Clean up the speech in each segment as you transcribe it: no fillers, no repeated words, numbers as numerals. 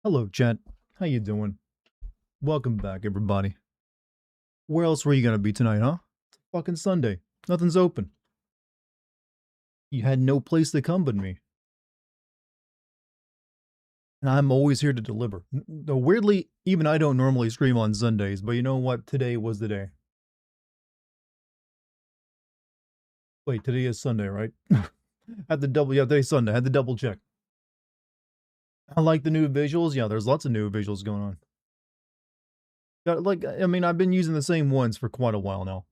Hello, chat. How you doing? Welcome back, everybody. Where else were you gonna be tonight, huh? It's fucking Sunday. Nothing's open. You had no place to come but me. And I'm always here to deliver. Though weirdly, even I don't normally stream on Sundays, but you know what? Today was the day. Wait, today is Sunday, right? Had the double, yeah, today's Sunday. Had the double check. I like the new visuals. Yeah, there's lots of new visuals going on. I mean, I've been using the same ones for quite a while now.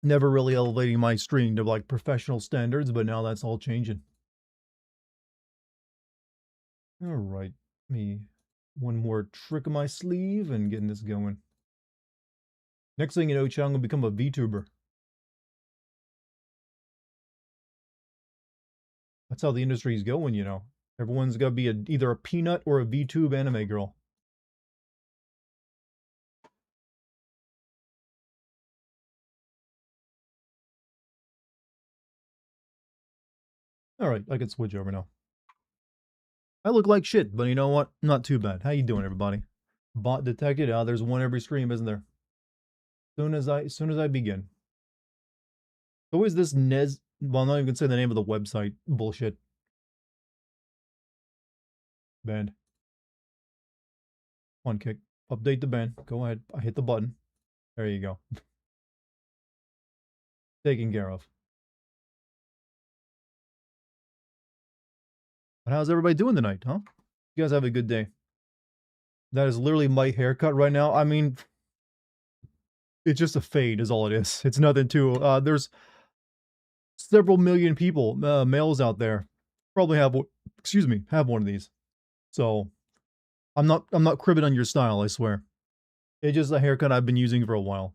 Never really elevating my stream to like professional standards, but now that's all changing. All right, me one more trick of my sleeve and getting this going. Next thing you know, Chang will become a VTuber. That's how the industry's going, you know. Everyone's got to be either a peanut or a VTube anime girl. All right, I can switch over now. I look like shit, but you know what? Not too bad. How you doing, everybody? Bot detected. Ah, there's one every stream, isn't there? Soon as I begin. Who is this Nez? Well, I'm not even gonna say the name of the website. Bullshit. Banned. One kick. Update the ban. Go ahead. I hit the button. There you go. Taken care of. But how's everybody doing tonight, huh? You guys have a good day. That is literally my haircut right now. I mean, it's just a fade is all it is. It's nothing too, there's several million people, males out there, probably have, excuse me, have one of these. So, I'm not cribbing on your style, I swear. It's just a haircut I've been using for a while.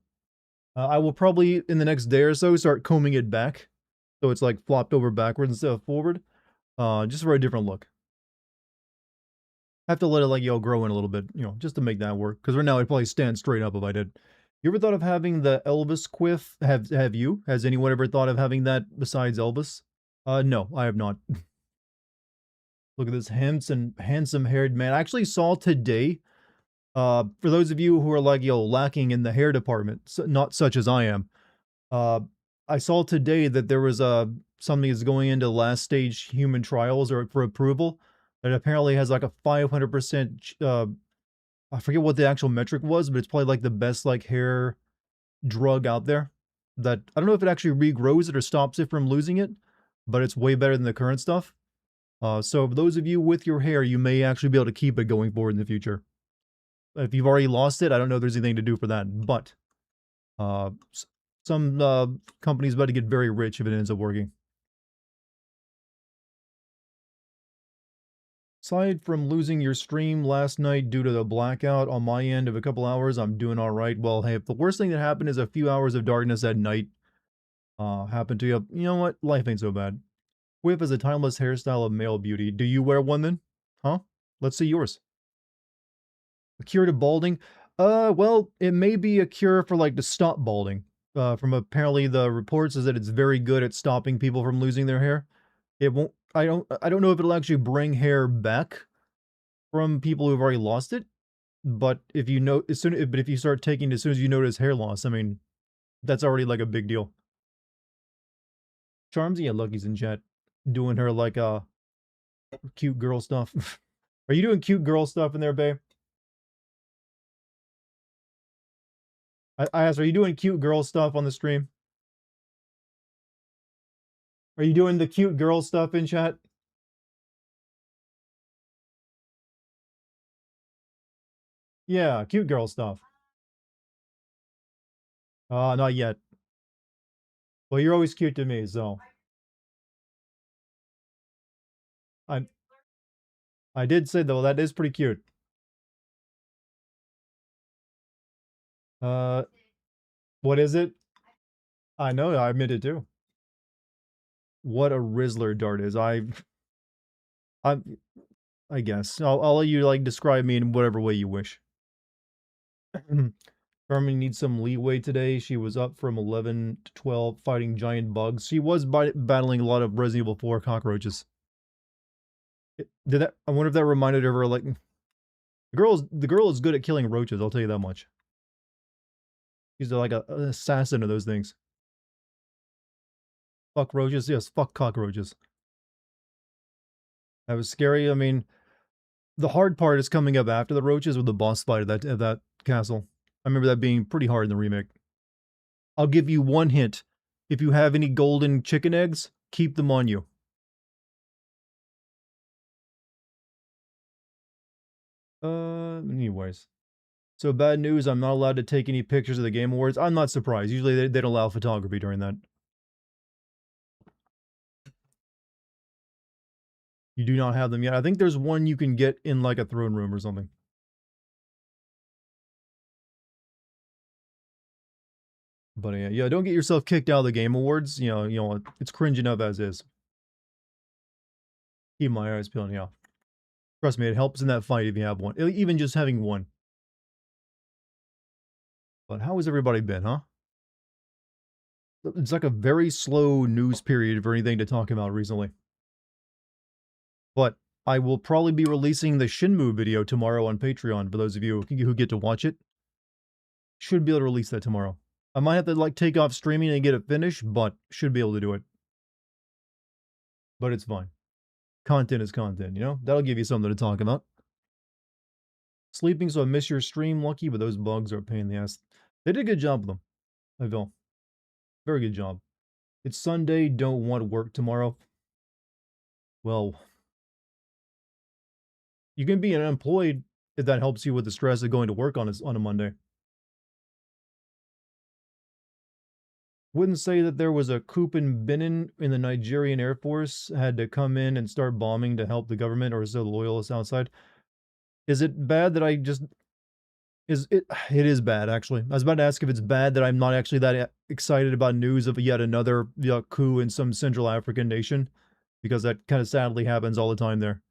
I will probably, in the next day or so, start combing it back. So it's like flopped over backwards instead of forward. Just for a different look. I have to let it like grow in a little bit, just to make that work. Because right now I'd probably stand straight up if I did. You ever thought of having the Elvis quiff? Have you? Has anyone ever thought of having that besides Elvis? No, I have not. Look at this handsome haired man. I actually saw today. For those of you who are like lacking in the hair department, not such as I am. Uh, I saw today that there was something that's going into last stage human trials or for approval that apparently has like a 500%. I forget what the actual metric was, but it's probably like the best like hair drug out there. That I don't know if it actually regrows it or stops it from losing it, but it's way better than the current stuff. So for those of you with your hair, you may actually be able to keep it going forward in the future. If you've already lost it, I don't know if there's anything to do for that, but uh, some company's about to get very rich if it ends up working. Aside from losing your stream last night due to the blackout on my end of a couple hours, I'm doing all right. Well, hey, if the worst thing that happened is a few hours of darkness at night happened to you, you know what? Life ain't so bad. Whip is a timeless hairstyle of male beauty. Do you wear one then? Huh? Let's see yours. A cure to balding? Well, it may be a cure for like to stop balding. From apparently the reports is that it's very good at stopping people from losing their hair. It won't. I don't know if it'll actually bring hair back from people who've already lost it. But if you know but if you start taking it as soon as you notice hair loss, I mean, that's already like a big deal. Charmsy, yeah, Lucky's in chat, doing her like cute girl stuff. Are you doing cute girl stuff in there, babe? I asked, are you doing cute girl stuff on the stream? Are you doing the cute girl stuff in chat? Yeah, cute girl stuff. Not yet. Well, you're always cute to me, so I I did say though that is pretty cute. Uh, what is it? I know, I admit it too. What a Rizzler Dart is. I I guess I'll let you like describe me in whatever way you wish. Carmen needs some leeway today. She was up from 11 to 12 fighting giant bugs. She was battling a lot of Resident Evil 4 cockroaches. Did that? I wonder if that reminded her like the girl is good at killing roaches. I'll tell you that much. She's like an assassin of those things. Fuck roaches, yes. Fuck cockroaches. That was scary. I mean, the hard part is coming up after the roaches with the boss fight of that castle. I remember that being pretty hard in the remake. I'll give you one hint. If you have any golden chicken eggs, keep them on you. Anyways. So bad news, I'm not allowed to take any pictures of the Game Awards. I'm not surprised. Usually they don't allow photography during that. You do not have them yet. I think there's one you can get in like a throne room or something. But yeah, don't get yourself kicked out of the Game Awards. You know, it's cringe enough as is. Keep my eyes peeled, yeah. Trust me, it helps in that fight if you have one. Even just having one. But how has everybody been, huh? It's like a very slow news period for anything to talk about recently. But I will probably be releasing the Shenmue video tomorrow on Patreon for those of you who get to watch it. Should be able to release that tomorrow. I might have to like take off streaming and get it finished, but should be able to do it. But it's fine. Content is content, you know? That'll give you something to talk about. Sleeping, so I miss your stream, Lucky, but those bugs are a pain in the ass. They did a good job with them. I feel. Very good job. It's Sunday, don't want to work tomorrow. Well, you can be unemployed if that helps you with the stress of going to work on a Monday. Wouldn't say that there was a coup in Benin in the Nigerian Air Force had to come in and start bombing to help the government, or is there loyalists outside? Is it bad that I just is it? It is bad, actually. I was about to ask if it's bad that I'm not actually that excited about news of yet another coup in some Central African nation, because that kind of sadly happens all the time there.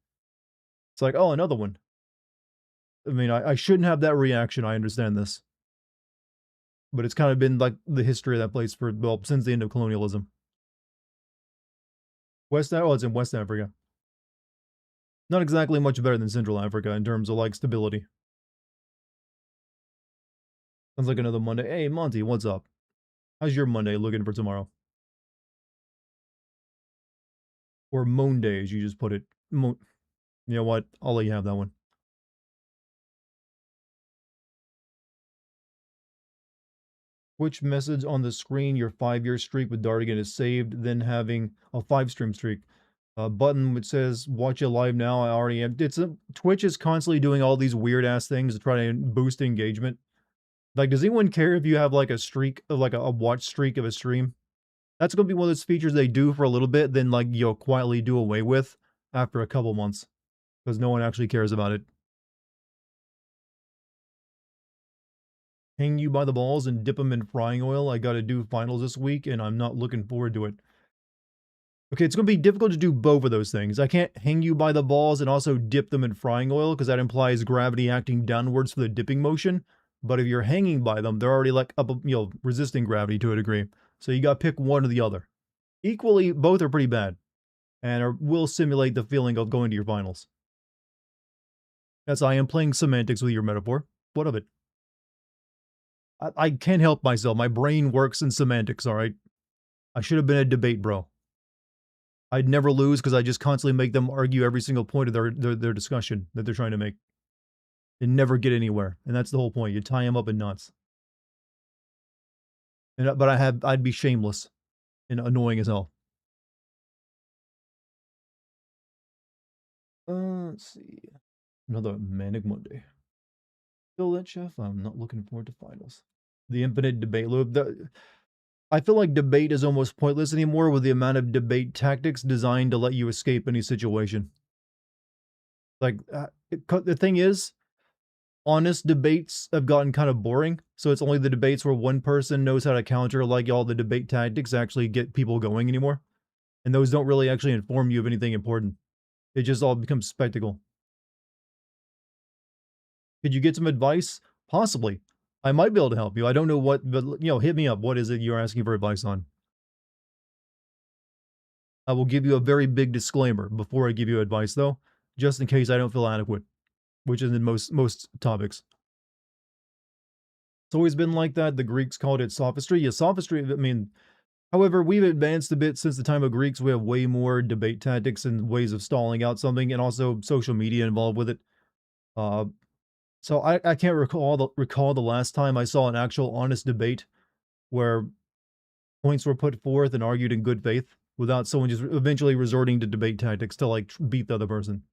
It's like, oh, another one. I mean, I shouldn't have that reaction. I understand this. But it's kind of been like the history of that place for, well, since the end of colonialism. It's in West Africa. Not exactly much better than Central Africa in terms of like stability. Sounds like another Monday. Hey, Monty, what's up? How's your Monday looking for tomorrow? Or Monday, as you just put it. You know what? I'll let you have that one. Which message on the screen your 5-year streak with Dartigan is saved, then having a 5-stream streak? Button which says watch it live now. I already am. Twitch is constantly doing all these weird ass things to try to boost engagement. Like, does anyone care if you have like a streak of like a watch streak of a stream? That's gonna be one of those features they do for a little bit, then like you'll quietly do away with after a couple months, because no one actually cares about it. Hang you by the balls and dip them in frying oil. I gotta do finals this week, and I'm not looking forward to it. Okay, it's going to be difficult to do both of those things. I can't hang you by the balls and also dip them in frying oil, because that implies gravity acting downwards for the dipping motion. But if you're hanging by them, they're already like up, resisting gravity to a degree. So you got to pick one or the other. Equally, both are pretty bad, and will simulate the feeling of going to your finals. Yes, I am playing semantics with your metaphor. What of it? I can't help myself. My brain works in semantics, all right? I should have been a debate bro. I'd never lose because I just constantly make them argue every single point of their discussion that they're trying to make. They never get anywhere, and that's the whole point. You tie them up in knots. But I'd be shameless and annoying as hell. Let's see. Another manic Monday. Still that, Chef? I'm not looking forward to finals. The infinite debate loop. I feel like debate is almost pointless anymore with the amount of debate tactics designed to let you escape any situation. Like, the thing is, honest debates have gotten kind of boring, so it's only the debates where one person knows how to counter, like, all the debate tactics actually get people going anymore. And those don't really actually inform you of anything important. It just all becomes spectacle. Could you get some advice? Possibly. I might be able to help you. I don't know what, but, hit me up. What is it you're asking for advice on? I will give you a very big disclaimer before I give you advice, though. just in case I don't feel adequate, which is in most topics. It's always been like that. The Greeks called it sophistry. Yeah, sophistry, I mean, however, we've advanced a bit since the time of Greeks. We have way more debate tactics and ways of stalling out something, and also social media involved with it. Uh, so I can't recall the last time I saw an actual honest debate where points were put forth and argued in good faith without someone just eventually resorting to debate tactics to like beat the other person.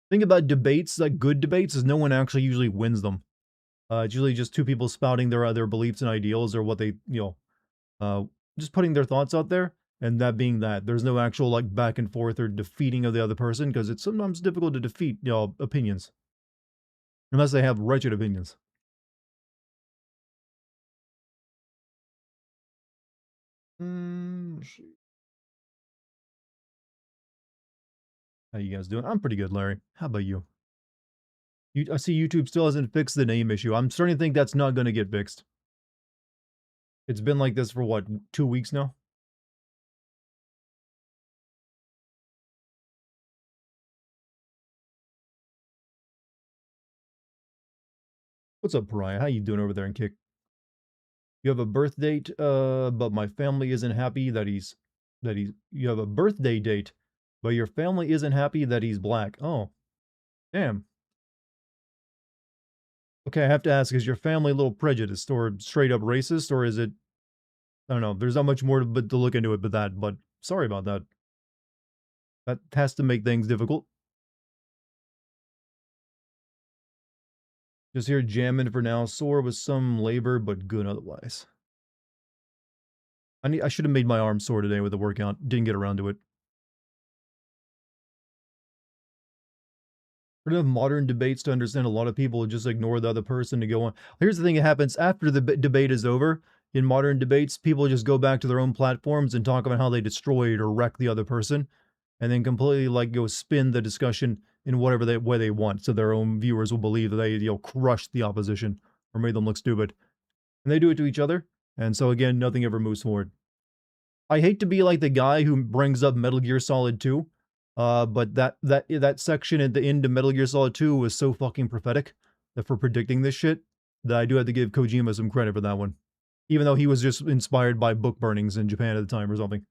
Thing about debates, like good debates, is no one actually usually wins them. It's usually just two people spouting their beliefs and ideals or what they uh, just putting their thoughts out there, and that being that. There's no actual like back and forth or defeating of the other person because it's sometimes difficult to defeat opinions unless they have wretched opinions. Let's see. How you guys doing? I'm pretty good, Larry. How about you? I see YouTube still hasn't fixed the name issue. I'm starting to think that's not going to get fixed. It's been like this for what, 2 weeks now? What's up, Pariah? How you doing over there in Kick? You have a birth date, but my family isn't happy you have a birthday date, but your family isn't happy that he's black. Oh, damn. Okay, I have to ask, is your family a little prejudiced or straight up racist, or is it, I don't know, there's not much more to look into it but that, but sorry about that. That has to make things difficult. Just here jamming for now, sore with some labor, but good otherwise. I should have made my arm sore today with the workout. Didn't get around to it. Enough modern debates to understand a lot of people just ignore the other person to go on. Here's the thing that happens after the debate is over. In modern debates, people just go back to their own platforms and talk about how they destroyed or wrecked the other person, and then completely like go spin the discussion in whatever way they want, so their own viewers will believe that they crushed the opposition or made them look stupid. And they do it to each other, and so again, nothing ever moves forward. I hate to be like the guy who brings up Metal Gear Solid 2, but that section at the end of Metal Gear Solid 2 was so fucking prophetic that for predicting this shit that I do have to give Kojima some credit for that one, even though he was just inspired by book burnings in Japan at the time or something.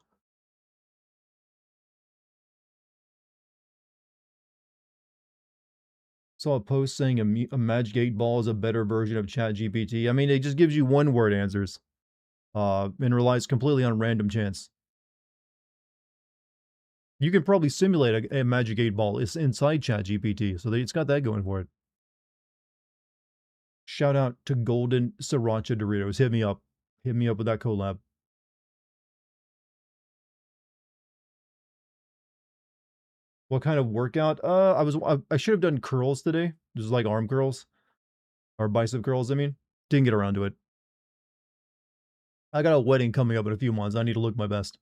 Saw a post saying a Magic 8 Ball is a better version of ChatGPT. I mean, it just gives you one word answers, and relies completely on random chance. You can probably simulate a Magic 8 Ball. It's inside ChatGPT, so it's got that going for it. Shout out to Golden Sriracha Doritos. Hit me up. Hit me up with that collab. What kind of workout? I should have done curls today. Just like arm curls or bicep curls. I mean, didn't get around to it. I got a wedding coming up in a few months. I need to look my best.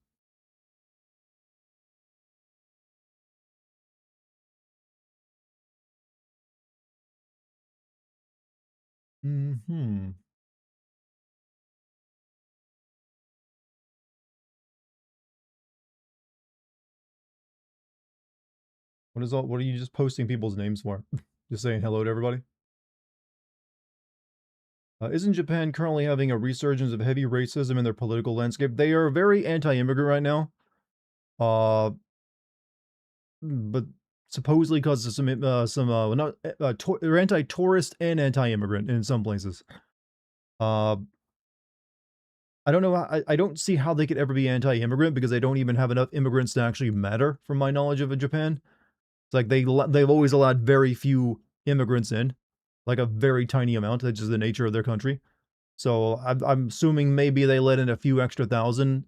Hmm. What are you just posting people's names for? Just saying hello to everybody? Isn't Japan currently having a resurgence of heavy racism in their political landscape? They are very anti-immigrant right now. But supposedly because of they're anti-tourist and anti-immigrant in some places. Uh, I don't know. I don't see how they could ever be anti-immigrant because they don't even have enough immigrants to actually matter, from my knowledge of Japan. It's like they've always allowed very few immigrants in, like a very tiny amount. That's just the nature of their country. So I'm assuming maybe they let in a few extra thousand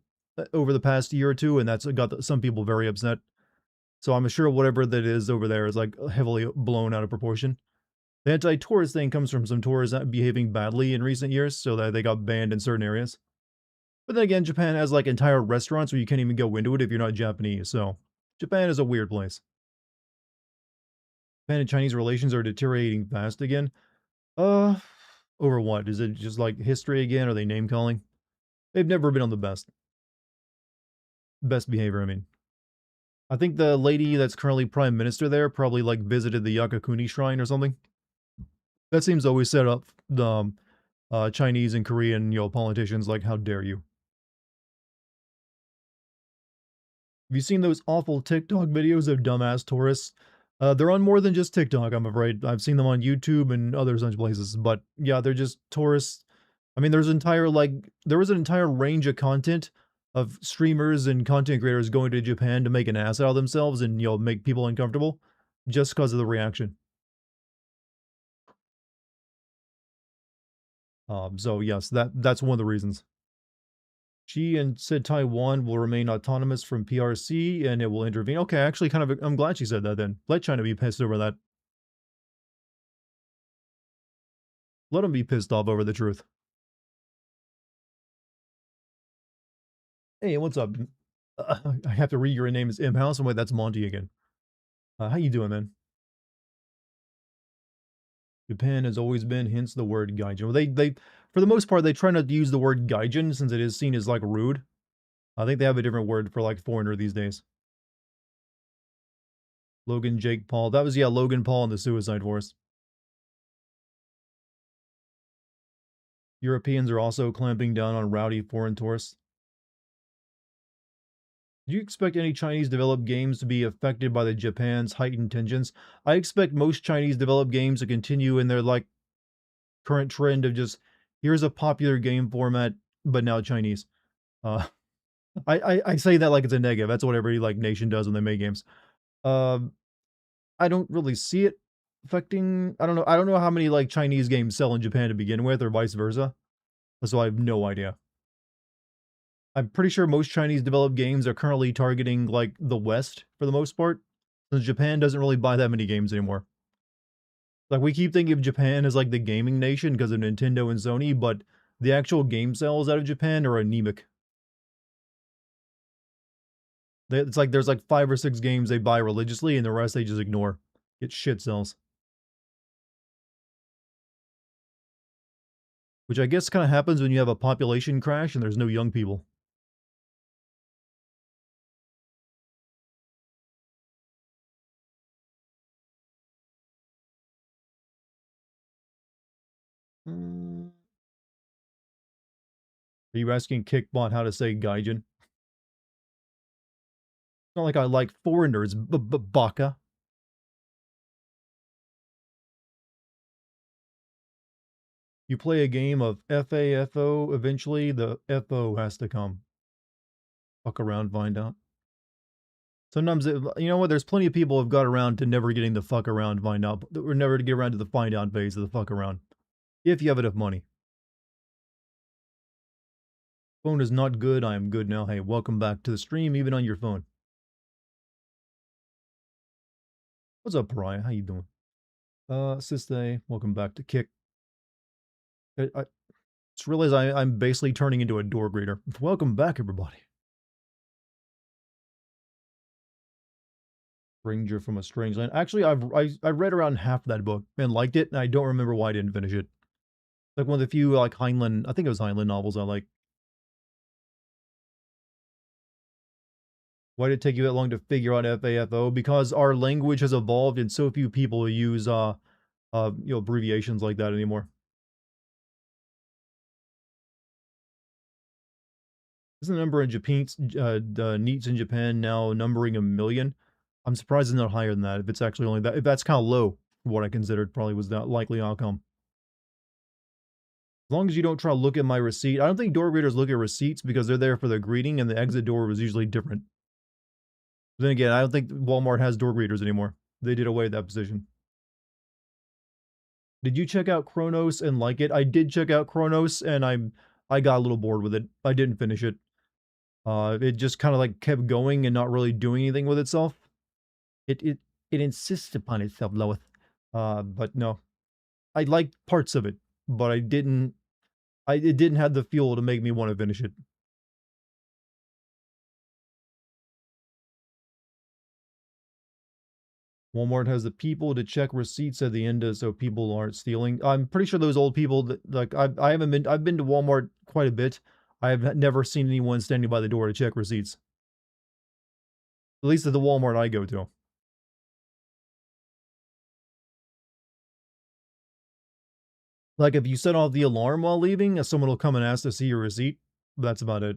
over the past year or two, and that's got some people very upset. So I'm sure whatever that is over there is like heavily blown out of proportion. The anti-tourist thing comes from some tourists behaving badly in recent years, so that they got banned in certain areas. But then again, Japan has like entire restaurants where you can't even go into it if you're not Japanese. So Japan is a weird place. Japan and Chinese relations are deteriorating fast again. Uh, over what? Is it just like history again? Are they name calling? They've never been on the best behavior. I mean, I think the lady that's currently prime minister there probably like visited the Yakakuni shrine or something. That seems to always set up the Chinese and Korean, politicians like, how dare you? Have you seen those awful TikTok videos of dumbass tourists? They're on more than just TikTok, I'm afraid. I've seen them on YouTube and other such places, but yeah, they're just tourists. I mean, there was an entire range of content of streamers and content creators going to Japan to make an ass out of themselves and, make people uncomfortable just because of the reaction. So yes, that's one of the reasons. She and said Taiwan will remain autonomous from PRC and it will intervene. Okay, actually, I'm glad she said that then. Let China be pissed over that. Let them be pissed off over the truth. Hey, what's up? I have to read your name as M House. And wait, that's Monty again. How you doing, man? Japan has always been, hence the word gaijin. Well, for the most part, they try not to use the word gaijin since it is seen as like rude. I think they have a different word for like foreigner these days. Logan, Jake, Paul. That was, yeah, Logan Paul and the Suicide Force. Europeans are also clamping down on rowdy foreign tourists. Do you expect any Chinese developed games to be affected by the Japan's heightened tensions? I expect most Chinese developed games to continue in their like current trend of just here's a popular game format, but now Chinese. Uh, I say that like it's a negative. That's what every like nation does when they make games. Um, I don't really see it affecting. I don't know. I don't know how many like Chinese games sell in Japan to begin with, or vice versa. So I have no idea. I'm pretty sure most Chinese developed games are currently targeting like the West for the most part, since Japan doesn't really buy that many games anymore. Like we keep thinking of Japan as like the gaming nation because of Nintendo and Sony, but the actual game sales out of Japan are anemic. It's like there's like 5 or 6 games they buy religiously, and the rest they just ignore. It shit sells, which I guess kind of happens when you have a population crash and there's no young people. Are you asking Kickbot how to say Gaijin? It's not like I like foreigners, baka. You play a game of FAFO, eventually the FO has to come. Fuck around, find out. Sometimes, you know what, there's plenty of people who've got around to never getting the fuck around, find out, or never to get around to the find out phase of the fuck around. If you have enough money. Phone is not good, I am good now. Hey, welcome back to the stream, even on your phone. What's up, Pariah? How you doing? Siste, welcome back to Kick. I just realized I'm basically turning into a door greeter. Welcome back, everybody. Stranger from a Strange Land. Actually, I read around half that book and liked it, and I don't remember why I didn't finish it. Like one of the few like Heinlein, I think it was Heinlein novels I like. Why did it take you that long to figure out FAFO? Because our language has evolved and so few people use abbreviations like that anymore. Isn't the number in Japan, the NEETs in Japan now numbering 1 million? I'm surprised it's not higher than that. If it's actually only that, if that's kind of low, what I considered probably was that likely outcome. As long as you don't try to look at my receipt. I don't think door greeters look at receipts because they're there for the greeting and the exit door was usually different. But then again, I don't think Walmart has door greeters anymore. They did away with that position. Did you check out Chronos and like it? I did check out Chronos and I got a little bored with it. I didn't finish it. It just kind of like kept going and not really doing anything with itself. It insists upon itself, Loeth. But no, I liked parts of it, but it didn't have the fuel to make me want to finish it. Walmart has the people to check receipts at the end so people aren't stealing. I'm pretty sure those old people that like I've been to Walmart quite a bit. I have never seen anyone standing by the door to check receipts. At least at the Walmart I go to. Like, if you set off the alarm while leaving, someone will come and ask to see your receipt. That's about it.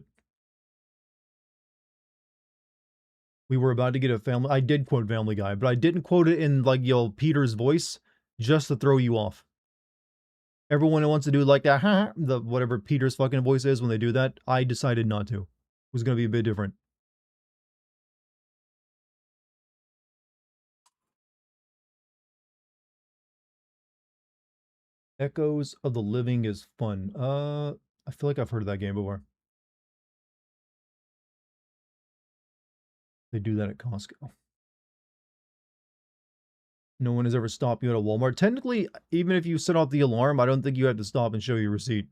We were about to get a family. I did quote Family Guy, but I didn't quote it in like Peter's voice, just to throw you off. Everyone wants to do like that, the whatever Peter's fucking voice is when they do that. I decided not to. It was gonna be a bit different. Echoes of the Living is fun. I feel like I've heard of that game before. They do that at Costco. No one has ever stopped you at a Walmart. Technically, even if you set off the alarm, I don't think you have to stop and show your receipt.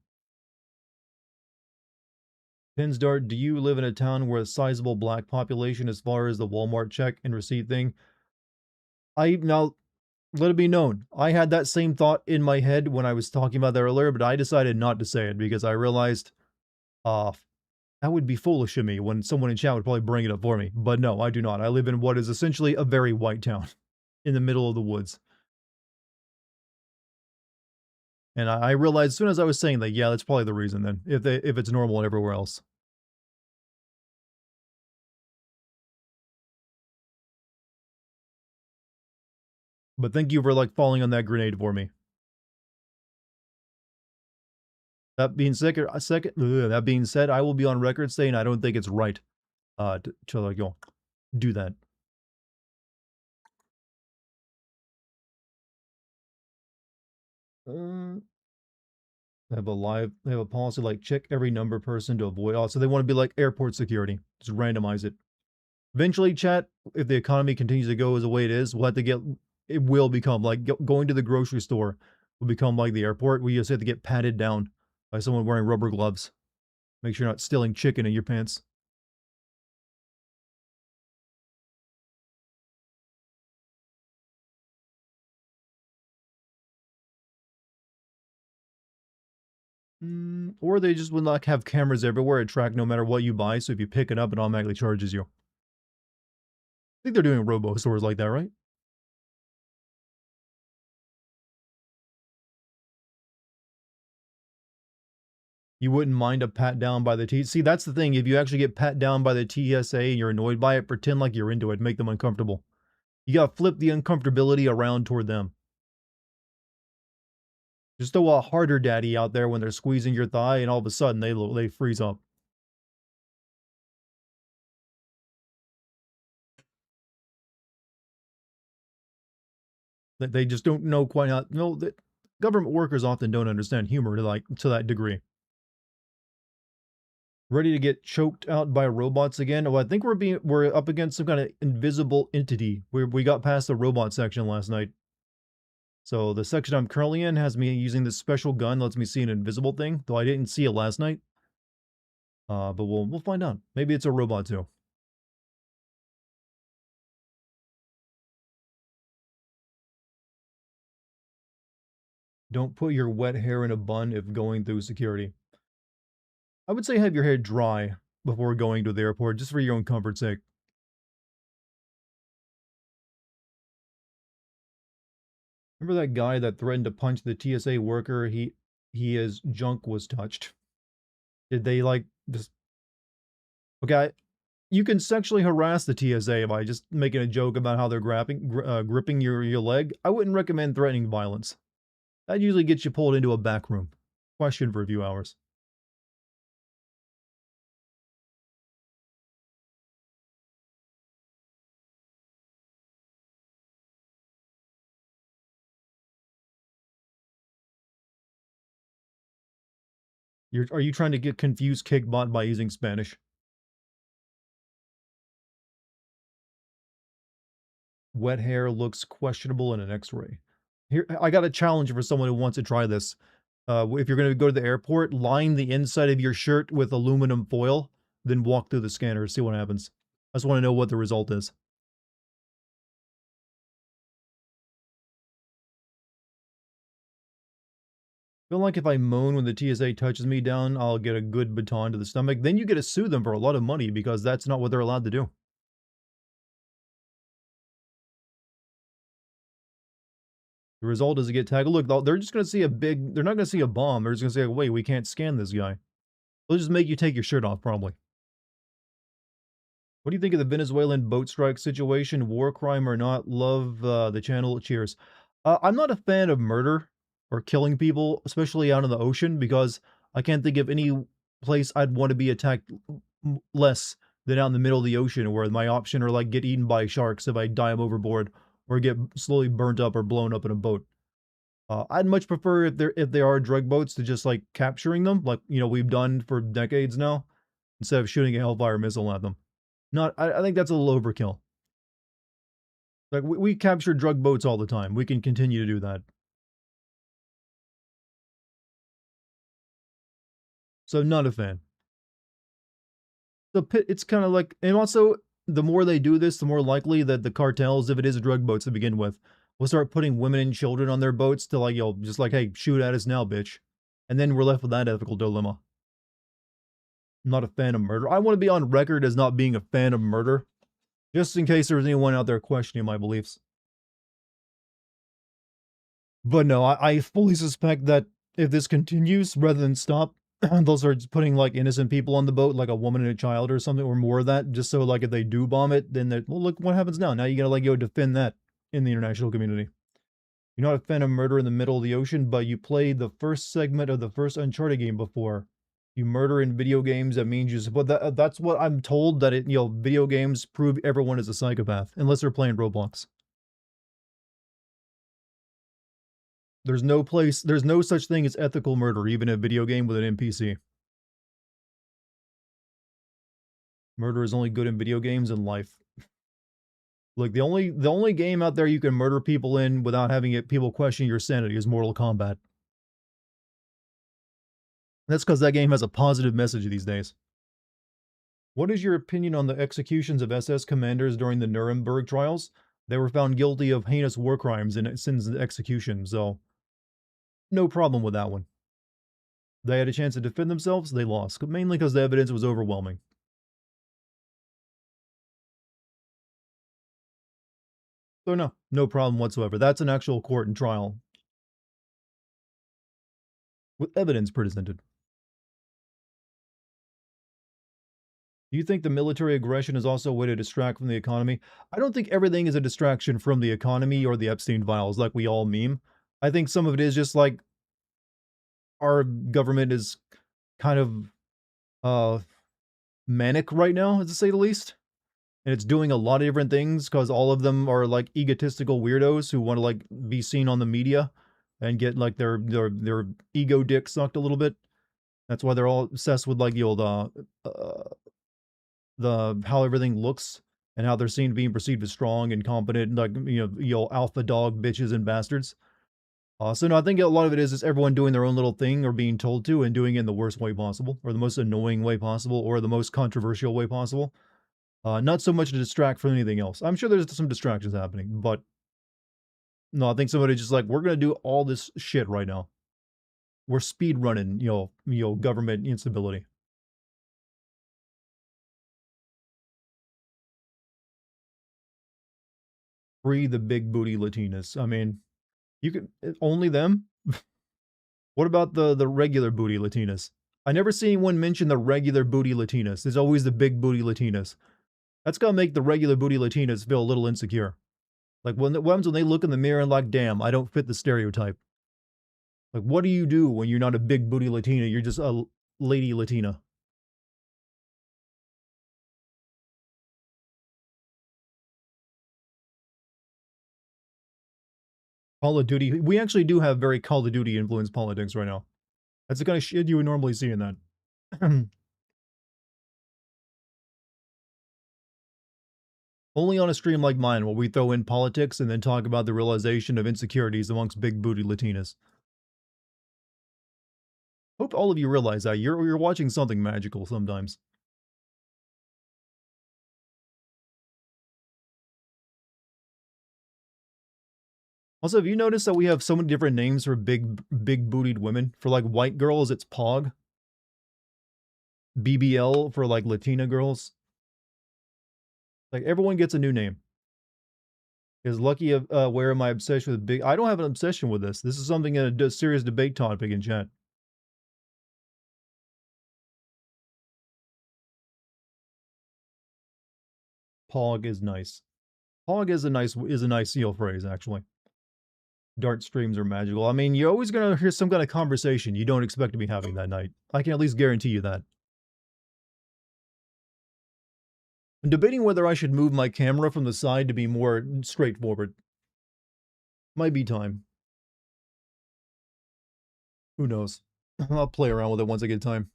Pinsdart, do you live in a town where a sizable black population as far as the Walmart check and receipt thing? Now, let it be known, I had that same thought in my head when I was talking about that earlier, but I decided not to say it because I realized, uh, that would be foolish of me when someone in chat would probably bring it up for me. But no, I do not. I live in what is essentially a very white town in the middle of the woods. And I realized as soon as I was saying that, yeah, that's probably the reason then, if it's normal everywhere else. But thank you for like falling on that grenade for me. That being that being said, I will be on record saying I don't think it's right to like do that. They have a policy like check every number person to avoid. Oh, so they want to be like airport security, just randomize it. Eventually, chat, if the economy continues to go as the way it is, we'll have to get. It will become like going to the grocery store will become like the airport. We just have to get patted down by someone wearing rubber gloves. Make sure you're not stealing chicken in your pants. Or they just would like have cameras everywhere and track no matter what you buy. So if you pick it up, it automatically charges you. I think they're doing robo stores like that, right? You wouldn't mind a pat down by the T. See, that's the thing. If you actually get pat down by the TSA and you're annoyed by it, pretend like you're into it. Make them uncomfortable. You gotta flip the uncomfortability around toward them. Just throw a harder daddy out there when they're squeezing your thigh, and all of a sudden they freeze up. They just don't know quite how. No, that government workers often don't understand humor to that degree. Ready to get choked out by robots again? Well, I think we're up against some kind of invisible entity. We got past the robot section last night. So the section I'm currently in has me using this special gun, lets me see an invisible thing, though I didn't see it last night. But we'll find out. Maybe it's a robot too. Don't put your wet hair in a bun if going through security. I would say have your hair dry before going to the airport, just for your own comfort's sake. Remember that guy that threatened to punch the TSA worker? His junk was touched. Did they like just okay? You can sexually harass the TSA by just making a joke about how they're gripping your leg. I wouldn't recommend threatening violence. That usually gets you pulled into a back room. Question for a few hours. Are you trying to get confused Kickbot by using Spanish? Wet hair looks questionable in an X-ray. Here, I got a challenge for someone who wants to try this. If you're going to go to the airport, line the inside of your shirt with aluminum foil, then walk through the scanner, see what happens. I just want to know what the result is. I feel like if I moan when the TSA touches me down, I'll get a good baton to the stomach. Then you get to sue them for a lot of money because that's not what they're allowed to do. The result is to get tagged. Look, they're just gonna see a big. They're not gonna see a bomb. They're just gonna say, "Wait, we can't scan this guy." They'll just make you take your shirt off, probably. What do you think of the Venezuelan boat strike situation? War crime or not? Love the channel. Cheers. I'm not a fan of murder or killing people, especially out in the ocean, because I can't think of any place I'd want to be attacked less than out in the middle of the ocean, where my option are like get eaten by sharks if I dive overboard, or get slowly burnt up or blown up in a boat. I'd much prefer if they are drug boats to just like capturing them, like we've done for decades now, instead of shooting a Hellfire missile at them. Not, I think that's a little overkill. Like we capture drug boats all the time. We can continue to do that. So not a fan. It's kind of like, and also the more they do this, the more likely that the cartels, if it is drug boats to begin with, will start putting women and children on their boats to like, just like, hey, shoot at us now, bitch. And then we're left with that ethical dilemma. I'm not a fan of murder. I want to be on record as not being a fan of murder, just in case there's anyone out there questioning my beliefs. But no, I fully suspect that if this continues rather than stop, they'll start putting like innocent people on the boat, like a woman and a child or something, or more of that, just so like if they do bomb it, then well, look what happens now. Now you gotta like go defend that in the international community. You're not a fan of murder in the middle of the ocean, but you played the first segment of the first Uncharted game before. You murder in video games, that means you. But that's what I'm told, that video games prove everyone is a psychopath unless they're playing Roblox. There's no such thing as ethical murder, even in a video game with an NPC. Murder is only good in video games and life. Like the only game out there you can murder people in without having people question your sanity is Mortal Kombat. That's because that game has a positive message these days. What is your opinion on the executions of SS commanders during the Nuremberg trials? They were found guilty of heinous war crimes and since execution, so no problem with that one. They had a chance to defend themselves, they lost, mainly because the evidence was overwhelming. So no problem whatsoever. That's an actual court and trial with evidence presented. Do you think the military aggression is also a way to distract from the economy? I don't think everything is a distraction from the economy or the Epstein files like we all meme. I think some of it is just like our government is kind of manic right now, to say the least. And it's doing a lot of different things because all of them are like egotistical weirdos who want to like be seen on the media and get like their ego dick sucked a little bit. That's why they're all obsessed with like the how everything looks and how they're seen being perceived as strong and competent, like alpha dog bitches and bastards. So no, I think a lot of it is everyone doing their own little thing or being told to and doing it in the worst way possible, or the most annoying way possible, or the most controversial way possible. Not so much to distract from anything else. I'm sure there's some distractions happening, but no, I think somebody's just like, we're gonna do all this shit right now. We're speed running, government instability. Free the big booty Latinas. I mean, you can only them. What about the regular booty Latinas? I never see anyone mention the regular booty Latinas. There's always the big booty Latinas. That's gonna make the regular booty Latinas feel a little insecure. Like what happens when they look in the mirror and like, damn, I don't fit the stereotype. Like, what do you do when you're not a big booty Latina? You're just a lady Latina. Call of Duty. We actually do have very Call of Duty influenced politics right now. That's the kind of shit you would normally see in that. Only on a stream like mine will we throw in politics and then talk about the realization of insecurities amongst big booty Latinas. Hope all of you realize that you're watching something magical sometimes. Also, have you noticed that we have so many different names for big bootied women? For like white girls, it's Pog. BBL for like Latina girls. Like everyone gets a new name. Is Lucky aware of my obsession with big? I don't have an obsession with this. This is something in a serious debate topic in chat. Pog is nice. Pog is a nice seal phrase, actually. Dart streams are magical. I mean, you're always gonna hear some kind of conversation you don't expect to be having that night. I can at least guarantee you that. I'm debating whether I should move my camera from the side to be more straightforward. Might be time. Who knows? I'll play around with it once I get time.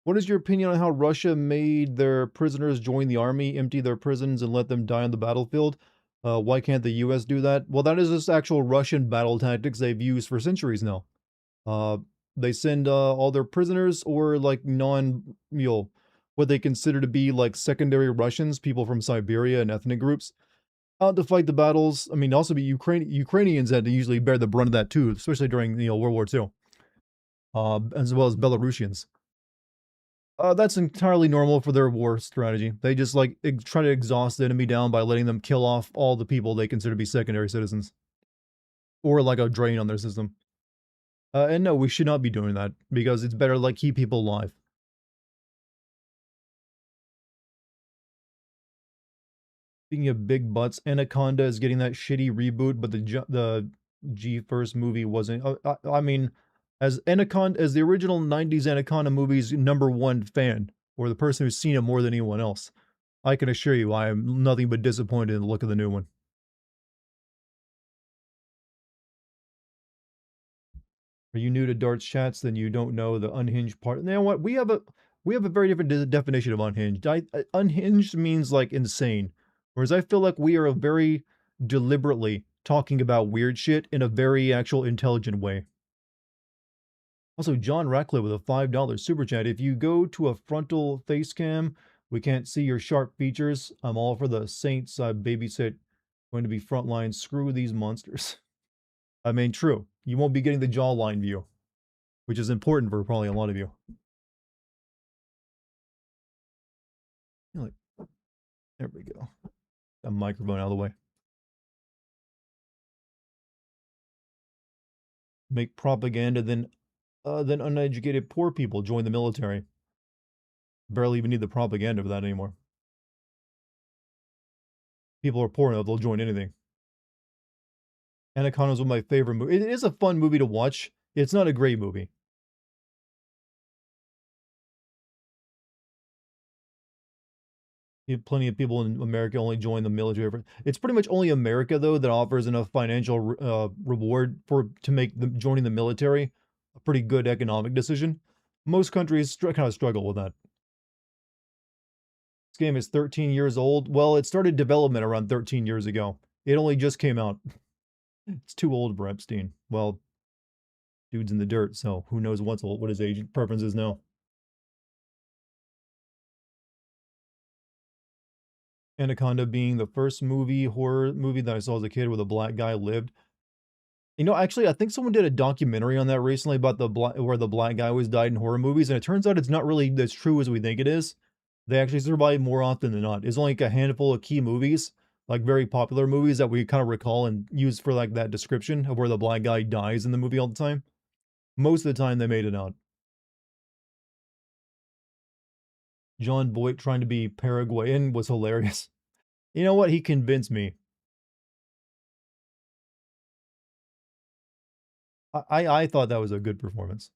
What is your opinion on how Russia made their prisoners join the army, empty their prisons, and let them die on the battlefield? Why can't the US do that? Well, that is just actual Russian battle tactics they've used for centuries now. Uh, they send all their prisoners or like what they consider to be like secondary Russians, people from Siberia and ethnic groups, out to fight the battles. I mean, also be Ukrainians that usually bear the brunt of that too, especially during World War II, as well as Belarusians. That's entirely normal for their war strategy. They just like try to exhaust the enemy down by letting them kill off all the people they consider to be secondary citizens, or like a drain on their system. And no, we should not be doing that because it's better to like keep people alive. Speaking of big butts, Anaconda is getting that shitty reboot, but the G first movie wasn't. I mean, as Anaconda, as the original '90s Anaconda movie's #1 fan, or the person who's seen it more than anyone else, I can assure you, I am nothing but disappointed in the look of the new one. Are you new to darts chats? Then you don't know the unhinged part. You know what? We have a very different definition of unhinged. Unhinged means like insane, whereas I feel like we are very deliberately talking about weird shit in a very actual intelligent way. Also, John Ratcliffe with a $5 super chat. If you go to a frontal face cam, we can't see your sharp features. I'm all for the Saints I babysit. Going to be frontline. Screw these monsters. I mean, true. You won't be getting the jawline view, which is important for probably a lot of you. There we go. That microphone out of the way. Make propaganda, then uneducated poor people join the military. Barely even need the propaganda for that anymore. People are poor enough, they'll join anything. Anaconda is one of my favorite movies. It is a fun movie to watch. It's not a great movie. Plenty of people in America only join the military. It's pretty much only America, though, that offers enough financial reward to make joining the military a pretty good economic decision. Most countries kind of struggle with that. This game is 13 years old. Well, it started development around 13 years ago. It only just came out. It's too old for Epstein. Well, dude's in the dirt, so who knows what his age preference is now. Anaconda being the first horror movie that I saw as a kid where the black guy lived. Actually, I think someone did a documentary on that recently about where the black guy always died in horror movies, and it turns out it's not really as true as we think it is. They actually survive more often than not. It's only like a handful of key movies, like very popular movies that we kind of recall and use for like that description of where the black guy dies in the movie all the time. Most of the time, they made it out. John Boyd trying to be Paraguayan was hilarious. You know what? He convinced me. I thought that was a good performance.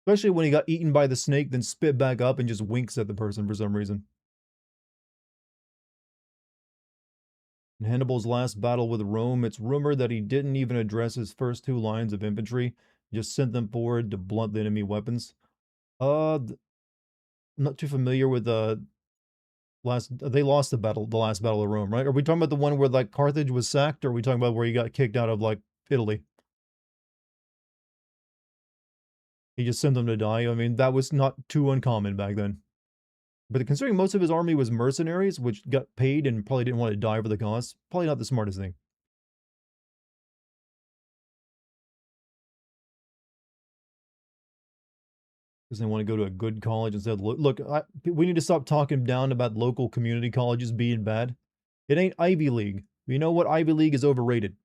Especially when he got eaten by the snake, then spit back up and just winks at the person for some reason. In Hannibal's last battle with Rome, it's rumored that he didn't even address his first 2 lines of infantry, just sent them forward to blunt the enemy weapons. I'm not too familiar with they lost the last battle of Rome, right? Are we talking about the one where like Carthage was sacked, or are we talking about where he got kicked out of like Italy? He just sent them to die. I mean, that was not too uncommon back then. But considering most of his army was mercenaries, which got paid and probably didn't want to die for the cause, probably not the smartest thing. because they want to go to a good college instead. Look, we need to stop talking down about local community colleges being bad. It ain't Ivy League. You know what? Ivy League is overrated.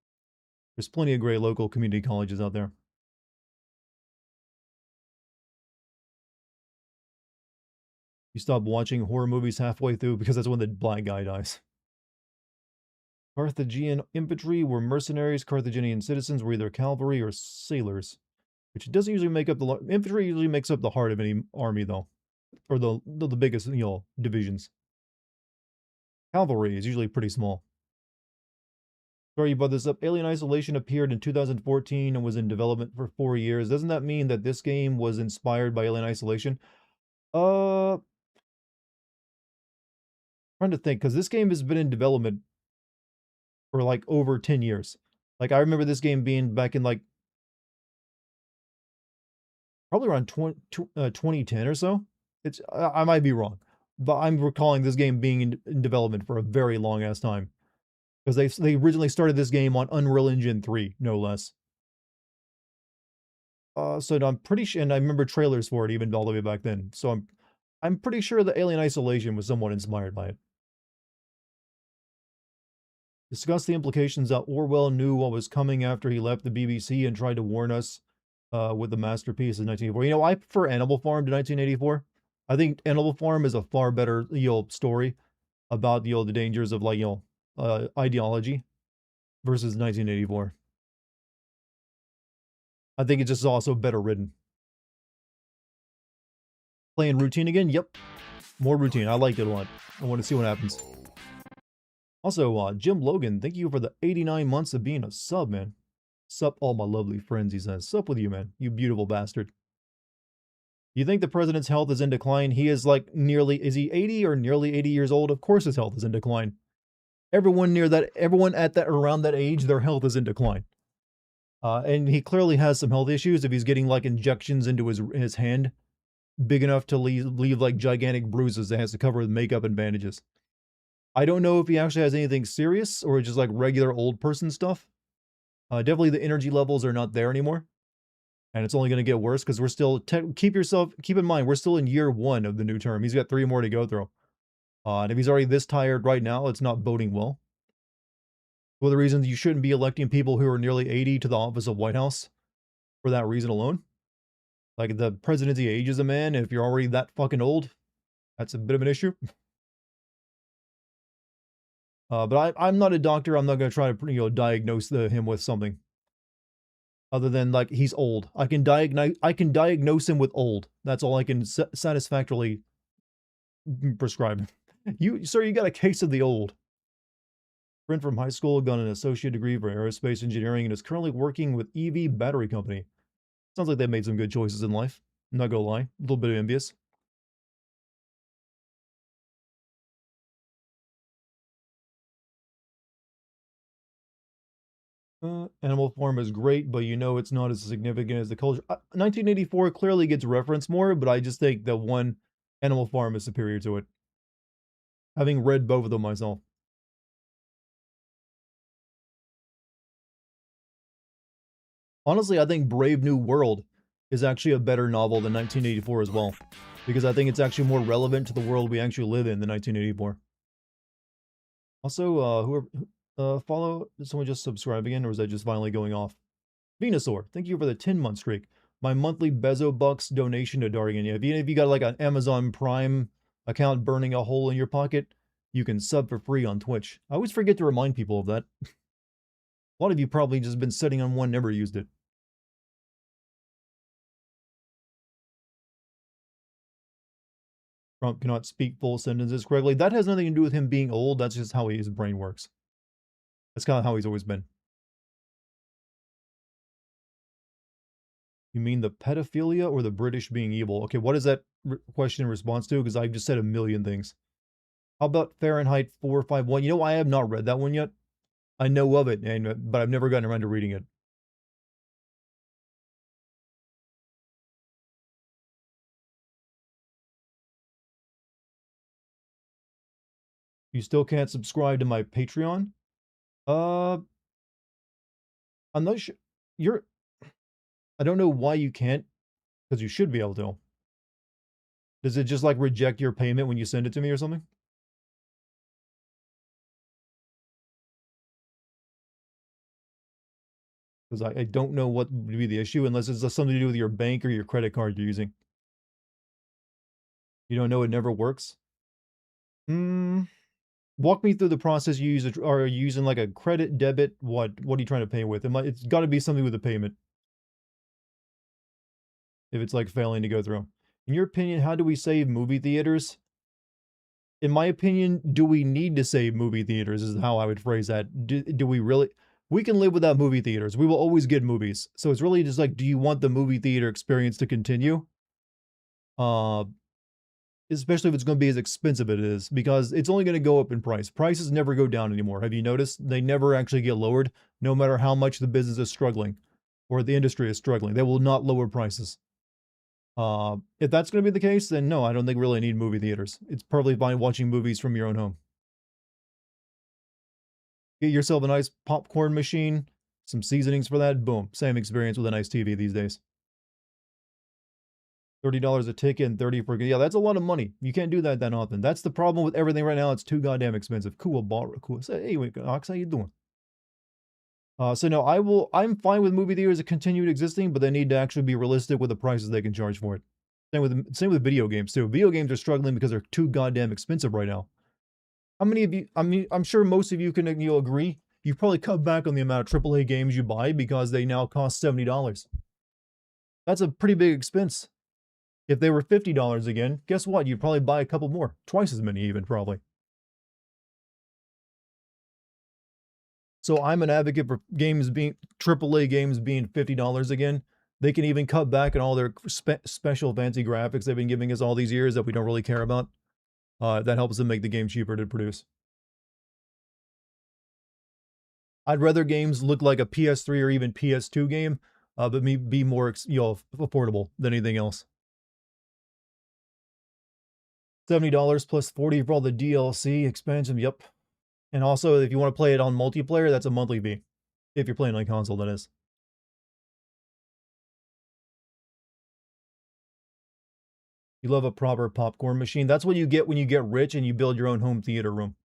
There's plenty of great local community colleges out there. You stop watching horror movies halfway through because that's when the black guy dies. Carthaginian infantry were mercenaries. Carthaginian citizens were either cavalry or sailors, which doesn't usually make up the infantry. Usually makes up the heart of any army, though, or the biggest divisions. Cavalry is usually pretty small. Sorry you brought this up. Alien Isolation appeared in 2014 and was in development for 4 years. Doesn't that mean that this game was inspired by Alien Isolation? Trying to think, because this game has been in development for like over 10 years. Like I remember this game being back in like probably around 2010 or so. I might be wrong, but I'm recalling this game being in development for a very long ass time. Because they originally started this game on Unreal Engine 3, no less. So I'm pretty sure, and I remember trailers for it even all the way back then. So I'm pretty sure the Alien Isolation was somewhat inspired by it. Discuss the implications that Orwell knew what was coming after he left the BBC and tried to warn us with the masterpiece in 1984. You know, I prefer Animal Farm to 1984. I think Animal Farm is a far better story about the dangers of like ideology versus 1984. I think it's just also better written. Playing routine again? Yep. More routine. I liked it a lot. I want to see what happens. Also, Jim Logan, thank you for the 89 months of being a sub, man. Sup, all my lovely friends, he says. Sup with you, man. You beautiful bastard. You think the president's health is in decline? He is like is he 80 or nearly 80 years old? Of course his health is in decline. Everyone around that age, their health is in decline. And he clearly has some health issues if he's getting like injections into his hand big enough to leave like gigantic bruises that has to cover with makeup and bandages. I don't know if he actually has anything serious or just like regular old person stuff. Definitely the energy levels are not there anymore. And it's only going to get worse because we're still, keep in mind, we're still in year 1 of the new term. He's got 3 more to go through. And if he's already this tired right now, it's not boding well. For the reasons you shouldn't be electing people who are nearly 80 to the office of White House for that reason alone. Like the presidency ages a man. If you're already that fucking old, that's a bit of an issue. But I'm not a doctor. I'm not going to try to diagnose him with something other than like he's old. I can diagnose him with old. That's all I can satisfactorily prescribe. Sir, you got a case of the old. Friend from high school got an associate degree for aerospace engineering and is currently working with EV battery company. Sounds like they made some good choices in life. I'm not gonna lie, a little bit envious. Animal Farm is great, but you know it's not as significant as the culture. 1984 clearly gets referenced more, but I just think that one Animal Farm is superior to it. Having read both of them myself. Honestly, I think Brave New World is actually a better novel than 1984 as well, because I think it's actually more relevant to the world we actually live in than 1984. Also, whoever follow, did someone just subscribe again, or is that just finally going off? Venusaur, thank you for the 10-month streak. My monthly Bezo Bucks donation to Dartigan. Yeah, if you got like an Amazon Prime account burning a hole in your pocket, you can sub for free on Twitch. I always forget to remind people of that. A lot of you probably just been sitting on one, never used it. Trump cannot speak full sentences correctly. That has nothing to do with him being old. That's just how his brain works. That's kind of how he's always been. You mean the pedophilia or the British being evil? Okay, what is that question in response to? Because I've just said a million things. How about Fahrenheit 451? You know, I have not read that one yet. I know of it, but I've never gotten around to reading it. You still can't subscribe to my Patreon? I'm not sure. I don't know why you can't, because you should be able to. Does it just like reject your payment when you send it to me or something? Because I don't know what would be the issue unless it's something to do with your bank or your credit card you're using. You don't know it never works? Hmm. Walk me through the process you use. Are you using like a credit, debit? What are you trying to pay with? It's got to be something with a payment if it's like failing to go through. In your opinion, how do we save movie theaters? In my opinion, do we need to save movie theaters is how I would phrase that. Do we really? We can live without movie theaters. We will always get movies. So it's really just like, do you want the movie theater experience to continue? Uh, Especially if it's going to be as expensive as it is, because it's only going to go up in price. Prices never go down anymore. Have you noticed? They never actually get lowered, no matter how much the business is struggling or the industry is struggling. They will not lower prices. If that's going to be the case, then no, I don't think we really need movie theaters. It's perfectly fine watching movies from your own home. Get yourself a nice popcorn machine, some seasonings for that. Boom, same experience with a nice TV these days. $30 a ticket and 30 for, yeah, that's a lot of money. You can't do that often. That's the problem with everything right now. It's too goddamn expensive. Cool, cool. So, hey, Ox, how you doing? So no, I'm fine with movie theaters that continue existing, but they need to actually be realistic with the prices they can charge for it. Same with video games too. Video games are struggling because they're too goddamn expensive right now. How many of you, I mean, I'm sure most of you can agree, you probably cut back on the amount of AAA games you buy because they now cost $70. That's a pretty big expense. If they were $50 again, guess what? You'd probably buy a couple more. Twice as many even, probably. So I'm an advocate for games being AAA games being $50 again. They can even cut back on all their special fancy graphics they've been giving us all these years that we don't really care about. That helps them make the game cheaper to produce. I'd rather games look like a PS3 or even PS2 game, but be more affordable than anything else. $70 plus 40 for all the DLC expansion. Yep. And also, if you want to play it on multiplayer, that's a monthly fee. If you're playing on console, that is. You love a proper popcorn machine. That's what you get when you get rich and you build your own home theater room.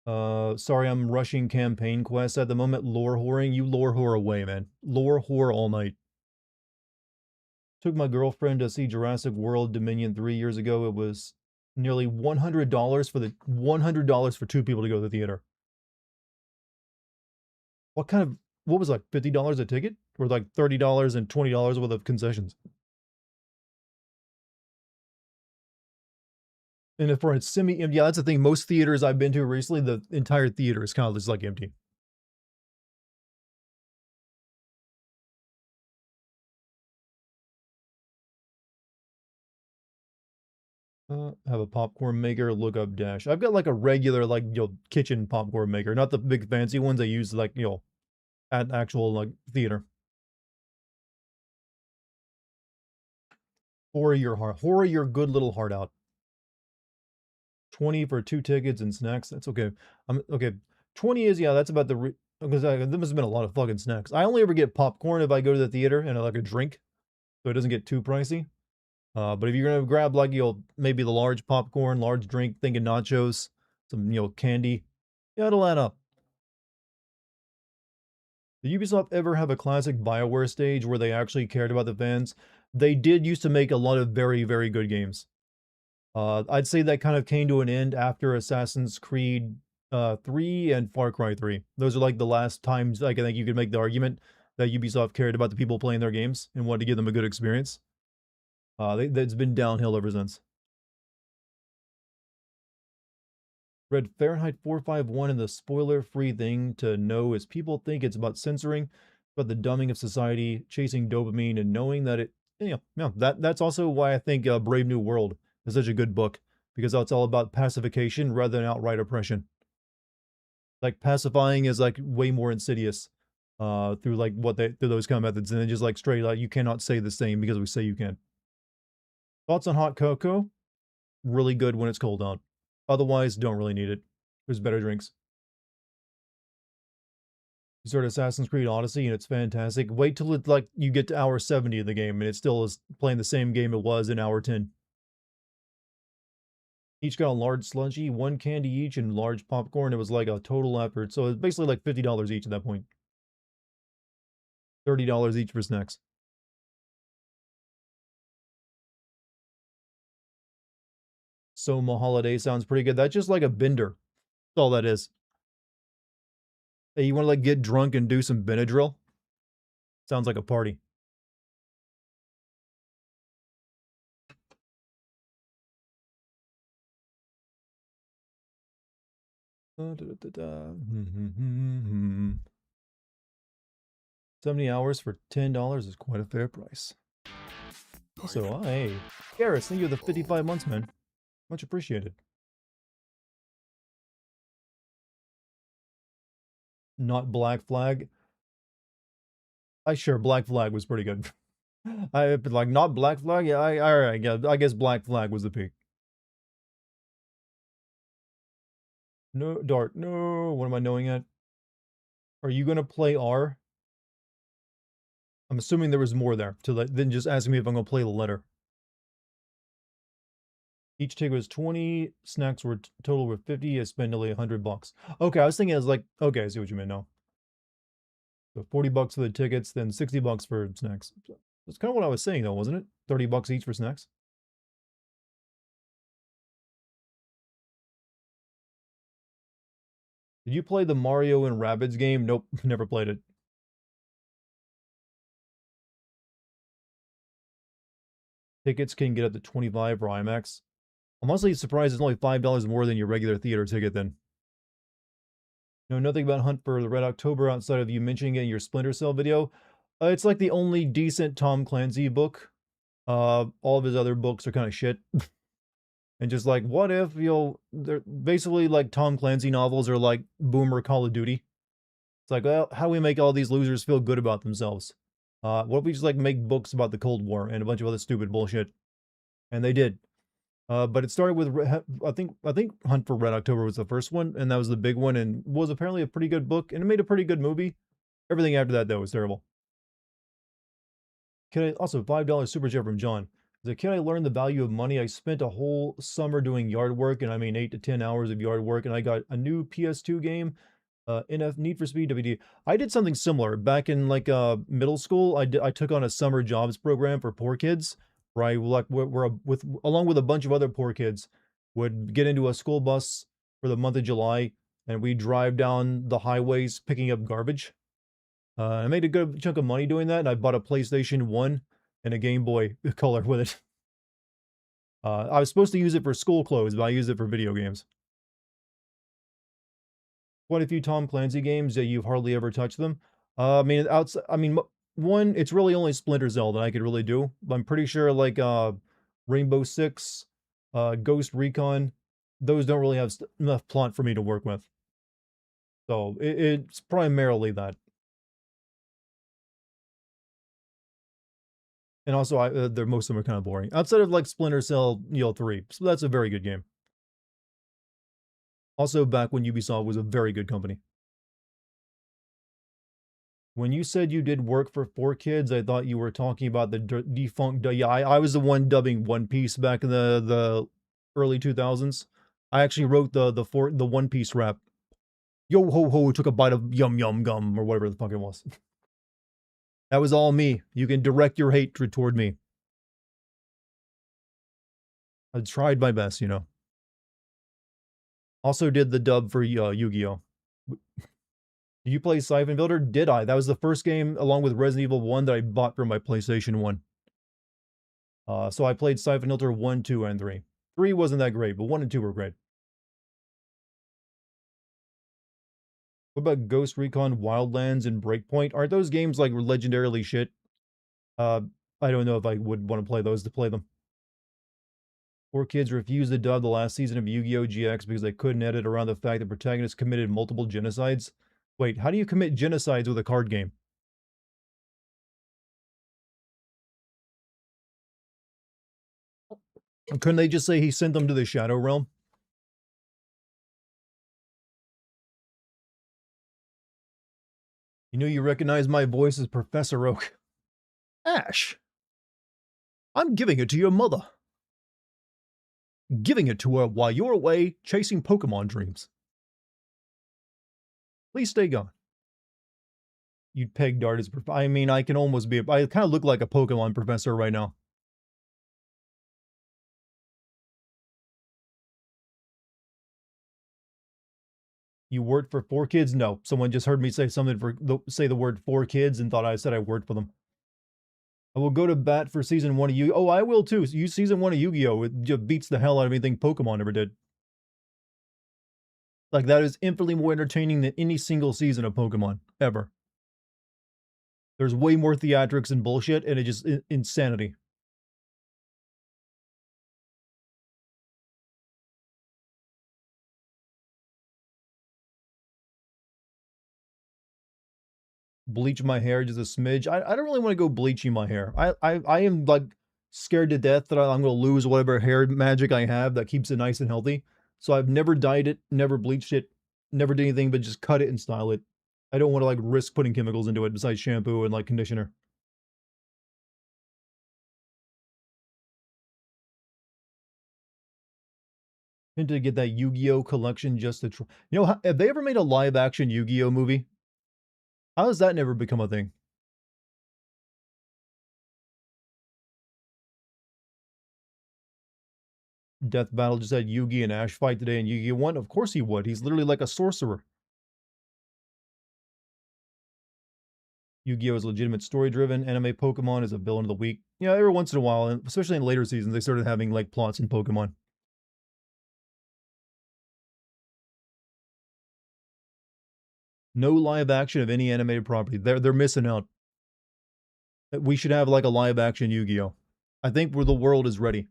Sorry, I'm rushing campaign quests at the moment. Lore whoring. You lore whore away, man. Lore whore all night. Took my girlfriend to see Jurassic World Dominion 3 years ago. It was nearly $100 for $100 for two people to go to the theater. What was like $50 a ticket? Or like $30 and $20 worth of concessions? And if for a yeah, that's the thing. Most theaters I've been to recently, the entire theater is kind of just like empty. Have a popcorn maker, look up Dash. I've got like a regular, like, kitchen popcorn maker, not the big fancy ones I use, like, at actual, like, theater. Horror your good little heart out. 20 for 2 tickets and snacks. That's okay. Okay. 20 is, yeah, that's about because there must have been a lot of fucking snacks. I only ever get popcorn if I go to the theater and like a drink, so it doesn't get too pricey. But if you're gonna grab like maybe the large popcorn, large drink, thinking nachos, some candy, yeah, it'll add up. Did Ubisoft ever have a classic BioWare stage where they actually cared about the fans? They did used to make a lot of very, very good games. I'd say that kind of came to an end after Assassin's Creed 3 and Far Cry 3. Those are like the last times like, I think you could make the argument that Ubisoft cared about the people playing their games and wanted to give them a good experience. It's been downhill ever since. Read Fahrenheit 451, and the spoiler-free thing to know is people think it's about censoring, about the dumbing of society, chasing dopamine, and knowing that that's also why I think Brave New World is such a good book, because it's all about pacification rather than outright oppression. Like pacifying is like way more insidious through like through those kind of methods, and then just like straight like you cannot say the same because we say you can. Thoughts on hot cocoa? Really good when it's cold out. Otherwise, don't really need it. There's better drinks. You start Assassin's Creed Odyssey and it's fantastic. Wait till it like you get to hour 70 of the game and it still is playing the same game it was in hour 10. Each got a large slushy, one candy each, and large popcorn. It was like a total effort. So it's basically like $50 each at that point. $30 each for snacks. Soma Holiday sounds pretty good. That's just like a bender. That's all that is. Hey, you want to like get drunk and do some Benadryl? Sounds like a party. Da, da, da, da. 70 hours for $10 is quite a fair price. So, hey, Garrus, thank you for the 55 months, man. Much appreciated. Not Black Flag. Sure, Black Flag was pretty good. I like not Black Flag. Yeah, all right. Yeah, I guess Black Flag was the peak. No, Dart. No, what am I knowing at? Are you gonna play R? I'm assuming there was more there to than just asking me if I'm gonna play the letter. Each ticket was 20. Snacks were total were 50. I spent nearly $100. Okay, I was thinking it was like okay, I see what you meant now. So $40 for the tickets, then $60 for snacks. That's kind of what I was saying though, wasn't it? $30 each for snacks. Did you play the Mario and Rabbids game? Nope, never played it. Tickets can get up to 25 for IMAX. I'm honestly surprised it's only $5 more than your regular theater ticket then. Know nothing about Hunt for the Red October outside of you mentioning it in your Splinter Cell video. It's like the only decent Tom Clancy book. All of his other books are kind of shit. And just like, what if they're basically like Tom Clancy novels are like boomer Call of Duty. It's like, well, how do we make all these losers feel good about themselves? What if we just like make books about the Cold War and a bunch of other stupid bullshit? And they did. But it started with I think Hunt for Red October was the first one, and that was the big one, and was apparently a pretty good book, and it made a pretty good movie. Everything after that though was terrible. Also $5 super chat from John. As a kid, I learned the value of money. I spent a whole summer doing yard work, and I mean 8 to 10 hours of yard work, and I got a new PS2 game, NF Need for Speed WD. I did something similar back in like middle school. I took on a summer jobs program for poor kids, where I like with along with a bunch of other poor kids would get into a school bus for the month of July, and we drive down the highways picking up garbage. I made a good chunk of money doing that, and I bought a PlayStation 1 and a Game Boy Color with it. I was supposed to use it for school clothes, but I used it for video games. Quite a few Tom Clancy games that you've hardly ever touched them. I mean, one, it's really only Splinter Cell that I could really do. I'm pretty sure like Rainbow Six, Ghost Recon, those don't really have enough plot for me to work with. So it's primarily that. And also, they're most of them are kind of boring. Outside of like Splinter Cell, 3, so that's a very good game. Also, back when Ubisoft was a very good company. When you said you did work for 4Kids, I thought you were talking about the defunct. Yeah, I was the one dubbing One Piece back in the early 2000s. I actually wrote the One Piece rap. Yo ho ho, took a bite of yum yum gum or whatever the fuck it was. That was all me. You can direct your hatred toward me. I tried my best, you know. Also did the dub for Yu-Gi-Oh! Did you play Siphon Builder? Did I? That was the first game, along with Resident Evil 1, that I bought for my PlayStation 1. So I played Siphon Filter 1, 2, and 3. 3 wasn't that great, but 1 and 2 were great. What about Ghost Recon Wildlands and Breakpoint? Aren't those games like legendarily shit? I don't know if I would want to play those to play them. 4Kids refused to dub the last season of Yu-Gi-Oh! GX because they couldn't edit around the fact that protagonists committed multiple genocides. Wait, how do you commit genocides with a card game? Couldn't they just say he sent them to the Shadow Realm? You know you recognize my voice as Professor Oak. Ash, I'm giving it to your mother. Giving it to her while you're away chasing Pokemon dreams. Please stay gone. You'd peg Dart as I mean, I can almost be. I kind of look like a Pokemon professor right now. You worked for 4 kids? No, someone just heard me say something say the word 4 kids and thought I said I worked for them. I will go to bat for season 1 of Yu. Oh, I will too. Season 1 of Yu-Gi-Oh! It just beats the hell out of anything Pokemon ever did. Like, that is infinitely more entertaining than any single season of Pokemon ever. There's way more theatrics and bullshit, and it just insanity. Bleach my hair just a smidge. I don't really want to go bleaching my hair. I am like scared to death that I'm going to lose whatever hair magic I have that keeps it nice and healthy. So I've never dyed it, never bleached it, never did anything but just cut it and style it. I don't want to like risk putting chemicals into it besides shampoo and like conditioner. And to get that Yu-Gi-Oh collection just to try. You know, have they ever made a live action Yu-Gi-Oh movie? How has that never become a thing? Death Battle just had Yugi and Ash fight today in Yu-Gi-Oh 1. Of course he would. He's literally like a sorcerer. Yu-Gi-Oh is legitimate story-driven. Anime Pokemon is a villain of the week. Yeah, every once in a while, and especially in later seasons, they started having like plots in Pokemon. No live action of any animated property. They're missing out. We should have like a live action Yu-Gi-Oh. I think where the world is ready.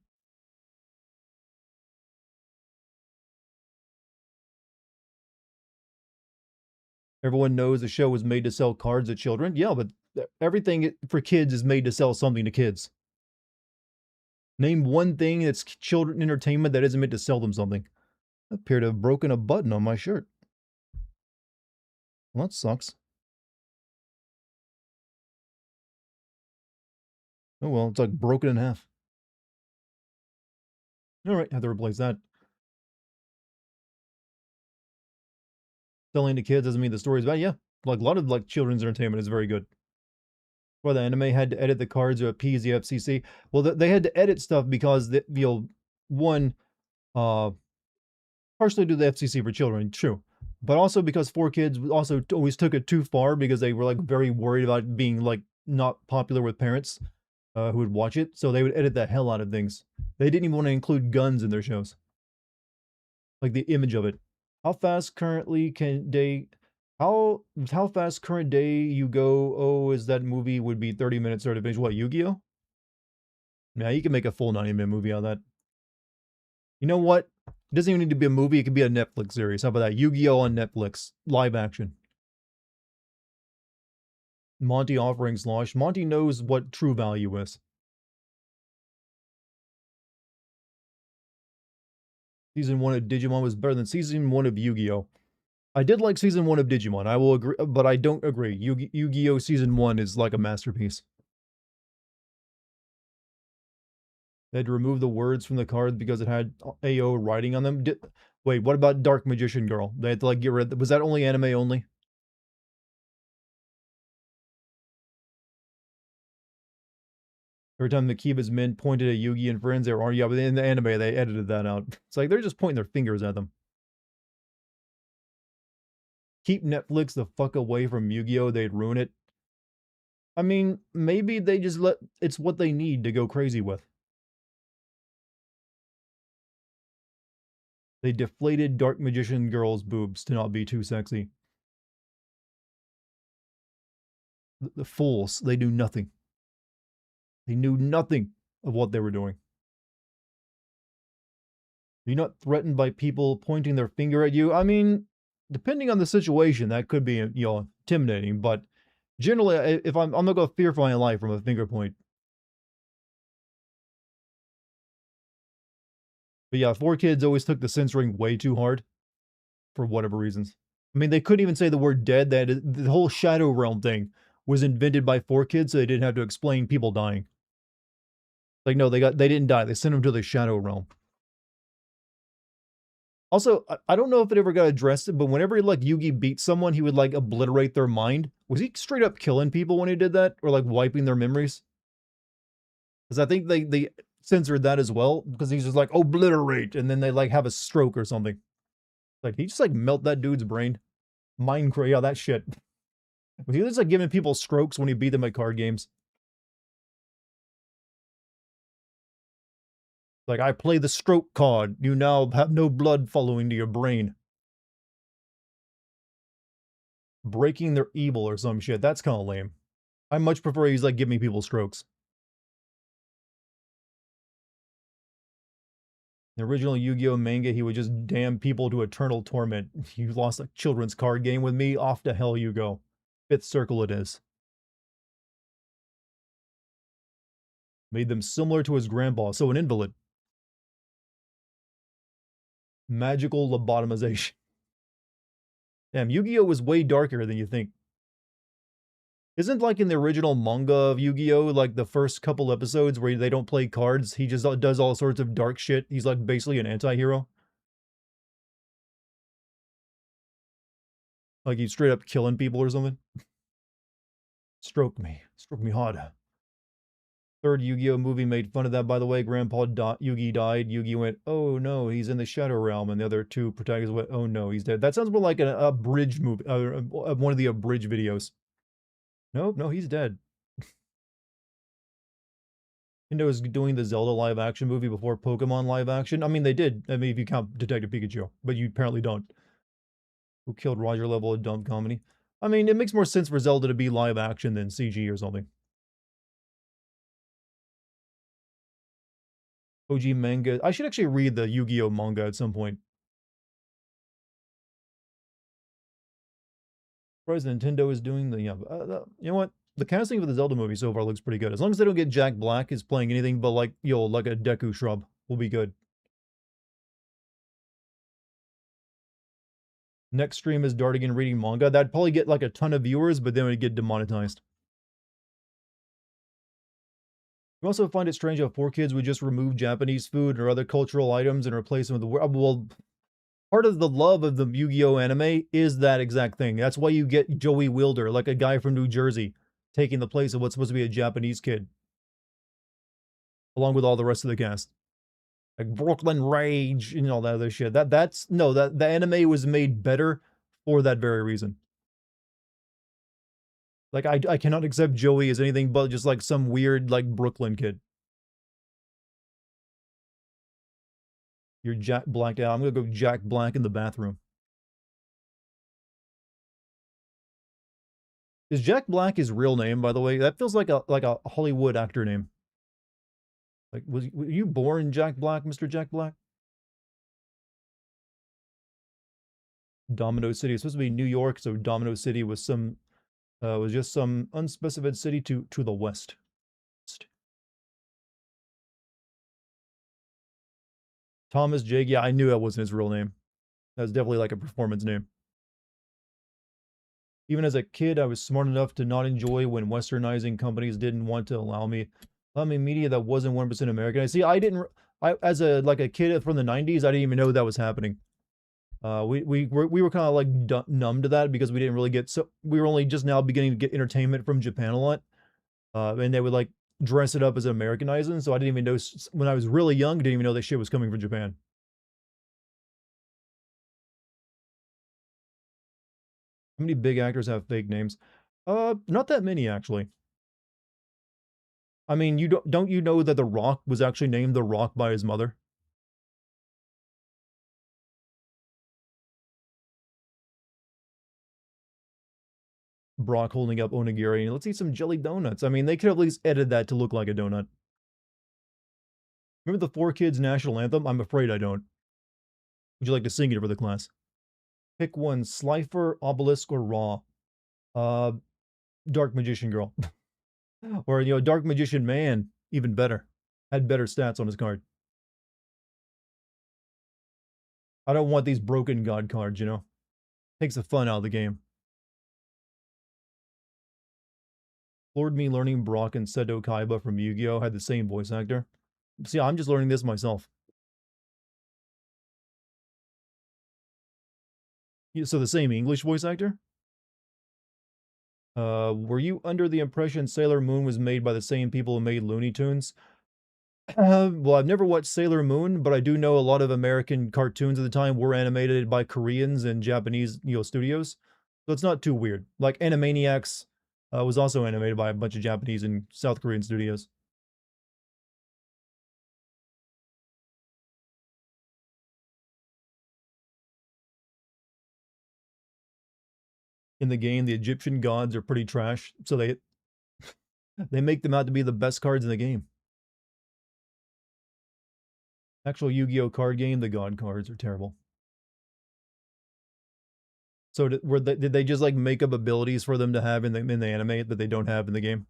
Everyone knows the show was made to sell cards to children. Yeah, but everything for kids is made to sell something to kids. Name one thing that's children entertainment that isn't meant to sell them something. I appear to have broken a button on my shirt. Well, that sucks. Oh well, it's like broken in half. Alright, have to replace that. Selling to kids doesn't mean the story's bad. Yeah, like a lot of like children's entertainment is very good. Well, the anime had to edit the cards to appease the FCC. Well, they had to edit stuff because one, uh, partially due to the FCC for children, true, but also because 4 kids also always took it too far because they were like very worried about being like not popular with parents who would watch it, so they would edit the hell out of things. They didn't even want to include guns in their shows, like the image of it. How fast currently can they? How fast current day you go? Oh, is that movie would be 30 minutes start to finish? What, Yu-Gi-Oh? Yeah, you can make a full 90-minute movie out of that. You know what? It doesn't even need to be a movie. It could be a Netflix series. How about that? Yu-Gi-Oh on Netflix, live action. Monty offering slosh. Monty knows what true value is. Season 1 of Digimon was better than Season 1 of Yu-Gi-Oh. I did like Season 1 of Digimon. I will agree, but I don't agree. Yu-Gi-Oh Season 1 is like a masterpiece. They had to remove the words from the card because it had AO writing on them. Wait, what about Dark Magician Girl? They had to like get rid. Was that only anime only? Every time the Kiva's men pointed at Yugi and friends, they were already. Yeah, but in the anime, they edited that out. It's like they're just pointing their fingers at them. Keep Netflix the fuck away from Yu-Gi-Oh! They'd ruin it. I mean, maybe they just it's what they need to go crazy with. They deflated Dark Magician Girl's boobs to not be too sexy. The fools, they knew nothing. They knew nothing of what they were doing. You're not threatened by people pointing their finger at you. I mean, depending on the situation, that could be, intimidating. But generally, if I'm not going to fear for my life from a finger point. But yeah, 4 kids always took the censoring way too hard for whatever reasons. I mean, they couldn't even say the word dead. That the whole Shadow Realm thing was invented by 4 kids, so they didn't have to explain people dying. Like, no, they didn't die. They sent them to the Shadow Realm. Also, I don't know if it ever got addressed, but whenever like Yugi beat someone, he would like obliterate their mind. Was he straight up killing people when he did that, or like wiping their memories? Because I think they censored that as well, because he's just like obliterate, and then they like have a stroke or something. Like he just like melt that dude's brain. Minecraft, yeah, that shit. Was he just like giving people strokes when he beat them at card games? Like, I play the stroke card. You now have no blood following to your brain. Breaking their evil or some shit. That's kind of lame. I much prefer he's like giving people strokes. The original Yu-Gi-Oh manga, he would just damn people to eternal torment. You lost a children's card game with me? Off to hell you go. Fifth circle it is. Made them similar to his grandpa, so an invalid. Magical lobotomization. Damn, Yu-Gi-Oh was way darker than you think. Isn't like in the original manga of Yu-Gi-Oh, like the first couple episodes where they don't play cards, he just does all sorts of dark shit. He's like basically an anti-hero. Like he's straight up killing people or something. Stroke me hard. Third Yu-Gi-Oh movie made fun of that, by the way. Grandpa Yugi died. Yugi went, oh no, he's in the Shadow Realm. And the other two protagonists went, oh no, he's dead. That sounds more like an abridged movie, one of the abridged videos. Nope, no, he's dead. Nintendo is doing the Zelda live action movie before Pokemon live action. I mean, they did. I mean, if you count Detective Pikachu, but you apparently don't. Who killed Roger Level, a dumb comedy? I mean, it makes more sense for Zelda to be live action than CG or something. OG manga. I should actually read the Yu-Gi-Oh manga at some point. Surprised Nintendo is doing the, you know what? The casting for the Zelda movie so far looks pretty good. As long as they don't get Jack Black is playing anything but like, like a Deku shrub, will be good. Next stream is Dartigan reading manga. That'd probably get like a ton of viewers, but then it would get demonetized. You also find it strange how 4 kids would just remove Japanese food or other cultural items and replace them with the well, part of the love of the Yu-Gi-Oh anime is that exact thing. That's why you get Joey Wilder, like a guy from New Jersey, taking the place of what's supposed to be a Japanese kid, along with all the rest of the cast. Like Brooklyn Rage and all that other shit. That's no, that the anime was made better for that very reason. Like I cannot accept Joey as anything but just like some weird like Brooklyn kid. You're Jack blacked out. I'm gonna go Jack Black in the bathroom. Is Jack Black his real name, by the way? That feels like a Hollywood actor name. Like, were you born Jack Black, Mr. Jack Black? Domino City. It's supposed to be New York, so Domino City was just some unspecified city to the west. Thomas Jake. Yeah, I knew that wasn't his real name. That's definitely like a performance name. Even as a kid, I was smart enough to not enjoy when westernizing companies didn't want to allow me media that wasn't 1% American. I see. I as a kid from the 90s, I didn't even know that was happening. We were kind of like numb to that because we didn't really get we were only just now beginning to get entertainment from Japan a lot, and they would like dress it up as Americanizing. So I didn't even know when I was really young. Didn't even know that shit was coming from Japan. How many big actors have fake names? Not that many actually. I mean, don't you know that The Rock was actually named The Rock by his mother? Brock holding up onigiri. Let's eat some jelly donuts. I mean, they could have at least edited that to look like a donut. Remember the 4 Kids national anthem? I'm afraid I don't. Would you like to sing it for the class? Pick one, Slifer, Obelisk, or Raw. Dark Magician Girl. Or, Dark Magician Man, even better. Had better stats on his card. I don't want these broken god cards, Takes the fun out of the game. Floored me learning Brock and Seto Kaiba from Yu-Gi-Oh! Had the same voice actor. See, I'm just learning this myself. So the same English voice actor? Were you under the impression Sailor Moon was made by the same people who made Looney Tunes? Well, I've never watched Sailor Moon, but I do know a lot of American cartoons at the time were animated by Koreans and Japanese, studios. So it's not too weird. Like Animaniacs was also animated by a bunch of Japanese and South Korean studios. In the game, the Egyptian gods are pretty trash, so they make them out to be the best cards in the game. Actual Yu-Gi-Oh card game, the god cards are terrible. So did they just like make up abilities for them to have in the anime that they don't have in the game?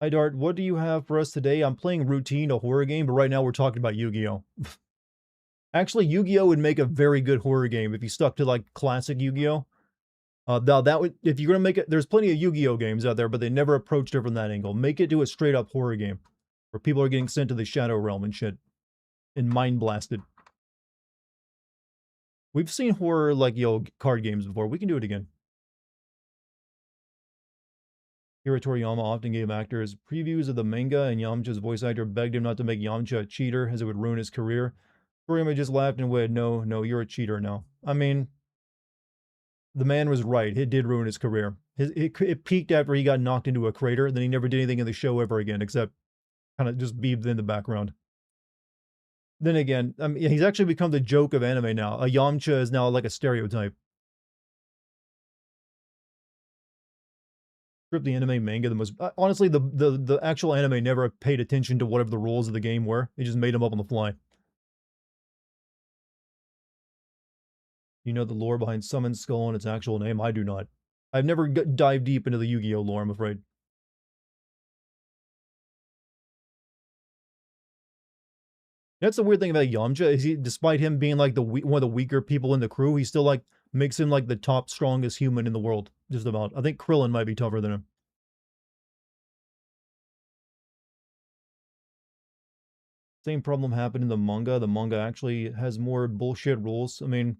Hi Dart, what do you have for us today? I'm playing Routine, a horror game, but right now we're talking about Yu-Gi-Oh. Actually, Yu-Gi-Oh would make a very good horror game if you stuck to like classic Yu-Gi-Oh. Now that would, if you're gonna make it, there's plenty of Yu-Gi-Oh games out there, but they never approached it from that angle. Make it to a straight up horror game where people are getting sent to the Shadow Realm and shit and mind blasted. We've seen horror like card games before. We can do it again. Akira Toriyama often gave actors previews of the manga, and Yamcha's voice actor begged him not to make Yamcha a cheater as it would ruin his career. Toriyama just laughed and went, no, you're a cheater now. I mean, the man was right. It did ruin his career. It peaked after he got knocked into a crater. Then he never did anything in the show ever again, except kind of just be in the background. Then again, I mean, he's actually become the joke of anime now. A Yamcha is now like a stereotype. Strip the anime manga the most. Honestly, the actual anime never paid attention to whatever the rules of the game were. They just made them up on the fly. You know the lore behind Summon Skull and its actual name? I do not. I've never dived deep into the Yu-Gi-Oh lore, I'm afraid. That's the weird thing about Yamcha is despite him being like one of the weaker people in the crew, he still like makes him like the top strongest human in the world. Just about. I think Krillin might be tougher than him. Same problem happened in the manga. The manga actually has more bullshit rules. I mean,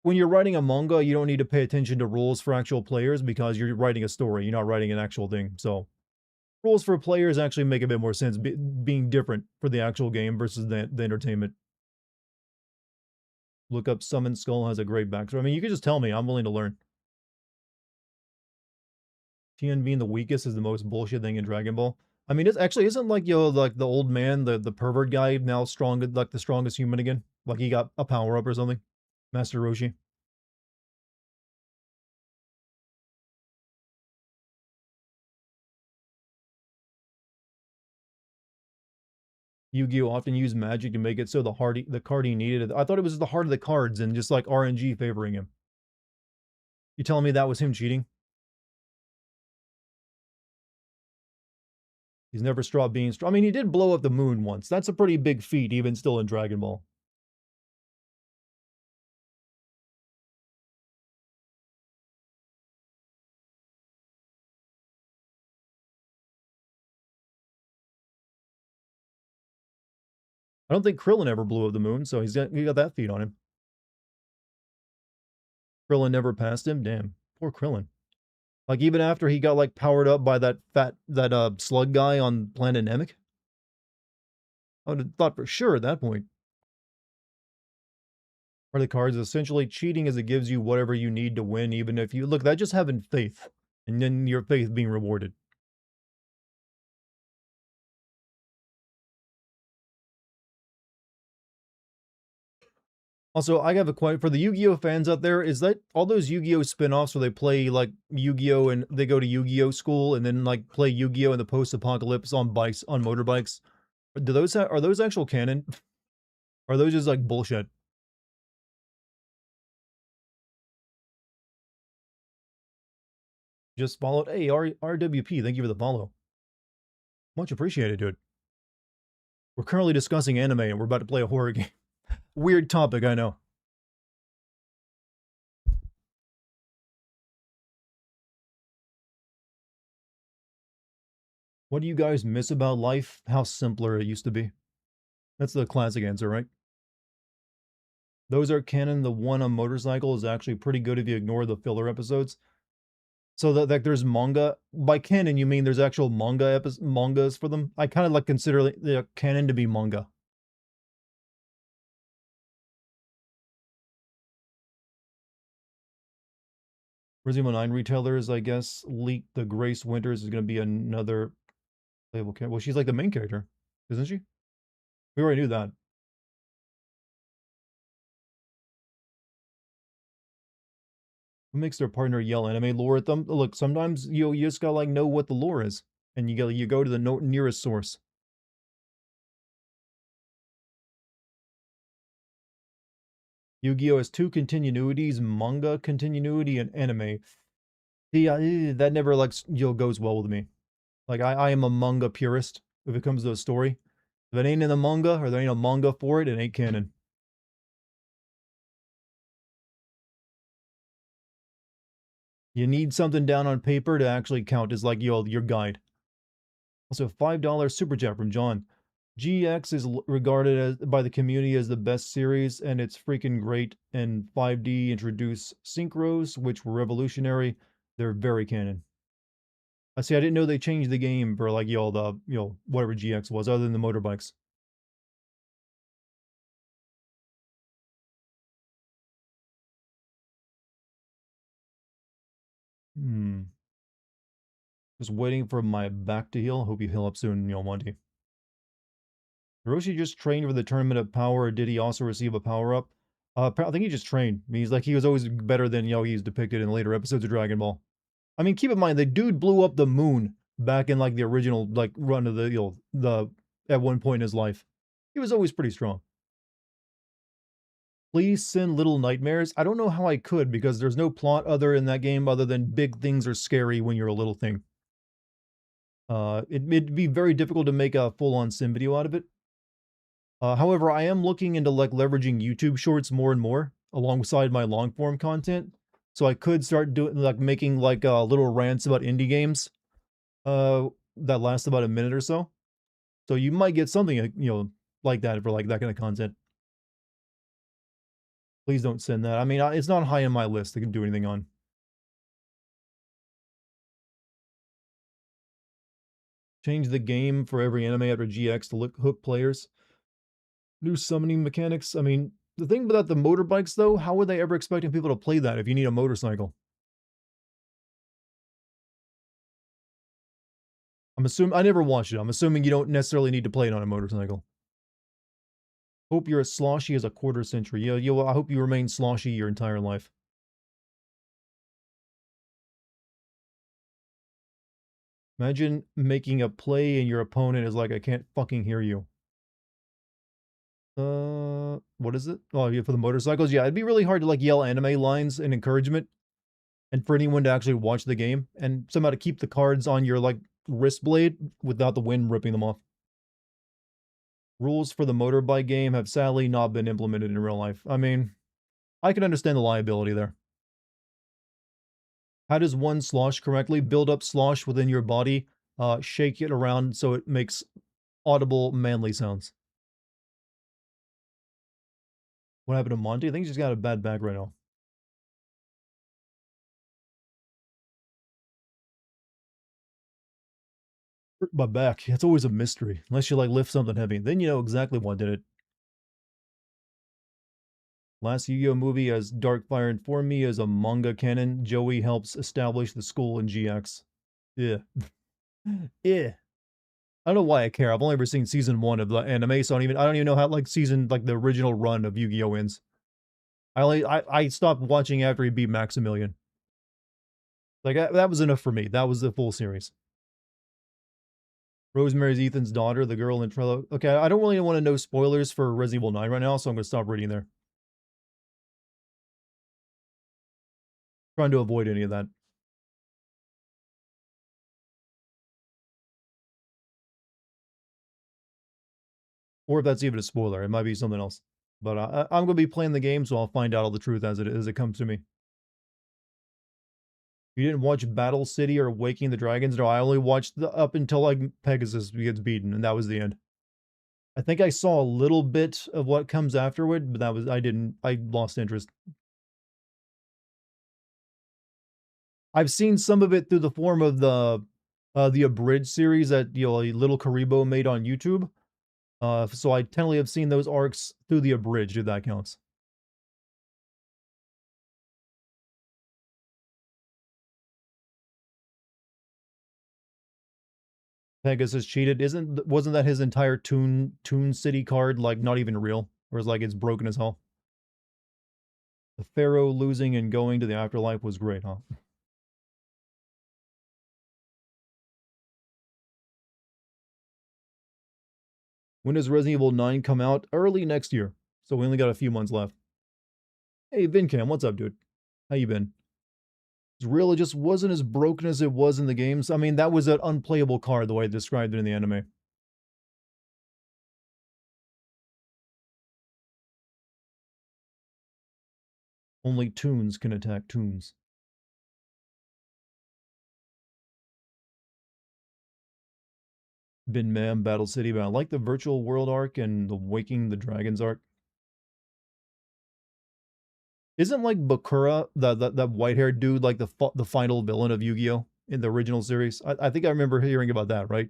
when you're writing a manga, you don't need to pay attention to rules for actual players because you're writing a story. You're not writing an actual thing. So rules for players actually make a bit more sense, being different for the actual game versus the entertainment. Look up Summon Skull has a great backstory. I mean, you could just tell me. I'm willing to learn. Tien being the weakest is the most bullshit thing in Dragon Ball. I mean, it's actually isn't like like the old man, the pervert guy now strong, like the strongest human again. Like he got a power up or something. Master Roshi. Yu-Gi-Oh often used magic to make it so the card he needed. I thought it was the heart of the cards and just like RNG favoring him. You telling me that was him cheating? He's never stopped being strong. I mean, he did blow up the moon once. That's a pretty big feat, even still in Dragon Ball. I don't think Krillin ever blew up the moon, so he got that feat on him. Krillin never passed him. Damn, poor Krillin. Like even after he got like powered up by that slug guy on planet Namek, I would have thought for sure at that point. Are the cards essentially cheating as it gives you whatever you need to win, even if you look, that's just having faith, and then your faith being rewarded. Also, I have a question for the Yu-Gi-Oh fans out there. Is that all those Yu-Gi-Oh spin-offs where they play like Yu-Gi-Oh and they go to Yu-Gi-Oh school and then like play Yu-Gi-Oh in the post-apocalypse on bikes, on motorbikes? Are those actual canon? Or are those just like bullshit? Just followed. Hey, RWP, thank you for the follow. Much appreciated, dude. We're currently discussing anime and we're about to play a horror game. Weird topic, I know. What do you guys miss about life? How simpler it used to be. That's the classic answer, right? Those are canon. The one on motorcycle is actually pretty good if you ignore the filler episodes. So that there's manga. By canon, you mean there's actual mangas for them? I kind of like consider the canon to be manga. Resident Evil 9 retailers, I guess, leaked the Grace Winters is going to be another playable character. Well, she's like the main character, isn't she? We already knew that. Who makes their partner yell anime lore at them? Look, sometimes you just gotta like know what the lore is, and you go to the nearest source. Yu-Gi-Oh has two continuities: manga continuity and anime. See, that never like goes well with me. Like I am a manga purist if it comes to a story. If it ain't in the manga or there ain't a manga for it, it ain't canon. You need something down on paper to actually count as like your guide. Also, $5 super chat from John. GX is regarded as by the community as the best series, and it's freaking great. And 5D introduced synchros, which were revolutionary. They're very canon. I see. I didn't know they changed the game for like the whatever GX was, other than the motorbikes. Hmm. Just waiting for my back to heal. Hope you heal up soon, Monty. Hiroshi just trained for the Tournament of Power, or did he also receive a power-up? I think he just trained. I mean, he's like, he was always better than, he's depicted in later episodes of Dragon Ball. I mean, keep in mind, the dude blew up the moon back in, like, the original, like, run of at one point in his life. He was always pretty strong. Please send Little Nightmares. I don't know how I could, because there's no plot other in that game other than big things are scary when you're a little thing. It'd be very difficult to make a full-on sim video out of it. However, I am looking into like leveraging YouTube Shorts more and more alongside my long form content. So I could start doing like making like little rants about indie games that last about a minute or so. So you might get something like that for like that kind of content. Please don't send that. I mean, it's not high on my list to do anything on. Change the game for every anime after GX to hook players. New summoning mechanics. I mean, the thing about the motorbikes though, how are they ever expecting people to play that if you need a motorcycle? I'm assuming I never watched it. I'm assuming you don't necessarily need to play it on a motorcycle. Hope you're as sloshy as a quarter century. Yeah, I hope you remain sloshy your entire life. Imagine making a play and your opponent is like, I can't fucking hear you. What is it? Oh, yeah, for the motorcycles. Yeah, it'd be really hard to like yell anime lines and encouragement, and for anyone to actually watch the game, and somehow to keep the cards on your like wrist blade without the wind ripping them off. Rules for the motorbike game have sadly not been implemented in real life. I mean, I can understand the liability there. How does one slosh correctly? Build up slosh within your body, shake it around so it makes audible, manly sounds. What happened to Monty? I think he's just got a bad back right now. My back. It's always a mystery. Unless you like lift something heavy. Then you know exactly what did it. Last Yu-Gi-Oh movie, as Darkfire informed me, is a manga canon. Joey helps establish the school in GX. Yeah. Yeah. I don't know why I care. I've only ever seen season 1 of the anime, so I don't even know how like season like the original run of Yu-Gi-Oh ends. I stopped watching after he beat Maximilian. Like that was enough for me. That was the full series. Rosemary's Ethan's daughter, the girl in Trello. Okay, I don't really want to know spoilers for Resident Evil 9 right now, so I'm going to stop reading there. Trying to avoid any of that. Or if that's even a spoiler, it might be something else. But I'm going to be playing the game, so I'll find out all the truth as it comes to me. You didn't watch Battle City or Waking the Dragons? No, I only watched up until like Pegasus gets beaten, and that was the end. I think I saw a little bit of what comes afterward, but that was I lost interest. I've seen some of it through the form of the abridged series that Little Karibo made on YouTube. So I totally have seen those arcs through the abridged, if that counts. Pegasus cheated. Wasn't that his entire Toon City card like not even real? Or is like it's broken as hell? The Pharaoh losing and going to the afterlife was great, huh? When does Resident Evil 9 come out? Early next year. So we only got a few months left. Hey, Vincam, what's up, dude? How you been? It's real, it just wasn't as broken as it was in the games. I mean, that was an unplayable card the way I described it in the anime. Only toons can attack toons. Bin Mam, Battle City, but I like the Virtual World arc and the Waking the Dragons arc. Isn't like Bakura, that white-haired dude, like the final villain of Yu-Gi-Oh! In the original series? I think I remember hearing about that, right?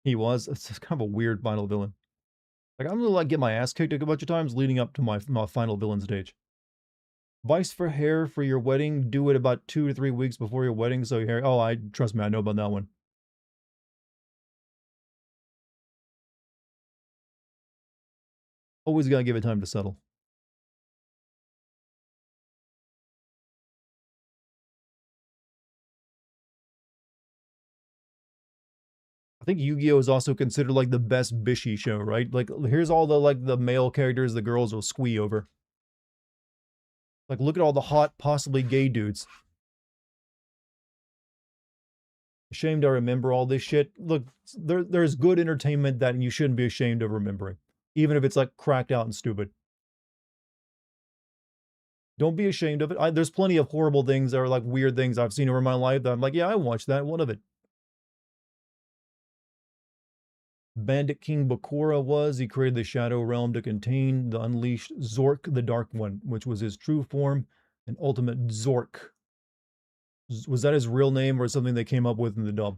He was. It's kind of a weird final villain. Like, I'm gonna like get my ass kicked a bunch of times leading up to my final villain stage. Advice for hair for your wedding: do it about 2 to 3 weeks before your wedding, so your hair. Oh, I trust me, I know about that one. Always gotta give it time to settle. I think Yu-Gi-Oh is also considered like the best bishy show, right? Like, here's all the male characters the girls will squee over. Like, look at all the hot, possibly gay dudes. Ashamed I remember all this shit. Look, there's good entertainment that you shouldn't be ashamed of remembering, even if it's like cracked out and stupid. Don't be ashamed of it. There's plenty of horrible things that are like weird things I've seen over my life that I'm like, yeah, I watched that. What of it? Bandit King Bakura was. He created the Shadow Realm to contain the unleashed Zork the Dark One, which was his true form and ultimate Zork. Was that his real name or something they came up with in the dub?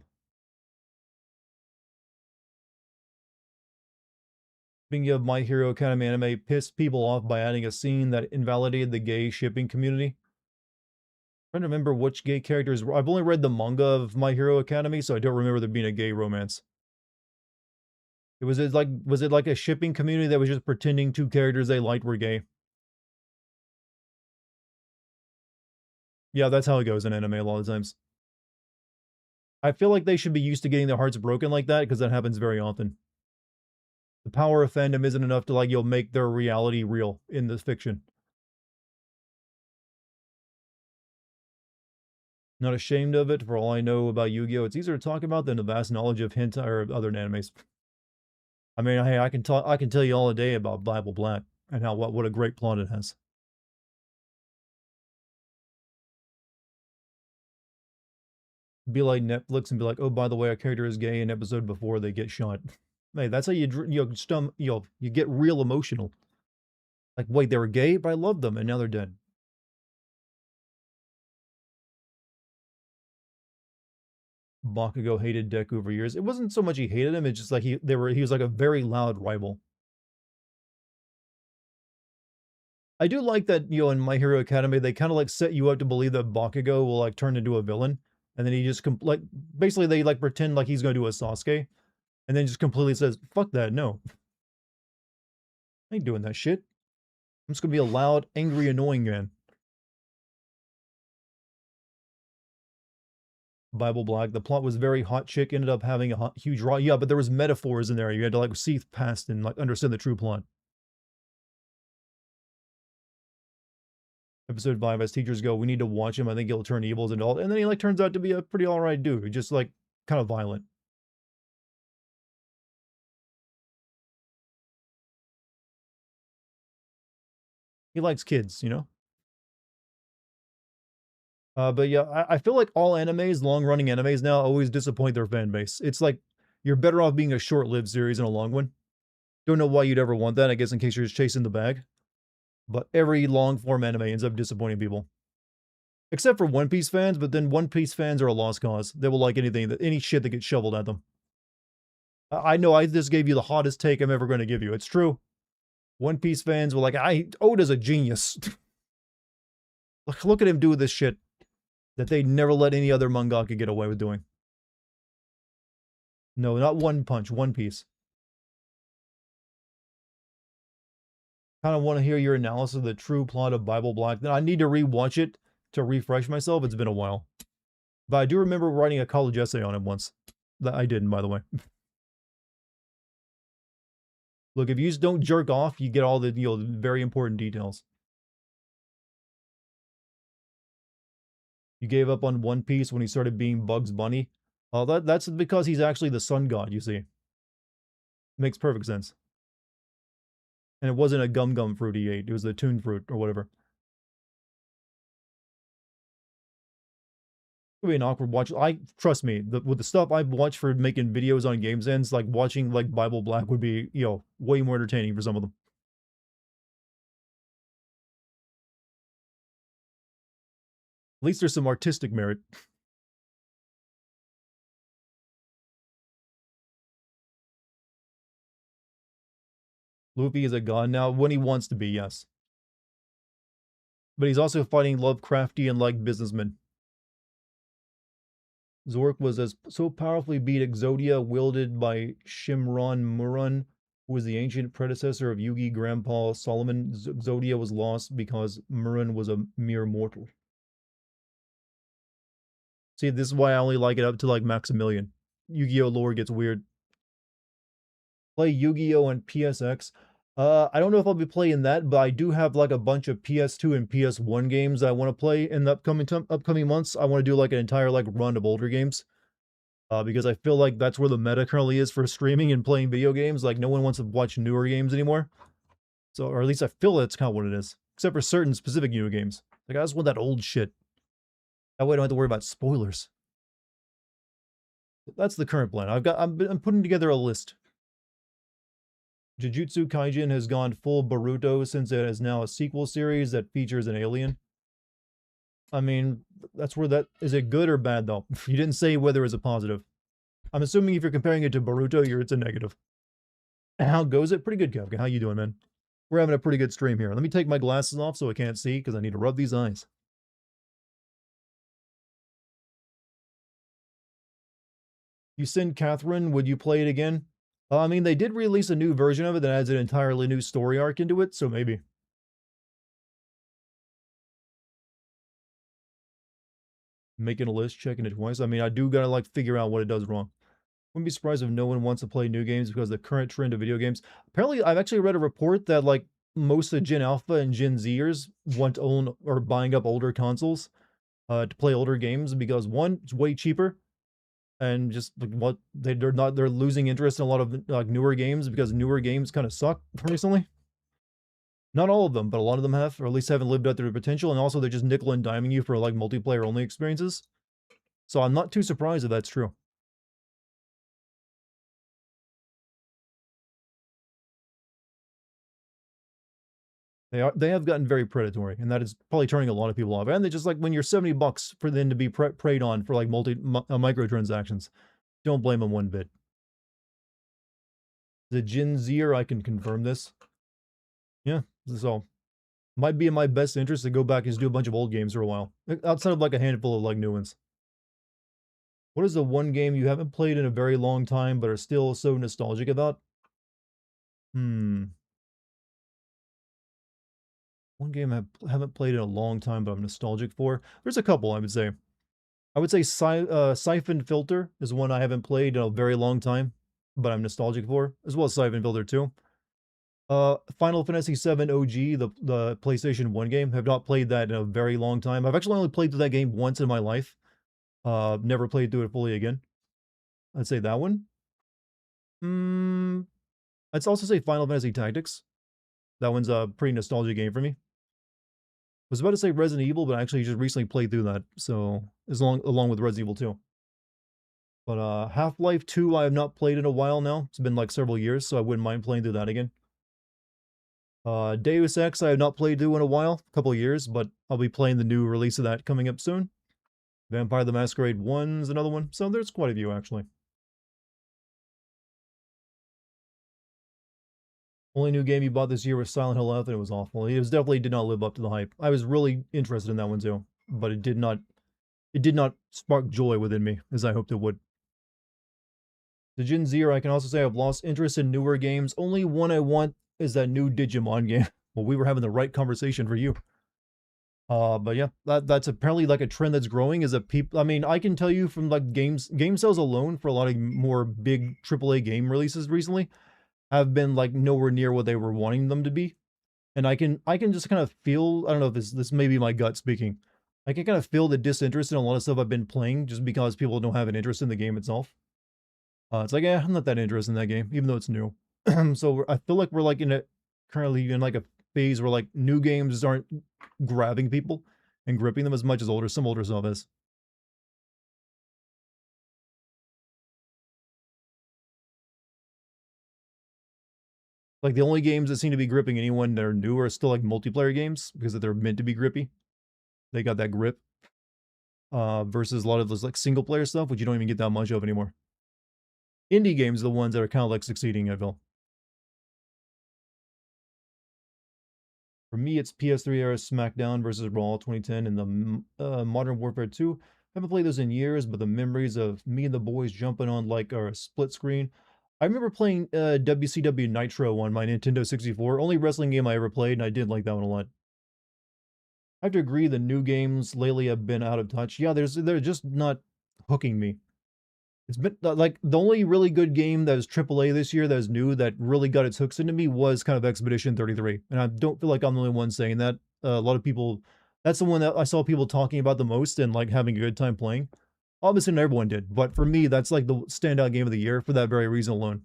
Speaking of My Hero Academia anime, pissed people off by adding a scene that invalidated the gay shipping community. I'm trying to remember which gay characters. I've only read the manga of My Hero Academy, so I don't remember there being a gay romance. Was it like a shipping community that was just pretending two characters they liked were gay? Yeah, that's how it goes in anime a lot of times. I feel like they should be used to getting their hearts broken like that because that happens very often. The power of fandom isn't enough to like you'll make their reality real in this fiction. Not ashamed of it. For all I know about Yu-Gi-Oh, it's easier to talk about than the vast knowledge of hentai or other animes. I mean, hey, I can tell you all day about Bible Black and how what a great plot it has. Be like Netflix and be like, oh, by the way, a character is gay an episode before they get shot. Hey, that's how you get real emotional. Like, wait, they were gay, but I loved them, and now they're dead. Bakugo hated Deku for years. It wasn't so much he hated him; it's just like he was like a very loud rival. I do like that, in My Hero Academy, they kind of like set you up to believe that Bakugo will like turn into a villain, and then he just like basically they like pretend like he's going to do a Sasuke, and then just completely says, "Fuck that, no, I ain't doing that shit. I'm just gonna be a loud, angry, annoying man." Bible Black. The plot was very hot chick ended up having a huge raw. Yeah, but there was metaphors in there. You had to like see past and like understand the true plot. Episode 5, as teachers go, we need to watch him. I think he'll turn evils and all. And then he like turns out to be a pretty alright dude. Just like kind of violent. He likes kids, you know? But yeah, I feel like all animes, long-running animes now, always disappoint their fan base. It's like, you're better off being a short-lived series than a long one. Don't know why you'd ever want that, I guess in case you're just chasing the bag. But every long-form anime ends up disappointing people. Except for One Piece fans, but then One Piece fans are a lost cause. They will like anything, any shit that gets shoveled at them. I know I just gave you the hottest take I'm ever going to give you. It's true. One Piece fans were like, Oda's a genius. Look at him do this shit that they never let any other mangaka get away with doing. No, not One Punch, One Piece. Kind of want to hear your analysis of the true plot of Bible Black. Then I need to rewatch it to refresh myself. It's been a while. But I do remember writing a college essay on it once. That I didn't, by the way. Look, if you just don't jerk off, you get all the very important details. You gave up on One Piece when he started being Bugs Bunny. Oh, that's because he's actually the sun god, you see. Makes perfect sense. And it wasn't a gum fruit he ate. It was the tune fruit or whatever. It would be an awkward watch. Trust me, with the stuff I've watched for making videos on Games Ends, like watching like Bible Black would be, way more entertaining for some of them. At least there's some artistic merit. Luffy is a god now when he wants to be, yes. But he's also fighting Lovecraftian like businessmen. Zork was so powerfully beat Exodia, wielded by Shimron Murun, who was the ancient predecessor of Yugi Grandpa Solomon. Exodia was lost because Murun was a mere mortal. See, this is why I only like it up to like Maximilian. Yu-Gi-Oh! Lore gets weird. Play Yu-Gi-Oh! On PSX. I don't know if I'll be playing that, but I do have like a bunch of PS2 and PS1 games I want to play in the upcoming months. I want to do like an entire like run of older games. Because I feel like that's where the meta currently is for streaming and playing video games. Like, no one wants to watch newer games anymore. So, or at least I feel that's kind of what it is. Except for certain specific newer games. Like, I just want that old shit. That way I don't have to worry about spoilers. That's the current plan. I'm putting together a list. Jujutsu Kaisen has gone full Boruto since it is now a sequel series that features an alien. I mean, that's where that... Is it good or bad, though? You didn't say whether it's a positive. I'm assuming if you're comparing it to Boruto, it's a negative. And how goes it? Pretty good, Kevka. How you doing, man? We're having a pretty good stream here. Let me take my glasses off so I can't see, because I need to rub these eyes. You send Catherine, would you play it again? I mean, they did release a new version of it that adds an entirely new story arc into it, so maybe. Making a list, checking it twice. I mean, I do gotta, like, figure out what it does wrong. Wouldn't be surprised if no one wants to play new games because the current trend of video games. Apparently, I've actually read a report that, like, most of Gen Alpha and Gen Zers want to own or buying up older consoles to play older games because, one, it's way cheaper, and just like they're losing interest in a lot of like newer games because newer games kind of suck recently. Not all of them, but a lot of them have, or at least haven't lived up to their potential, and also they're just nickel and diming you for like multiplayer only experiences. So I'm not too surprised if that's true. They have gotten very predatory, and that is probably turning a lot of people off. And they just like when you're $70 for them to be preyed on for like microtransactions, don't blame them one bit. The Gen Zer, I can confirm this. Yeah, so might be in my best interest to go back and just do a bunch of old games for a while, outside of like a handful of like new ones. What is the one game you haven't played in a very long time but are still so nostalgic about? One game I haven't played in a long time but I'm nostalgic for. There's a couple, I would say. I would say Siphon Filter is one I haven't played in a very long time, but I'm nostalgic for, as well as Siphon Filter 2. Final Fantasy VII OG, the PlayStation 1 game, have not played that in a very long time. I've actually only played through that game once in my life. Never played through it fully again. I'd say that one. I'd also say Final Fantasy Tactics. That one's a pretty nostalgic game for me. Was about to say Resident Evil, but I actually just recently played through that, so along with Resident Evil 2. But Half-Life 2 I have not played in a while now. It's been like several years, so I wouldn't mind playing through that again. Deus Ex I have not played through in a while, a couple of years, but I'll be playing the new release of that coming up soon. Vampire the Masquerade 1's another one, so there's quite a few actually. Only new game you bought this year was Silent Hill F, and it was awful. It was definitely did not live up to the hype. I was really interested in that one too, but it did not spark joy within me as I hoped it would. To Gen Zer, I can also say I've lost interest in newer games. Only one I want is that new Digimon game. Well, we were having the right conversation for you. But yeah, that's apparently like a trend that's growing. Is that people? I mean, I can tell you from like game sales alone for a lot of more big AAA game releases recently have been like nowhere near what they were wanting them to be. And I can just kind of feel, I don't know if this may be my gut speaking. I can kind of feel the disinterest in a lot of stuff I've been playing just because people don't have an interest in the game itself. It's like, I'm not that interested in that game, even though it's new. So I feel like we're like currently in like a phase where like new games aren't grabbing people and gripping them as much as some older stuff is. Like the only games that seem to be gripping anyone that are new are still like multiplayer games because they're meant to be grippy. They got that grip. Versus a lot of those like single player stuff, which you don't even get that much of anymore. Indie games are the ones that are kind of like succeeding, I feel. For me, it's PS3 era SmackDown versus Raw 2010 and the Modern Warfare 2. Haven't played those in years, but the memories of me and the boys jumping on like our split screen. I remember playing WCW Nitro on my Nintendo 64. Only wrestling game I ever played, and I did like that one a lot. I have to agree the new games lately have been out of touch. Yeah, they're just not hooking me. It's been like the only really good game that was AAA this year that was new that really got its hooks into me was kind of Expedition 33. And I don't feel like I'm the only one saying that. A lot of people, that's the one that I saw people talking about the most and like having a good time playing. Obviously, not everyone did, but for me, that's like the standout game of the year for that very reason alone.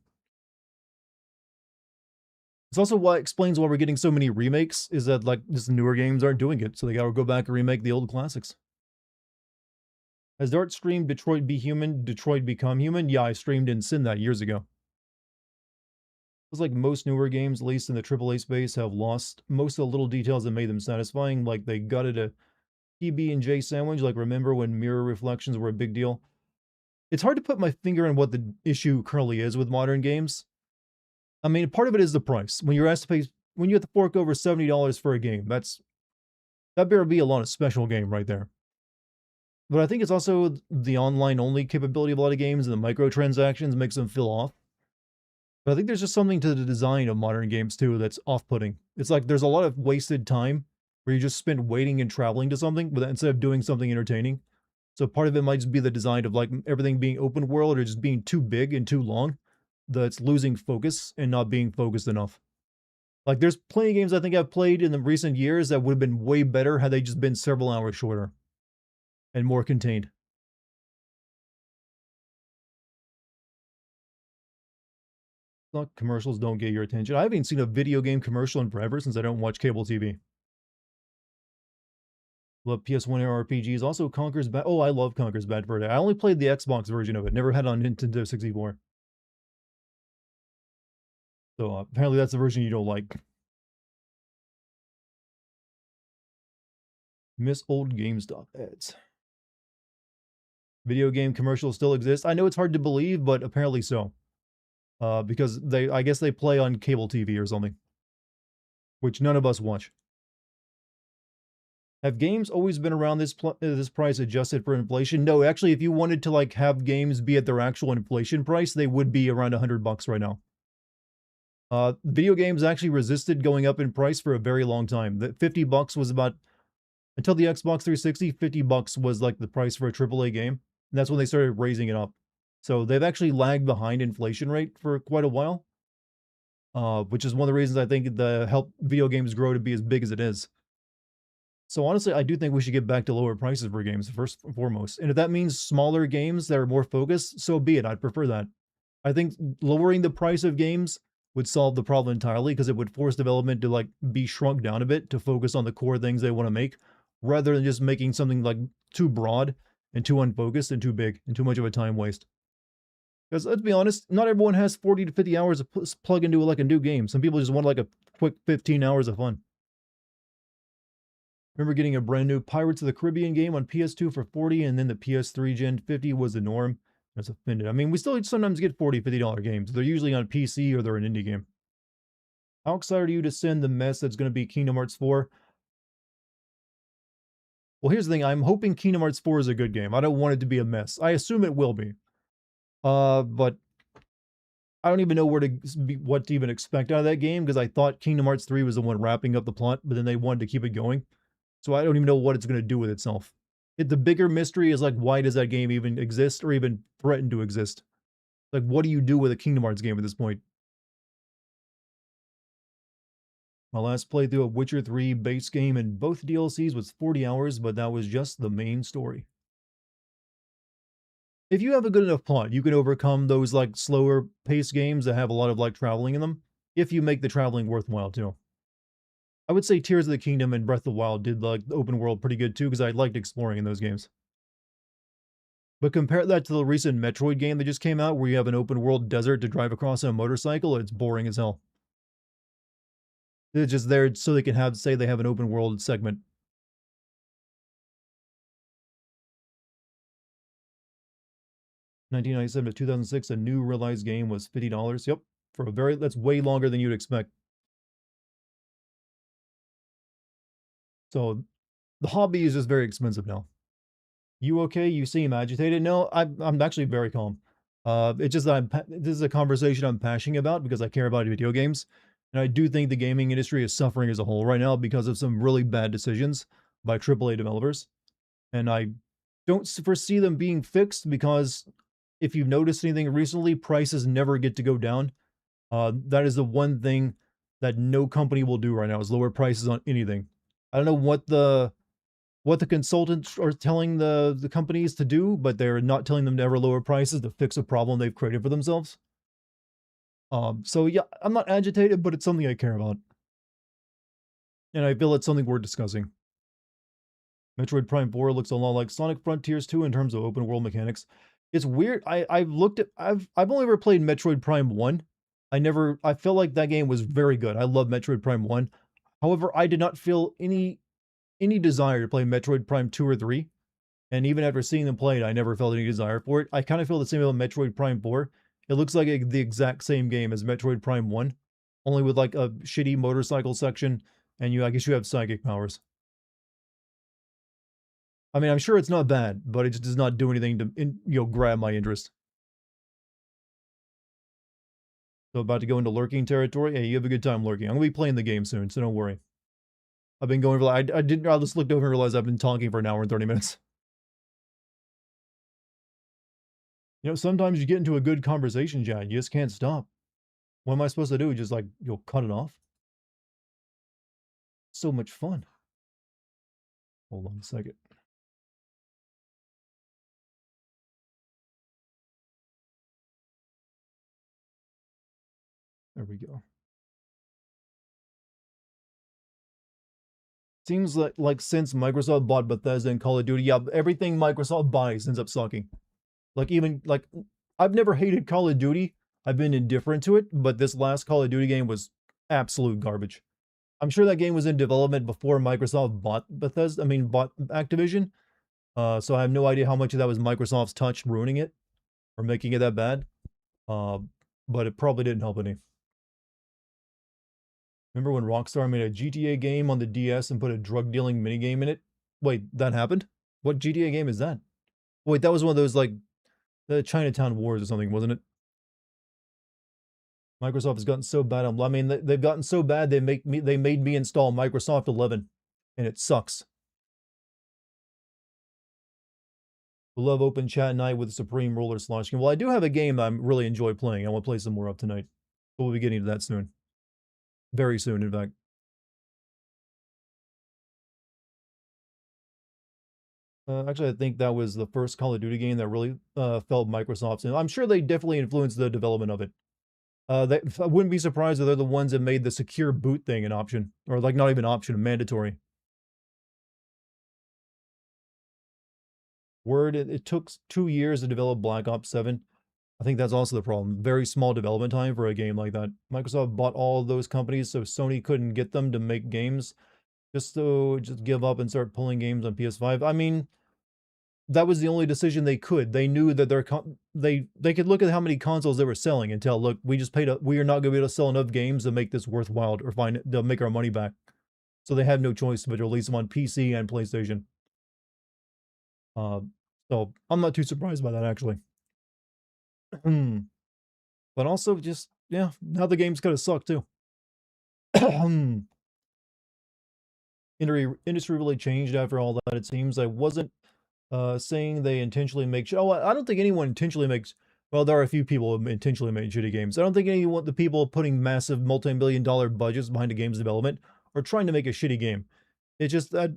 It's also why explains why we're getting so many remakes, is that like just newer games aren't doing it, so they gotta go back and remake the old classics. Has Dart streamed Detroit Be Human, Detroit Become Human? Yeah, I streamed in Sin that years ago. It's like most newer games, at least in the AAA space, have lost most of the little details that made them satisfying. Like they gutted a PB&J sandwich. Like remember when mirror reflections were a big deal? It's hard to put my finger on what the issue currently is with modern games. I mean, part of it is the price. When you're asked to pay, when you have to fork over $70 for a game, that better be a lot of special game right there. But I think it's also the online-only capability of a lot of games and the microtransactions makes them feel off. But I think there's just something to the design of modern games, too, that's off-putting. It's like there's a lot of wasted time where you just spend waiting and traveling to something instead of doing something entertaining. So part of it might just be the design of like everything being open world or just being too big and too long that's losing focus and not being focused enough. Like there's plenty of games I think I've played in the recent years that would have been way better had they just been several hours shorter and more contained. Not commercials don't get your attention. I haven't seen a video game commercial in forever since I don't watch cable TV. Love PS1 era RPGs. Also, Conker's Bad. Oh, I love Conker's Bad Fur Day. I only played the Xbox version of it. Never had it on Nintendo 64. So apparently that's the version you don't like. Miss old GameStop ads. Video game commercials still exist. I know it's hard to believe, but apparently so. Because I guess they play on cable TV or something, which none of us watch. Have games always been around this price adjusted for inflation? No, actually, if you wanted to like have games be at their actual inflation price, they would be around $100 right now. Video games actually resisted going up in price for a very long time. The $50 was about, until the Xbox 360, $50 was like the price for a AAA game. And that's when they started raising it up. So they've actually lagged behind inflation rate for quite a while. Which is one of the reasons I think help video games grow to be as big as it is. So honestly, I do think we should get back to lower prices for games first and foremost. And if that means smaller games that are more focused, so be it. I'd prefer that. I think lowering the price of games would solve the problem entirely because it would force development to like be shrunk down a bit to focus on the core things they want to make rather than just making something like too broad and too unfocused and too big and too much of a time waste. Because let's be honest, not everyone has 40 to 50 hours to plug into like a new game. Some people just want like a quick 15 hours of fun. Remember getting a brand new Pirates of the Caribbean game on PS2 for 40 and then the PS3 Gen 50 was the norm. That's offended. I mean, we still sometimes get $40, $50 games. They're usually on PC or they're an indie game. How excited are you to send the mess that's going to be Kingdom Hearts 4? Well, here's the thing. I'm hoping Kingdom Hearts 4 is a good game. I don't want it to be a mess. I assume it will be. But I don't even know what to even expect out of that game because I thought Kingdom Hearts 3 was the one wrapping up the plot, but then they wanted to keep it going. So I don't even know what it's going to do with itself. The bigger mystery is like, why does that game even exist or even threaten to exist? Like, what do you do with a Kingdom Hearts game at this point? My last playthrough of Witcher 3 base game and both DLCs was 40 hours, but that was just the main story. If you have a good enough plot, you can overcome those like slower paced games that have a lot of like traveling in them, if you make the traveling worthwhile too. I would say Tears of the Kingdom and Breath of the Wild did like the open world pretty good too, because I liked exploring in those games. But compare that to the recent Metroid game that just came out, where you have an open world desert to drive across on a motorcycle. It's boring as hell. It's just there so they can say they have an open world segment. 1997 to 2006, a new realized game was $50. Yep, that's way longer than you'd expect. So the hobby is just very expensive now. You okay? You seem agitated. No, I'm actually very calm. It's just that this is a conversation I'm passionate about because I care about video games, and I do think the gaming industry is suffering as a whole right now because of some really bad decisions by AAA developers, and I don't foresee them being fixed because if you've noticed anything recently, prices never get to go down. That is the one thing that no company will do right now is lower prices on anything. I don't know what the consultants are telling the companies to do, but they're not telling them to ever lower prices to fix a problem they've created for themselves. So yeah, I'm not agitated, but it's something I care about. And I feel it's something worth discussing. Metroid Prime 4 looks a lot like Sonic Frontiers 2 in terms of open world mechanics. It's weird. I've only ever played Metroid Prime 1. I felt like that game was very good. I love Metroid Prime 1. However, I did not feel any desire to play Metroid Prime 2 or 3. And even after seeing them played, I never felt any desire for it. I kind of feel the same about Metroid Prime 4. It looks like the exact same game as Metroid Prime 1, only with like a shitty motorcycle section, and I guess you have psychic powers. I mean, I'm sure it's not bad, but it just does not do anything to grab my interest. So about to go into lurking territory. Hey, you have a good time lurking. I'm gonna be playing the game soon, so don't worry. I've been going for I just looked over and realized I've been talking for an hour and 30 minutes. Sometimes you get into a good conversation, Chad. You just can't stop. What am I supposed to do? Just like, you'll cut it off? So much fun. Hold on a second. There we go. Seems like since Microsoft bought Bethesda and Call of Duty, yeah, everything Microsoft buys ends up sucking. Like even like I've never hated Call of Duty. I've been indifferent to it, but this last Call of Duty game was absolute garbage. I'm sure that game was in development before Microsoft bought bought Activision. So I have no idea how much of that was Microsoft's touch ruining it or making it that bad. Uh, but it probably didn't help any. Remember when Rockstar made a GTA game on the DS and put a drug dealing minigame in it? Wait, that happened? What GTA game is that? Wait, that was one of those like the Chinatown Wars or something, wasn't it? Microsoft has gotten so bad. I mean, they've gotten so bad they made me install Microsoft 11, and it sucks. We love open chat night with Supreme Roller Slosh game. Well, I do have a game I really enjoy playing. I want to play some more of tonight. But we'll be getting to that soon. Very soon, in fact. Actually, I think that was the first Call of Duty game that really felt Microsoft's. And I'm sure they definitely influenced the development of it. I wouldn't be surprised if they're the ones that made the secure boot thing an option, or like not even option, mandatory. Word, it took 2 years to develop Black Ops 7. I think that's also the problem. Very small development time for a game like that. Microsoft bought all of those companies so Sony couldn't get them to make games, just give up and start pulling games on PS5. I mean, that was the only decision they could. They knew that they could look at how many consoles they were selling and tell, look, we are not going to be able to sell enough games to make this worthwhile or to make our money back. So they had no choice but to release them on PC and PlayStation. Uh, so I'm not too surprised by that actually. But also just yeah, now the game's kind of suck too. Industry really changed after all that. It seems I wasn't saying they intentionally make. Oh, I don't think anyone intentionally makes. Well, there are a few people who intentionally made shitty games. I don't think anyone, the people putting massive multi-million-dollar budgets behind a game's development, are trying to make a shitty game. It's just that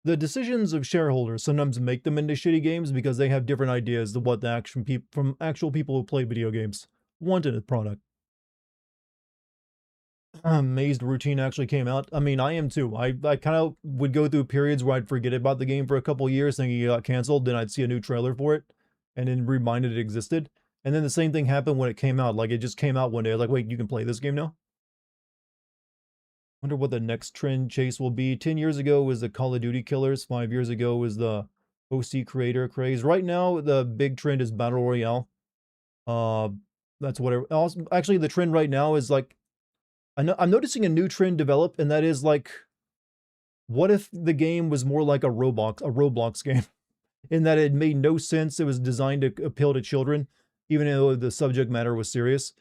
the decisions of shareholders sometimes make them into shitty games because they have different ideas of what the action from actual people who play video games want in a product. Mazed Routine actually came out. I mean, I am too. I kind of would go through periods where I'd forget about the game for a couple years, thinking it got canceled. Then I'd see a new trailer for it, and then reminded it existed. And then the same thing happened when it came out. Like it just came out one day. I was like, wait, you can play this game now? Wonder what the next trend chase will be. 10 years ago was the Call of Duty killers. 5 years ago was the OC creator craze. Right now, the big trend is Battle Royale. Uh, that's whatever. Also, actually, the trend right now is like, I'm noticing a new trend develop, and that is like, what if the game was more like a Roblox game, in that it made no sense. It was designed to appeal to children, even though the subject matter was serious.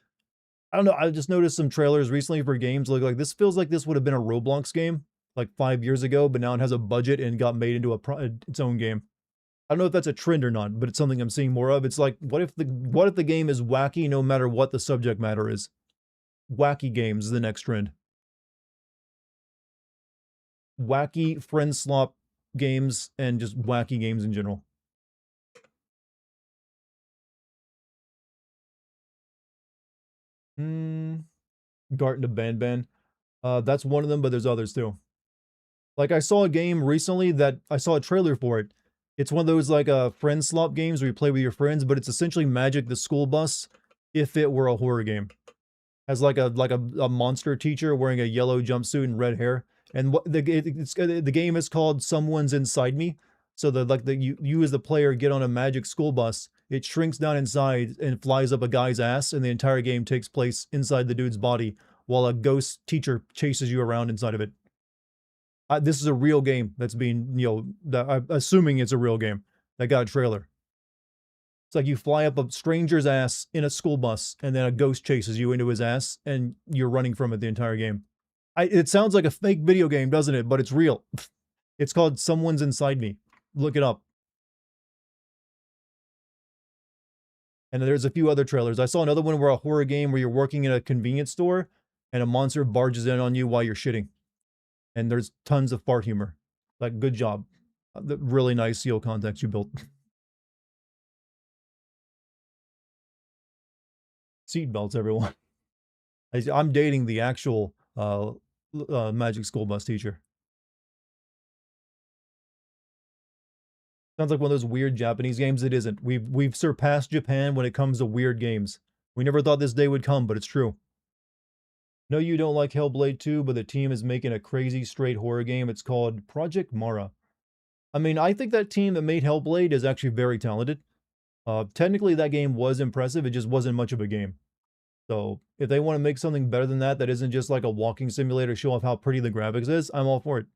I don't know. I just noticed some trailers recently for games like this feels like this would have been a Roblox game like 5 years ago, but now it has a budget and got made into its own game. I don't know if that's a trend or not, but it's something I'm seeing more of. It's like, what if the game is wacky no matter what the subject matter is? Wacky games is the next trend. Wacky friend slop games and just wacky games in general. Garten to Ban. That's one of them, but there's others too. Like I saw a game recently that I saw a trailer for it. It's one of those like friend slop games where you play with your friends, but it's essentially Magic the School Bus if it were a horror game. Has like a monster teacher wearing a yellow jumpsuit and red hair. And what the game is called Someone's Inside Me. So you as the player get on a magic school bus, it shrinks down inside and flies up a guy's ass, and the entire game takes place inside the dude's body while a ghost teacher chases you around inside of it. This is a real game that's being, I'm assuming it's a real game that got a trailer. It's like you fly up a stranger's ass in a school bus, and then a ghost chases you into his ass, and you're running from it the entire game. It sounds like a fake video game, doesn't it? But it's real. It's called Someone's Inside Me. Look it up. And there's a few other trailers. I saw another one where a horror game where you're working in a convenience store, and a monster barges in on you while you're shitting. And there's tons of fart humor. Like, good job. The really nice SEO context you built. Seatbelts, everyone. I'm dating the actual Magic School Bus teacher. Sounds like one of those weird Japanese games. It isn't. We've surpassed Japan when it comes to weird games. We never thought this day would come, but it's true. No, you don't like Hellblade 2, but the team is making a crazy straight horror game. It's called Project Mara. I mean, I think that team that made Hellblade is actually very talented. Technically, that game was impressive. It just wasn't much of a game. So if they want to make something better than that, that isn't just like a walking simulator, show off how pretty the graphics is, I'm all for it.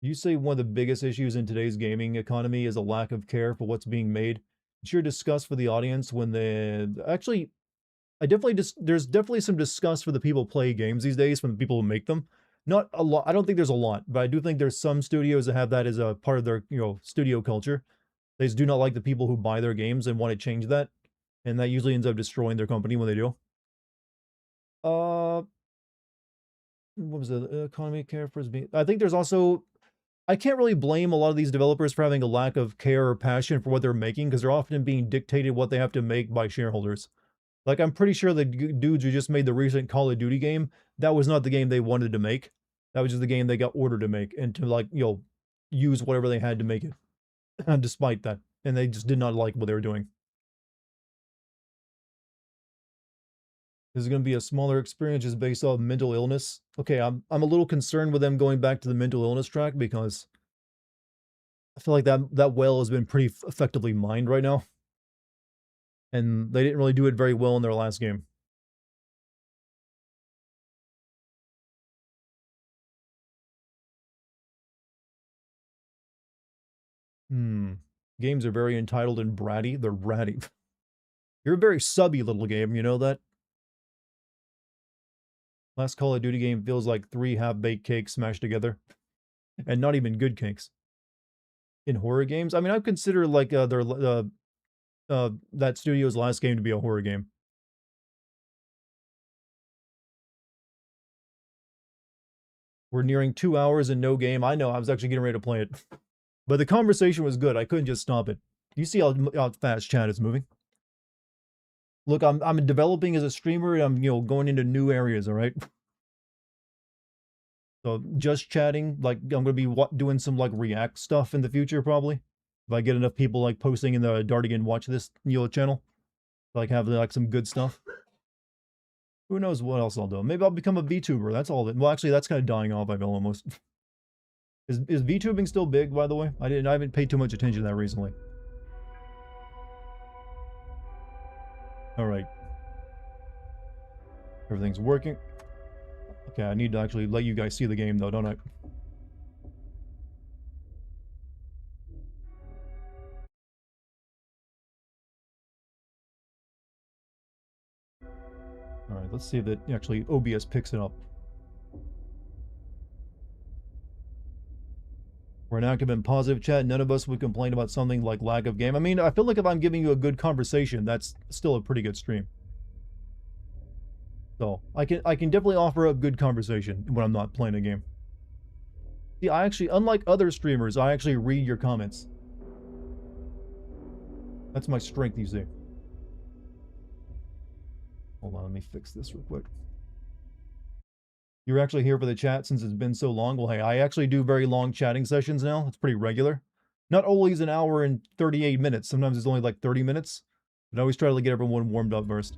You say one of the biggest issues in today's gaming economy is a lack of care for what's being made. It's your disgust for the audience when actually, there's definitely some disgust for the people who play games these days from the people who make them. Not a lot. I don't think there's a lot, but I do think there's some studios that have that as a part of their, studio culture. They just do not like the people who buy their games and want to change that. And that usually ends up destroying their company when they do. What was the economy care for? I think there's also I can't really blame a lot of these developers for having a lack of care or passion for what they're making, because they're often being dictated what they have to make by shareholders. Like, I'm pretty sure the dudes who just made the recent Call of Duty game, that was not the game they wanted to make. That was just the game they got ordered to make, and to, like, you know, use whatever they had to make it, despite that. And they just did not like what they were doing. This is going to be a smaller experience just based off mental illness. Okay, I'm a little concerned with them going back to the mental illness track, because I feel like that well has been pretty effectively mined right now. And they didn't really do it very well in their last game. Games are very entitled and bratty. They're bratty. You're a very subby little game, you know that? Last Call of Duty game feels like 3 half-baked cakes smashed together. And not even good cakes. In horror games, I mean, I consider, like, that studio's last game to be a horror game. We're nearing 2 hours and no game. I know, I was actually getting ready to play it. But the conversation was good. I couldn't just stop it. You see how fast chat is moving? Look, I'm developing as a streamer, and I'm, you know, going into new areas, all right? So just chatting, like, I'm gonna be doing some, like, React stuff in the future, probably. If I get enough people, like, posting in the Dartigan Watch This, you know, channel. Like, have, like, some good stuff. Who knows what else I'll do? Maybe I'll become a VTuber. That's all. Well, actually, that's kind of dying off, I feel, almost. Is VTubing still big, by the way? I haven't paid too much attention to that recently. Alright. Everything's working. Okay, I need to actually let you guys see the game, though, don't I? Alright, let's see if it actually OBS picks it up. We're an active and positive chat. None of us would complain about something like lack of game. I mean, I feel like if I'm giving you a good conversation, that's still a pretty good stream. So, I can definitely offer a good conversation when I'm not playing a game. See, I actually, unlike other streamers, I actually read your comments. That's my strength, you see. Hold on, let me fix this real quick. You're actually here for the chat since it's been so long? Well, hey, I actually do very long chatting sessions now. It's pretty regular. Not always an hour and 38 minutes. Sometimes it's only like 30 minutes. But I always try to get everyone warmed up first.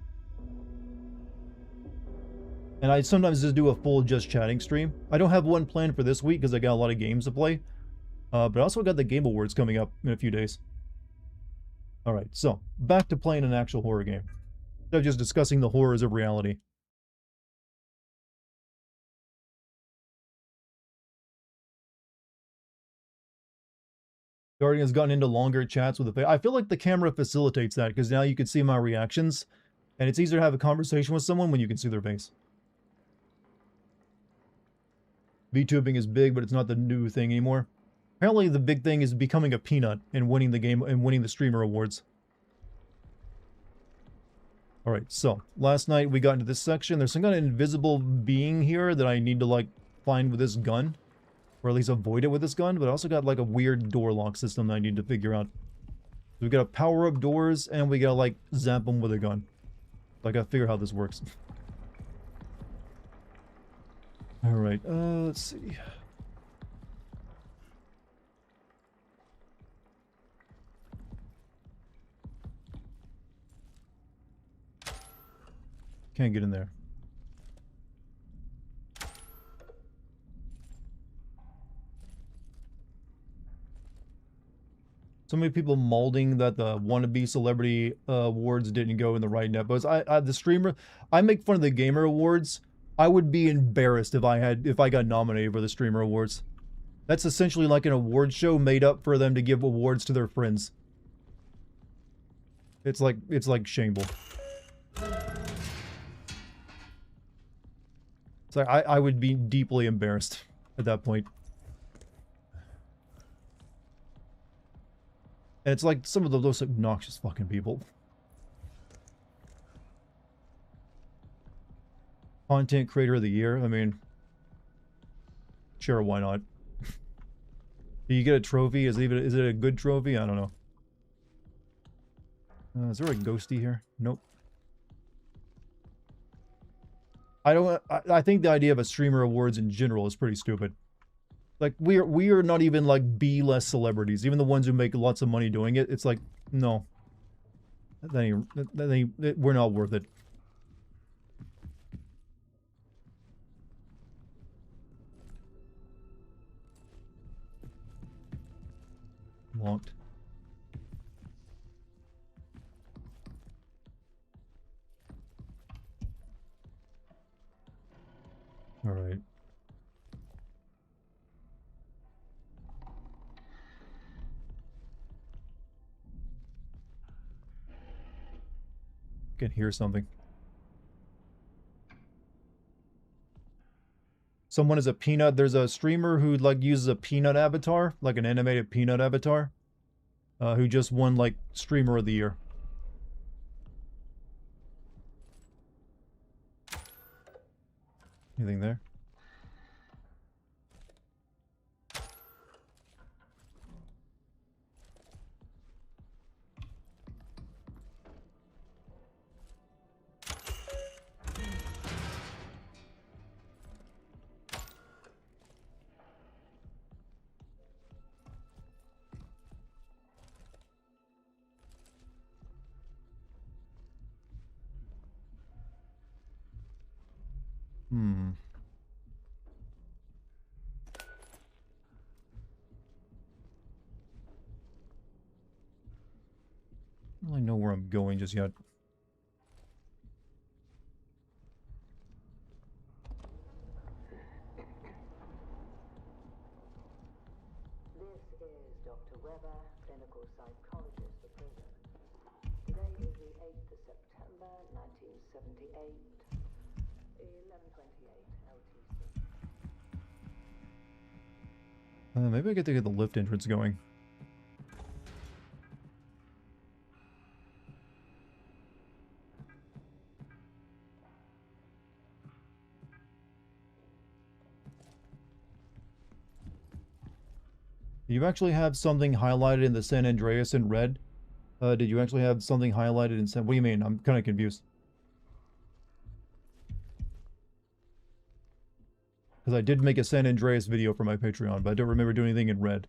And I sometimes just do a full just chatting stream. I don't have one planned for this week because I got a lot of games to play. But I also got the Game Awards coming up in a few days. Alright, so back to playing an actual horror game. Instead of just discussing the horrors of reality. Dartigan has gotten into longer chats with the... I feel like the camera facilitates that, because now you can see my reactions, and it's easier to have a conversation with someone when you can see their face. VTubing is big, but it's not the new thing anymore. Apparently the big thing is becoming a peanut and winning the game and winning the streamer awards. Alright, so, last night we got into this section. There's some kind of invisible being here that I need to, like, find with this gun. Or at least avoid it with this gun, but I also got, like, a weird door lock system that I need to figure out. So we gotta power up doors, and we gotta, like, zap them with a gun. So I gotta figure out how this works. Alright, let's see. Can't get in there. So many people molding that the wannabe celebrity awards didn't go in the right net. But the streamer, I make fun of the gamer awards. I would be embarrassed if I got nominated for the streamer awards. That's essentially like an award show made up for them to give awards to their friends. It's like shameful. It's like I would be deeply embarrassed at that point. And it's like some of those obnoxious fucking people. Content creator of the year, I mean, sure, why not? Do you get a trophy? Is it a good trophy? I don't know. Is there a ghosty here? Nope. I think the idea of a streamer awards in general is pretty stupid. Like we are not even like B-list celebrities. Even the ones who make lots of money doing it, it's like no. We're not worth it. Locked. All right. Can hear something. Someone is a peanut. There's a streamer who like uses a peanut avatar, like an animated peanut avatar, who just won like streamer of the year. Anything there? Hmm. I don't really know where I'm going just yet. This is Dr. Weber, clinical psychologist for prison. Today is the 8th of September, 1978, 11:28 LTC. Maybe I get to get the lift entrance going. Do you actually have something highlighted in the San Andreas in red? Did you actually have something highlighted in San... What do you mean? I'm kind of confused. Because I did make a San Andreas video for my Patreon, but I don't remember doing anything in red.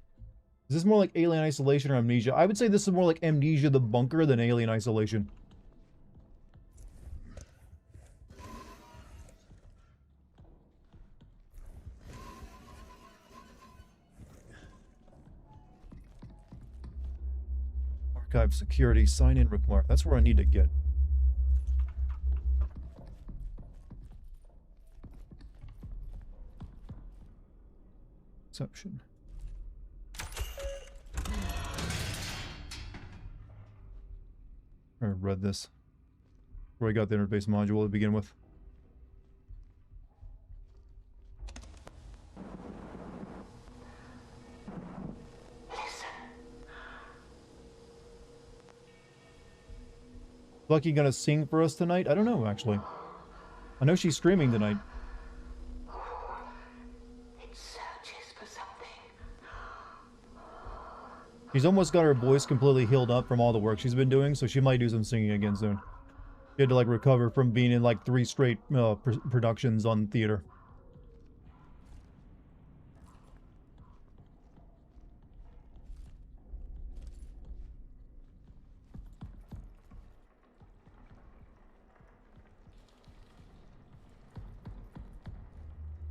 Is this more like Alien Isolation or Amnesia? I would say this is more like Amnesia the Bunker than Alien Isolation. Archive security, sign-in required. That's where I need to get. Exception. I read this. Where I got the interface module to begin with. Lucky gonna sing for us tonight? I don't know, actually. I know she's streaming tonight. It searches for something. She's almost got her voice completely healed up from all the work she's been doing, so she might do some singing again soon. She had to, like, recover from being in, like, 3 straight productions on theater.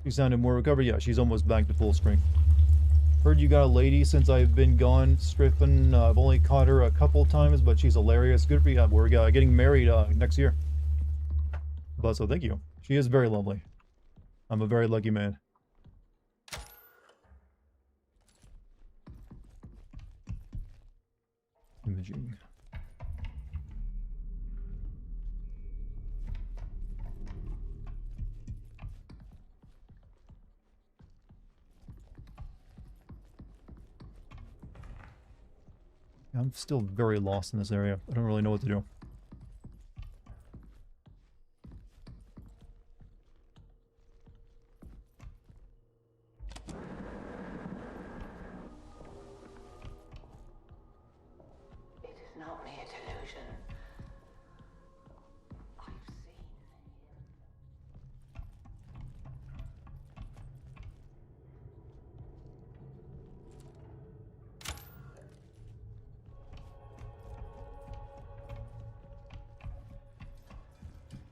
She sounded more recovered. Yeah, she's almost back to full strength. Heard you got a lady since I've been gone, Striffen. I've only caught her a couple times, but she's hilarious. Good for you. We're getting married next year. But so thank you. She is very lovely. I'm a very lucky man. Imaging. I'm still very lost in this area. I don't really know what to do.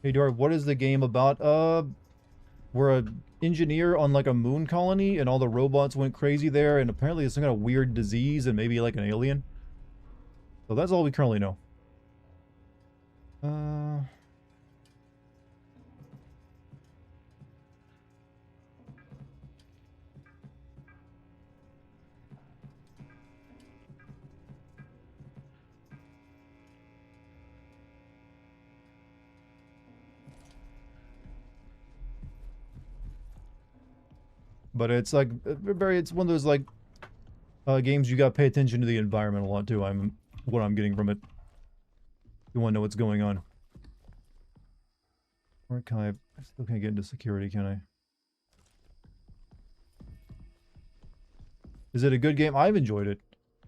Hey Dart, what is the game about? We're an engineer on like a moon colony and all the robots went crazy there and apparently it's some kind of weird disease and maybe like an alien. So that's all we currently know. Uh, but it's like it's one of those like games you gotta pay attention to the environment a lot too. What I'm getting from it. You want to know what's going on. Or can I still can't get into security, can I? Is it a good game? I've enjoyed it.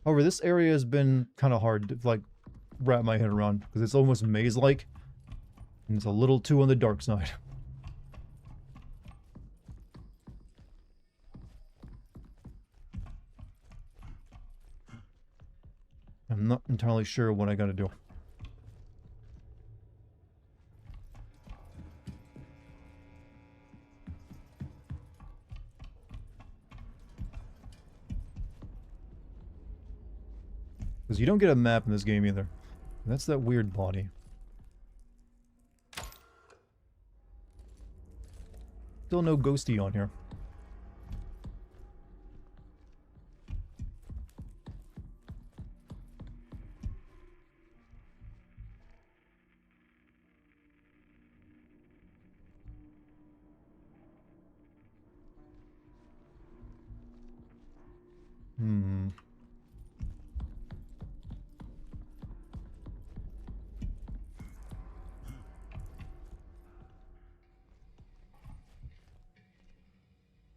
However, this area has been kind of hard to like wrap my head around because it's almost maze-like and it's a little too on the dark side. I'm not entirely sure what I gotta do. Because you don't get a map in this game either. That's that weird body. Still no ghosty on here.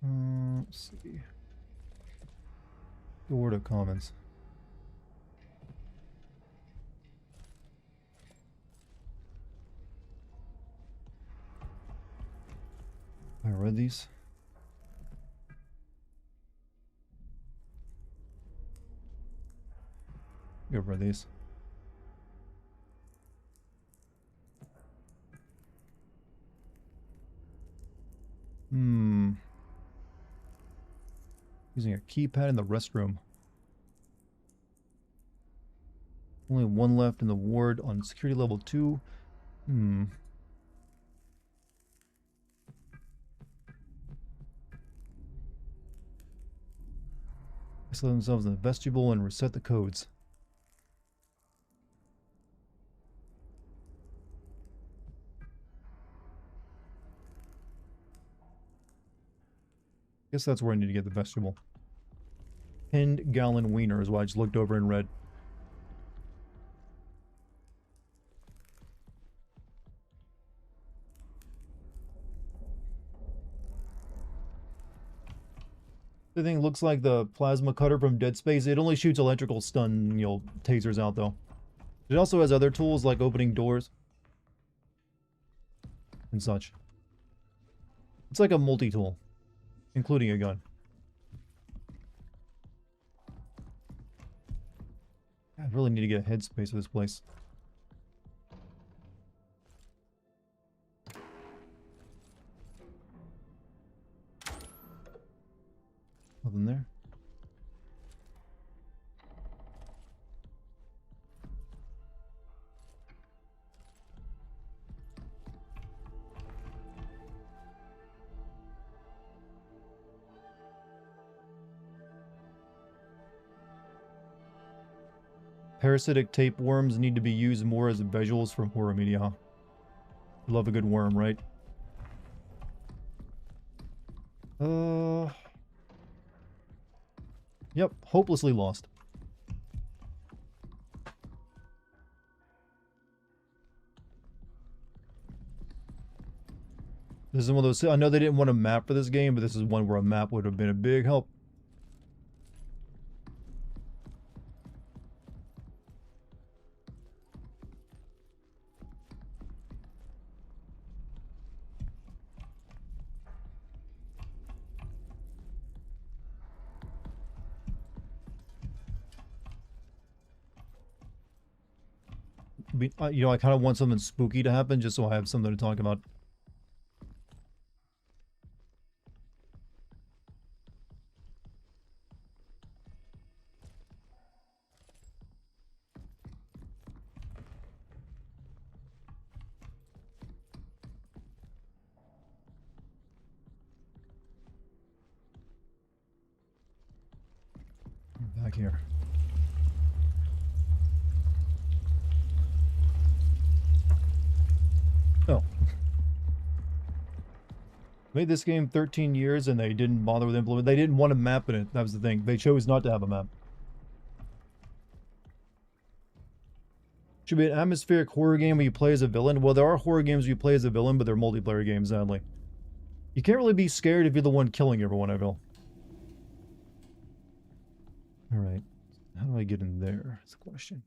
Hmm. Let's see. Door to comments. I read these. I read these. Hmm. Using a keypad in the restroom. Only one left in the ward on security level 2. Hmm. Isolate themselves in the vestibule and reset the codes. Guess that's where I need to get the vestibule. 10-gallon wiener is what I just looked over and read. The thing looks like the plasma cutter from Dead Space. It only shoots electrical stun, tasers out though. It also has other tools like opening doors and such. It's like a multi-tool, including a gun. I really need to get a headspace for this place. Nothing there. Parasitic tapeworms need to be used more as visuals from horror media. Love a good worm, right? Yep, hopelessly lost. This is one of those... I know they didn't want a map for this game, but this is one where a map would have been a big help. You know, I kind of want something spooky to happen just so I have something to talk about. Back here. Oh. Made this game 13 years and they didn't bother with implement. They didn't want a map in it. That was the thing. They chose not to have a map. Should be an atmospheric horror game where you play as a villain. Well, there are horror games where you play as a villain, but they're multiplayer games, sadly. You can't really be scared if you're the one killing everyone, I feel. Alright. How do I get in there? That's the question.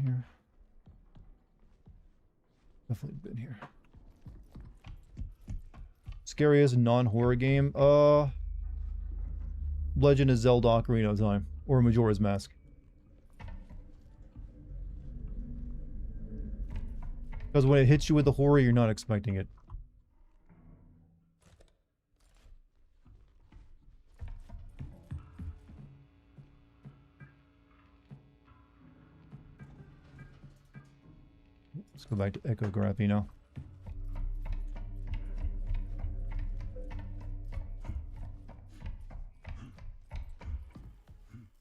Here. Definitely been here. Scariest non-horror game? Legend of Zelda Ocarina of Time. Or Majora's Mask. Because when it hits you with the horror, you're not expecting it. Let's go back to echography now.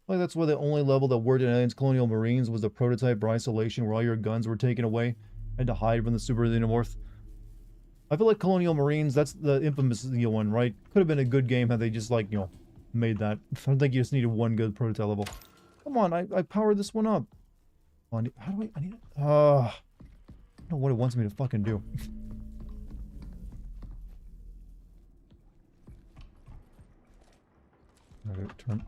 Like that's why the only level that worked in Aliens Colonial Marines was the prototype for isolation where all your guns were taken away and to hide from the super xenomorph. I feel like Colonial Marines, that's the infamous one, right? Could have been a good game had they just like, you know, made that. I don't think you just needed one good prototype level. Come on, I powered this one up. How do I need it? I don't know what it wants me to fucking do. Okay, turn.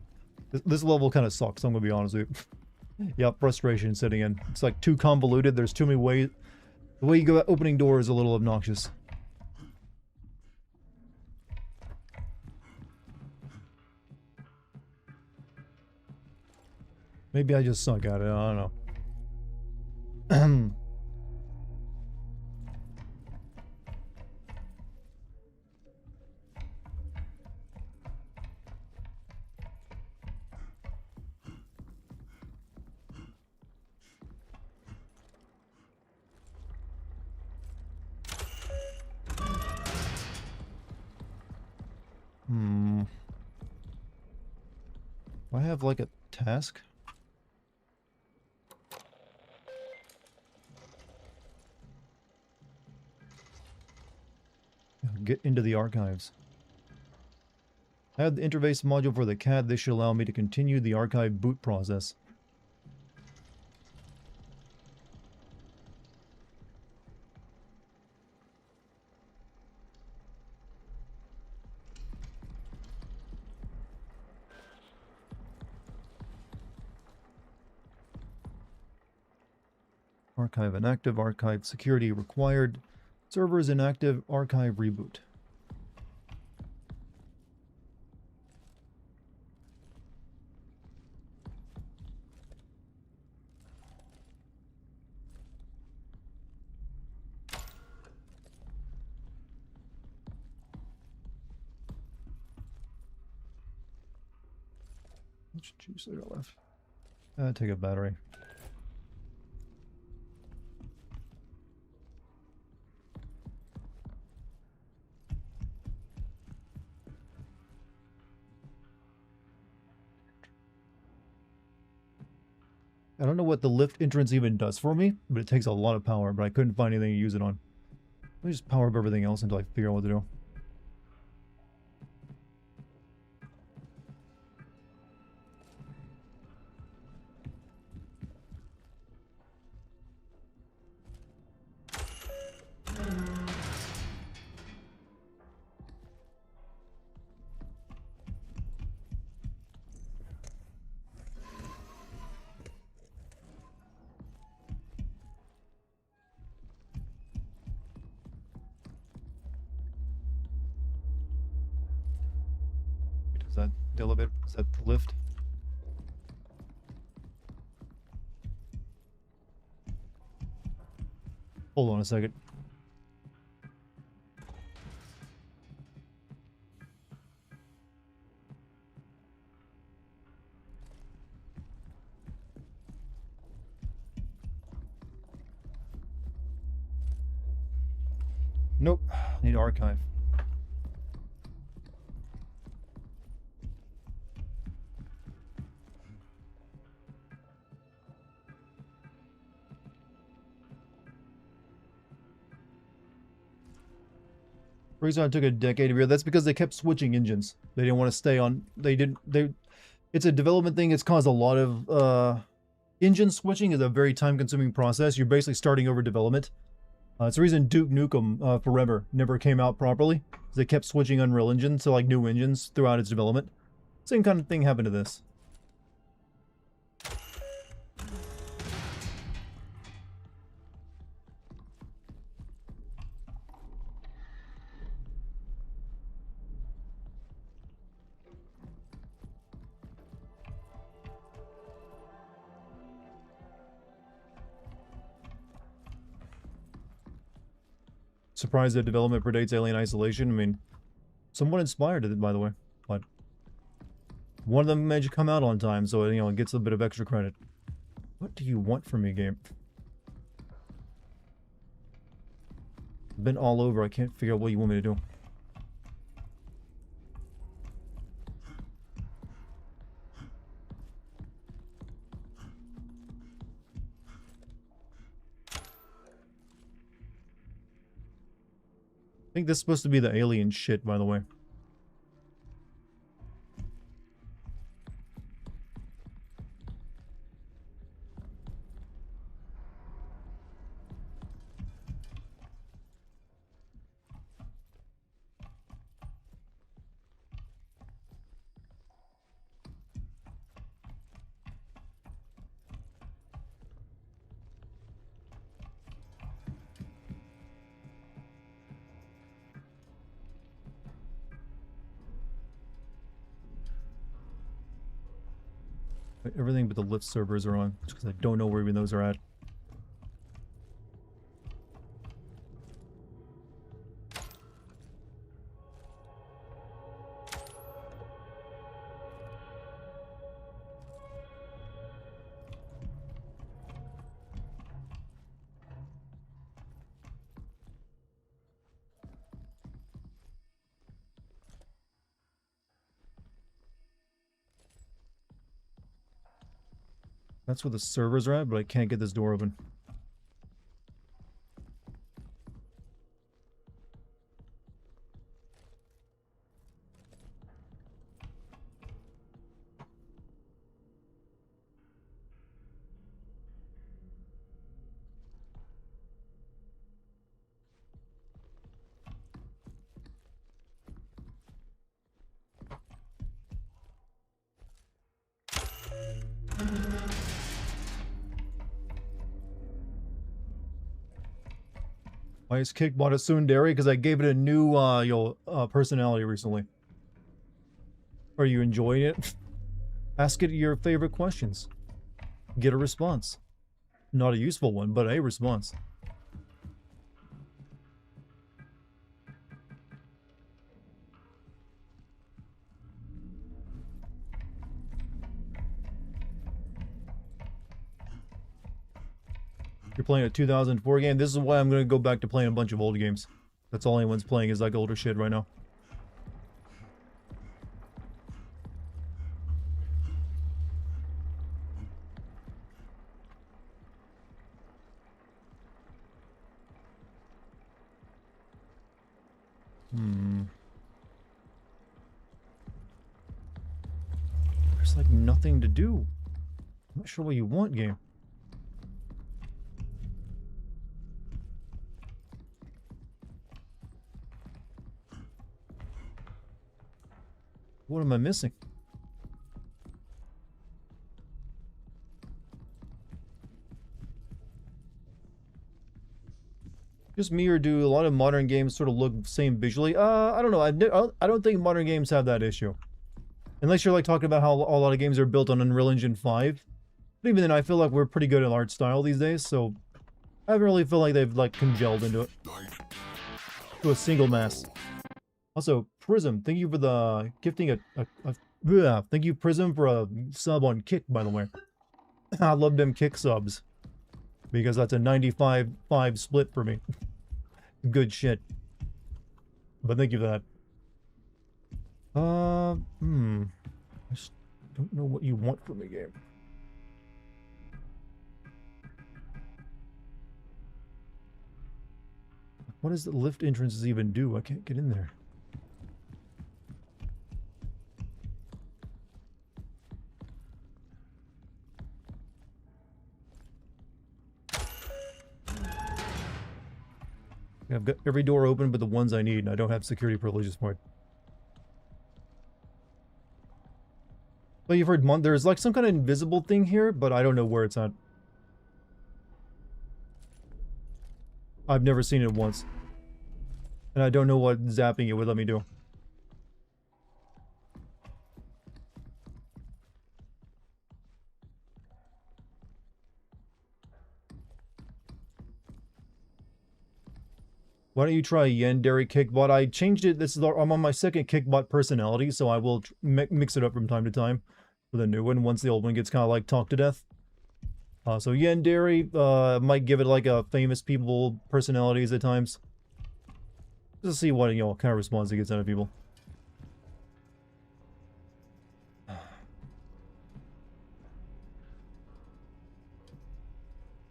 This level kind of sucks, I'm gonna be honest with you. Yep, frustration setting in. It's like too convoluted, there's too many ways. The way you go about opening doors is a little obnoxious. Maybe I just suck at it, I don't know. Do I have like a task? Get into the archives. I have the interface module for the CAD. This should allow me to continue the archive boot process. Archive inactive, archive security required. Servers inactive, archive reboot. How much juice I got left? Take a battery. I don't know what the lift entrance even does for me, but it takes a lot of power, but I couldn't find anything to use it on. Let me just power up everything else until I figure out what to do. The elevator, is that the lift? Hold on a second. Nope. Need archive. The reason I took a decade of year, that's because they kept switching engines. They didn't want to stay on, it's a development thing. It's caused a lot of, engine switching is a very time consuming process. You're basically starting over development. It's the reason Duke Nukem Forever never came out properly. They kept switching Unreal Engine to like new engines throughout its development. Same kind of thing happened to this. Surprised that development predates Alien Isolation. I mean, somewhat inspired it, by the way. But one of them managed to come out on time, so, you know, it gets a bit of extra credit. What do you want from me, game? Been all over. I can't figure out what you want me to do. I think this is supposed to be the alien shit, by the way. Everything but the lift servers are on, just because I don't know where even those are at. That's where the servers are at, but I can't get this door open. Ice Kick bought a Tsundere because I gave it a new personality recently. Are you enjoying it? Ask it your favorite questions. Get a response. Not a useful one, but a response. You're playing a 2004 game. This is why I'm going to go back to playing a bunch of old games. That's all anyone's playing is like older shit right now. There's like nothing to do. I'm not sure what you want, game. What am I missing? Just me, or do a lot of modern games sort of look the same visually? I don't know. I don't think modern games have that issue. Unless you're like talking about how a lot of games are built on Unreal Engine 5. But even then, I feel like we're pretty good at art style these days, so I haven't really feel like they've like congealed into it. To a single mass. Also, Prism, thank you for the gifting thank you, Prism, for a sub on Kick, by the way. I love them Kick subs. Because that's a 95-5 split for me. Good shit. But thank you for that. I just don't know what you want from the game. What does the lift entrances even do? I can't get in there. I've got every door open but the ones I need, and I don't have security privileges for it. Well, you've heard there's like some kind of invisible thing here, but I don't know where it's at. I've never seen it once. And I don't know what zapping it would let me do. Why don't you try Yandere Kickbot? I changed it. I'm on my second Kickbot personality, so I will mix it up from time to time with a new one once the old one gets kind of like talked to death. So Yandere might give it like a famous people personalities at times. Just to see what, you know, kind of response it gets out of people.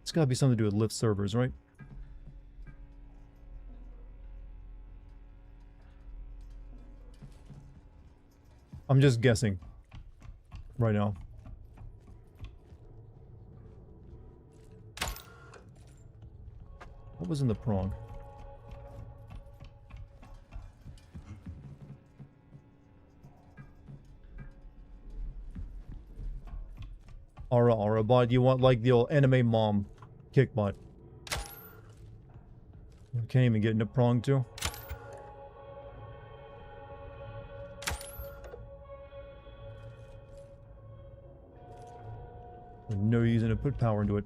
It's gotta be something to do with lift servers, right? I'm just guessing right now. What was in the prong? Aura bot, you want like the old anime mom kick bot. You can't even get into prong too. No reason to put power into it.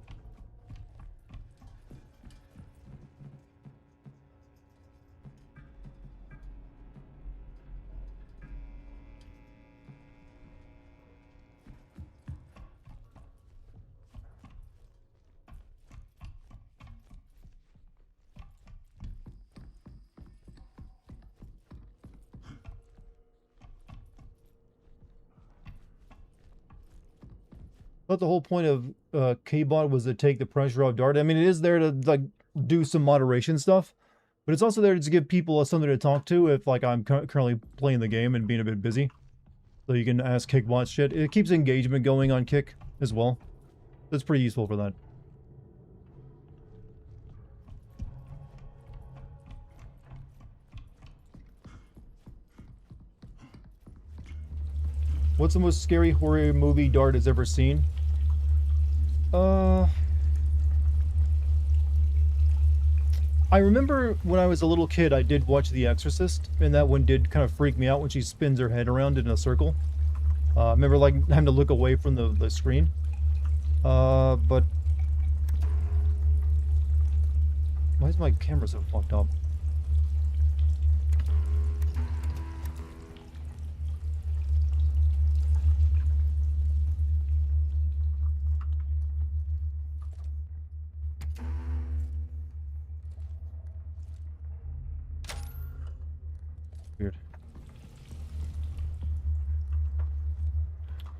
But the whole point of K-Bot was to take the pressure off Dart. I mean, it is there to like do some moderation stuff, but it's also there to give people something to talk to if like I'm currently playing the game and being a bit busy. So you can ask Kickbot shit. It keeps engagement going on Kick as well. That's pretty useful for that. What's the most scary horror movie Dart has ever seen? I remember when I was a little kid, I did watch The Exorcist, and that one did kind of freak me out when she spins her head around in a circle. I remember like having to look away from the screen. But why is my camera so fucked up? Weird.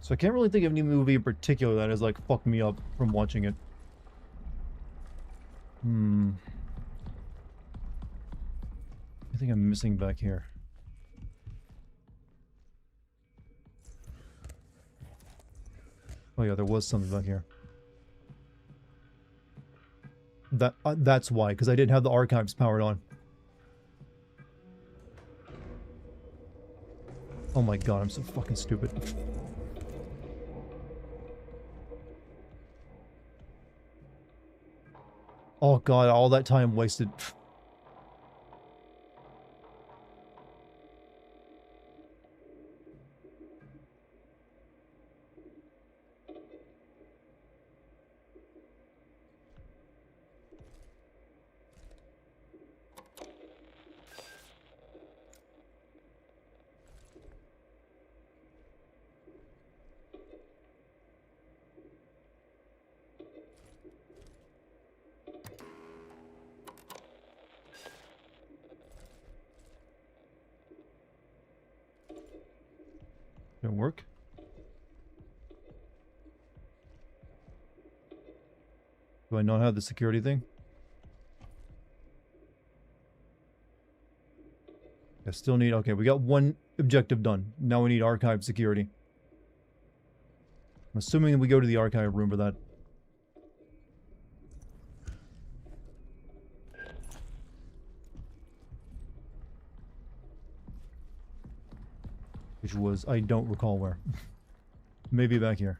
So I can't really think of any movie in particular that has like fucked me up from watching it. I think I'm missing back here. Oh yeah, there was something back here. That's why, because I didn't have the archives powered on. Oh my god, I'm so fucking stupid. Oh god, all that time wasted. Don't work. Do I not have the security thing? I still need... Okay, we got one objective done. Now we need archive security. I'm assuming we go to the archive room for that. Which was... I don't recall where. Maybe back here.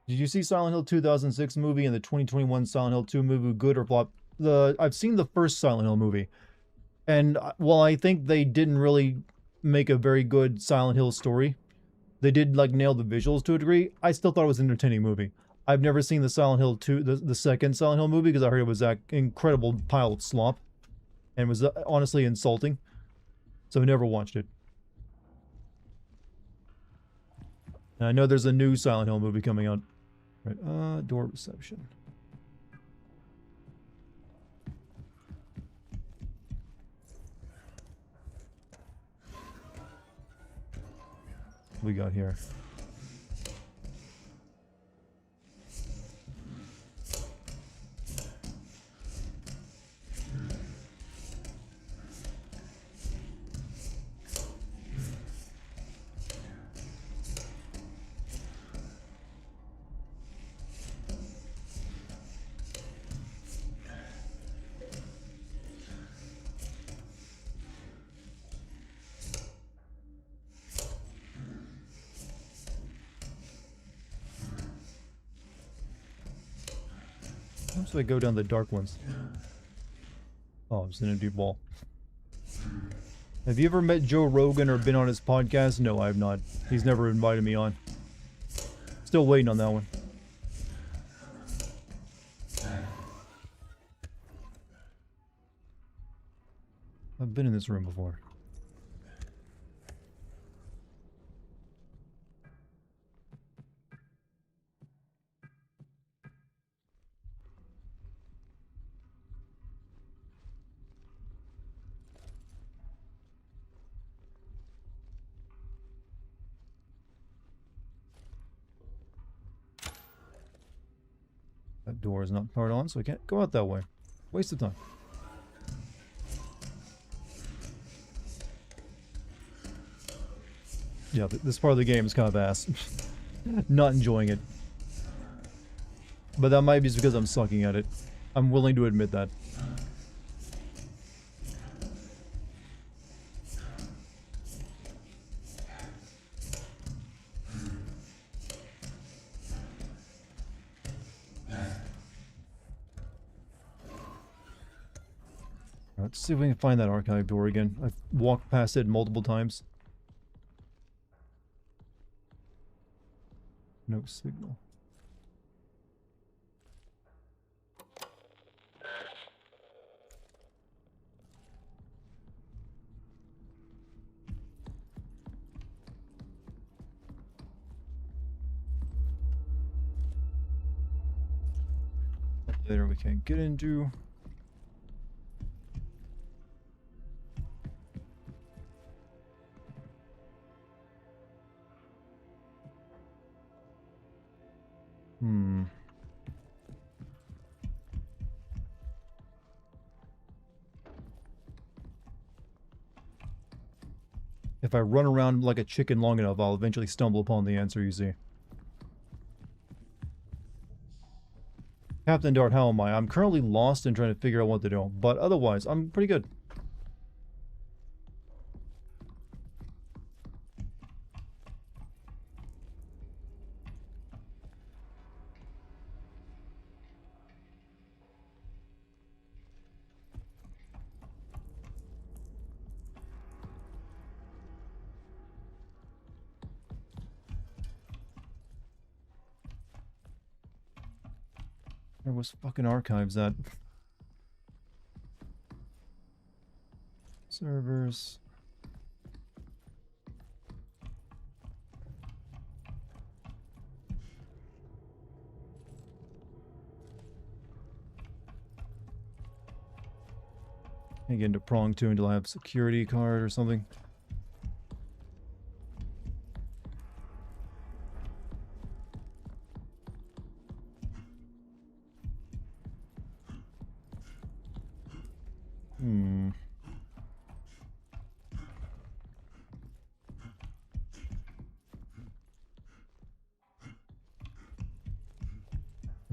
Did you see Silent Hill 2006 movie and the 2021 Silent Hill 2 movie, good or flop? I've seen the first Silent Hill movie, and while I think they didn't really make a very good Silent Hill story, they did like nail the visuals to a degree. I still thought it was an entertaining movie. I've never seen the Silent Hill 2, the second Silent Hill movie, because I heard it was that incredible pile of slop, and was honestly insulting. So I never watched it. And I know there's a new Silent Hill movie coming out. Right, door reception. What we got here? So I go down the dark ones. Oh, it's an empty wall. Have you ever met Joe Rogan or been on his podcast? No, I have not. He's never invited me on. Still waiting on that one. I've been in this room before. That door is not powered on, so I can't go out that way. Waste of time. Yeah, this part of the game is kind of ass. Not enjoying it. But that might be just because I'm sucking at it. I'm willing to admit that. Let's see if we can find that archive door again. I've walked past it multiple times. No signal. Later we can't get into. If I run around like a chicken long enough, I'll eventually stumble upon the answer, you see. Captain Dart, how am I? I'm currently lost and trying to figure out what to do, but otherwise, I'm pretty good. Where was fucking archives at? Servers. Can't get into prong 2 until I have a security card or something.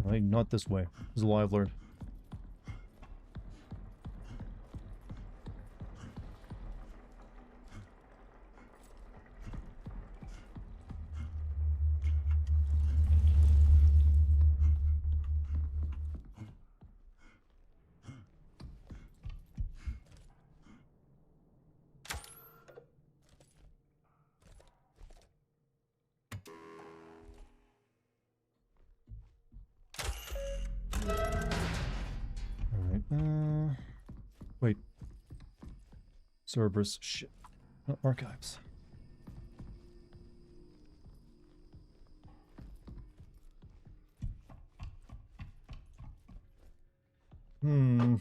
Right, not this way. This is a live alert. Alright, wait. Servers, shit. Not archives. Did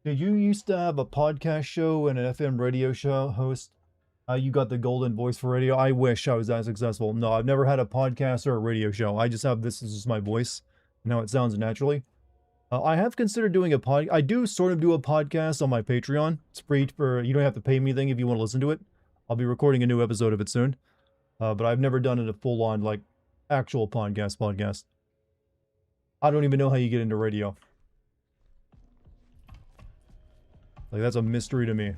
you used to have a podcast show and an FM radio show host? You got the golden voice for radio. I wish I was that successful. No, I've never had a podcast or a radio show. I just have this is just my voice and how it sounds naturally. I have considered doing a I do sort of do a podcast on my Patreon. It's free for, you don't have to pay me anything if you want to listen to it. I'll be recording a new episode of it soon. But I've never done it a full-on, like, actual podcast. I don't even know how you get into radio. Like, that's a mystery to me.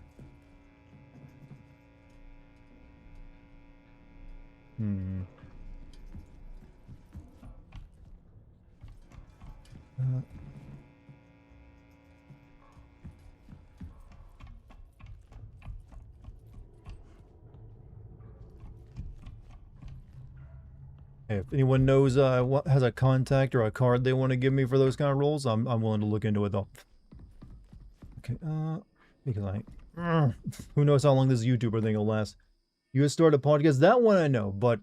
If anyone knows what has a contact or a card they want to give me for those kind of roles, I'm willing to look into it though. Okay, because who knows how long this YouTuber thing will last. You start a podcast, that one I know, but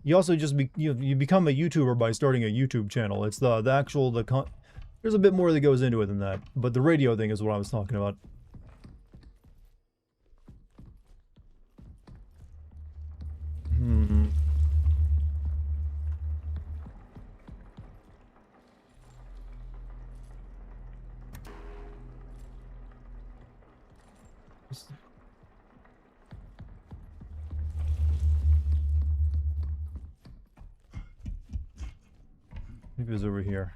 you also just you become a YouTuber by starting a YouTube channel. It's the actual there's a bit more that goes into it than that, but the radio thing is what I was talking about. Maybe it was over here.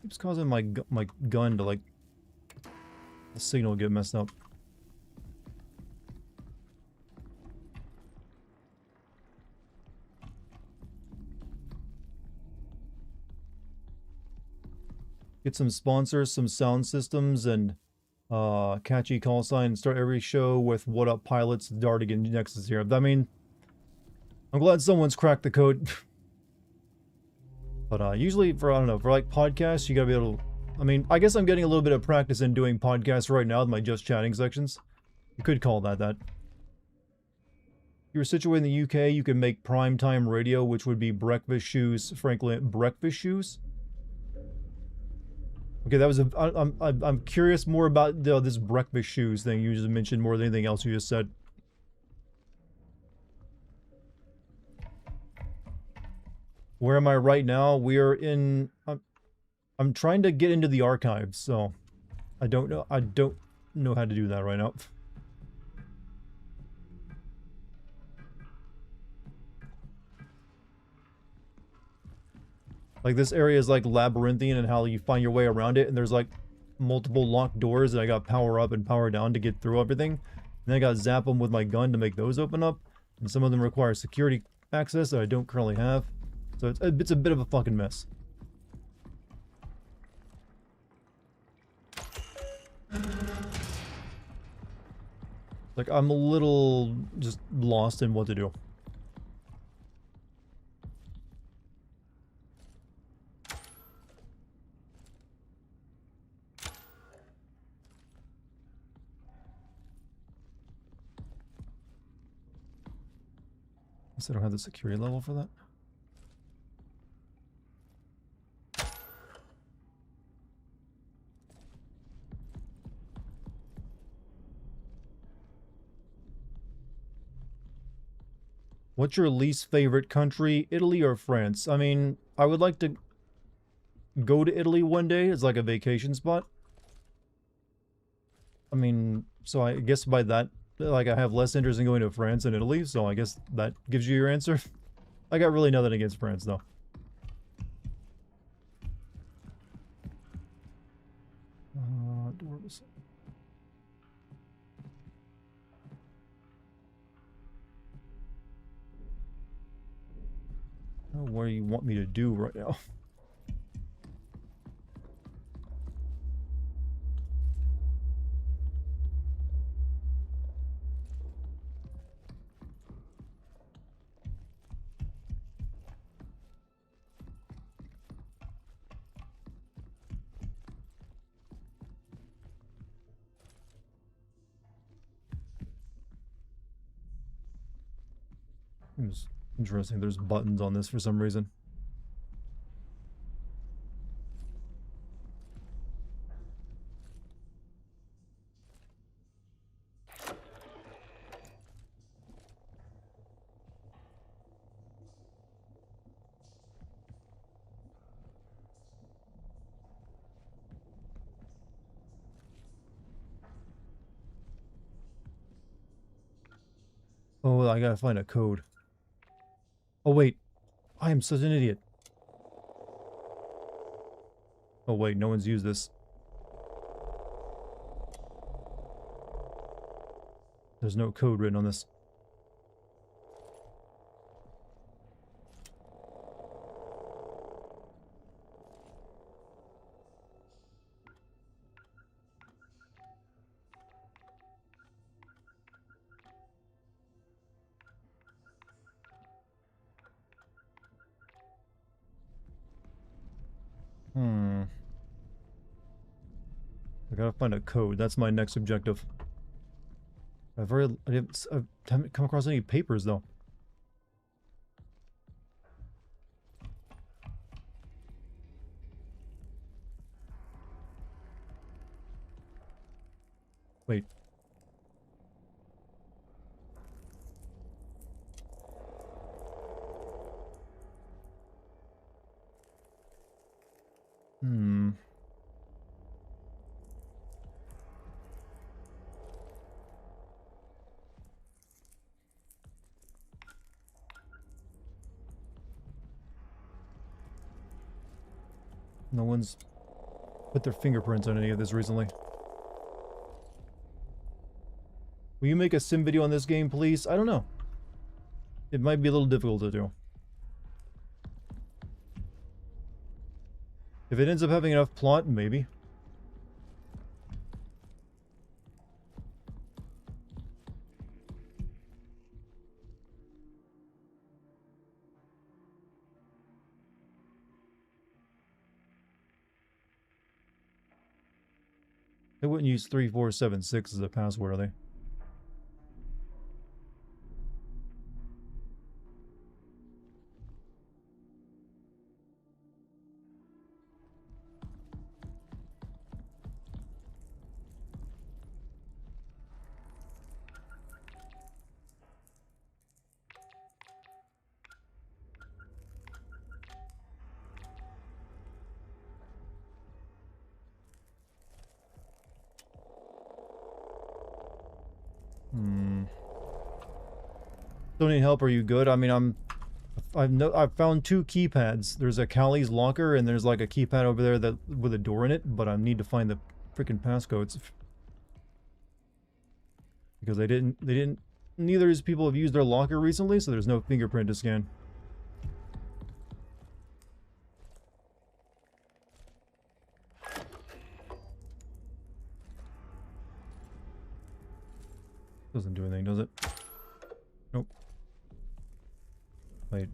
Keeps causing my gun to, like, the signal get messed up. Get some sponsors, some sound systems, and catchy call sign. Start every show with "What up, pilots?" Dartigan next is here. I mean, I'm glad someone's cracked the code. But usually for, I don't know, for like podcasts, you gotta be able to, I mean, I guess I'm getting a little bit of practice in doing podcasts right now with my just chatting sections. You could call that that. If you're situated in the UK, you can make primetime radio, which would be breakfast shoes, frankly, breakfast shoes? Okay, that was a, I'm curious more about this breakfast shoes thing you just mentioned more than anything else you just said. Where am I right now? We are in, I'm trying to get into the archives, so I don't know how to do that right now. Like, this area is like labyrinthian and how you find your way around it, and there's like multiple locked doors that I got power up and power down to get through everything. And then I got zap them with my gun to make those open up, and some of them require security access that I don't currently have. So it's a bit of a fucking mess. Like, I'm a little just lost in what to do. I don't have the security level for that. What's your least favorite country, Italy or France? I mean, I would like to go to Italy one day as like a vacation spot. I mean, so I guess by that, like, I have less interest in going to France and Italy, so I guess that gives you your answer. I got really nothing against France, though. Where was it? Oh, what do you want me to do right now? It's interesting, there's buttons on this for some reason. Oh, I gotta find a code. Oh, wait. I am such an idiot. Oh, wait, no one's used this. There's no code written on this. Hmm. I gotta find a code. That's my next objective. I haven't come across any papers, though. Wait. Hmm. No one's put their fingerprints on any of this recently. Will you make a sim video on this game, please? I don't know. It might be a little difficult to do. If it ends up having enough plot, maybe. They wouldn't use 3476 as a password, are they? Hmm. Don't need help, are you good? I mean, I've found two keypads. There's a Callie's locker and there's like a keypad over there that with a door in it, but I need to find the freaking passcodes. Because neither of these people have used their locker recently, so there's no fingerprint to scan. Doesn't do anything, does it? Nope. Wait.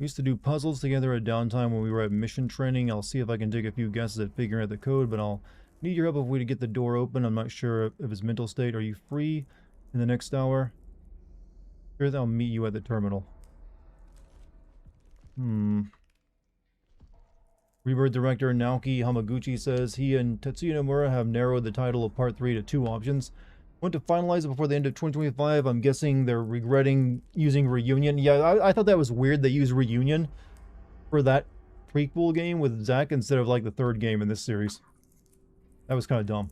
We used to do puzzles together at downtime when we were at mission training. I'll see if I can take a few guesses at figuring out the code, but I'll need your help if we to get the door open. I'm not sure of his mental state. Are you free in the next hour? Sure, I'll meet you at the terminal. Rebirth director Naoki Hamaguchi says he and Tetsuya Nomura have narrowed the title of Part 3 to 2 options. Want to finalize it before the end of 2025. I'm guessing they're regretting using Reunion. Yeah, I thought that was weird they used Reunion for that prequel game with Zack instead of like the third game in this series. That was kind of dumb.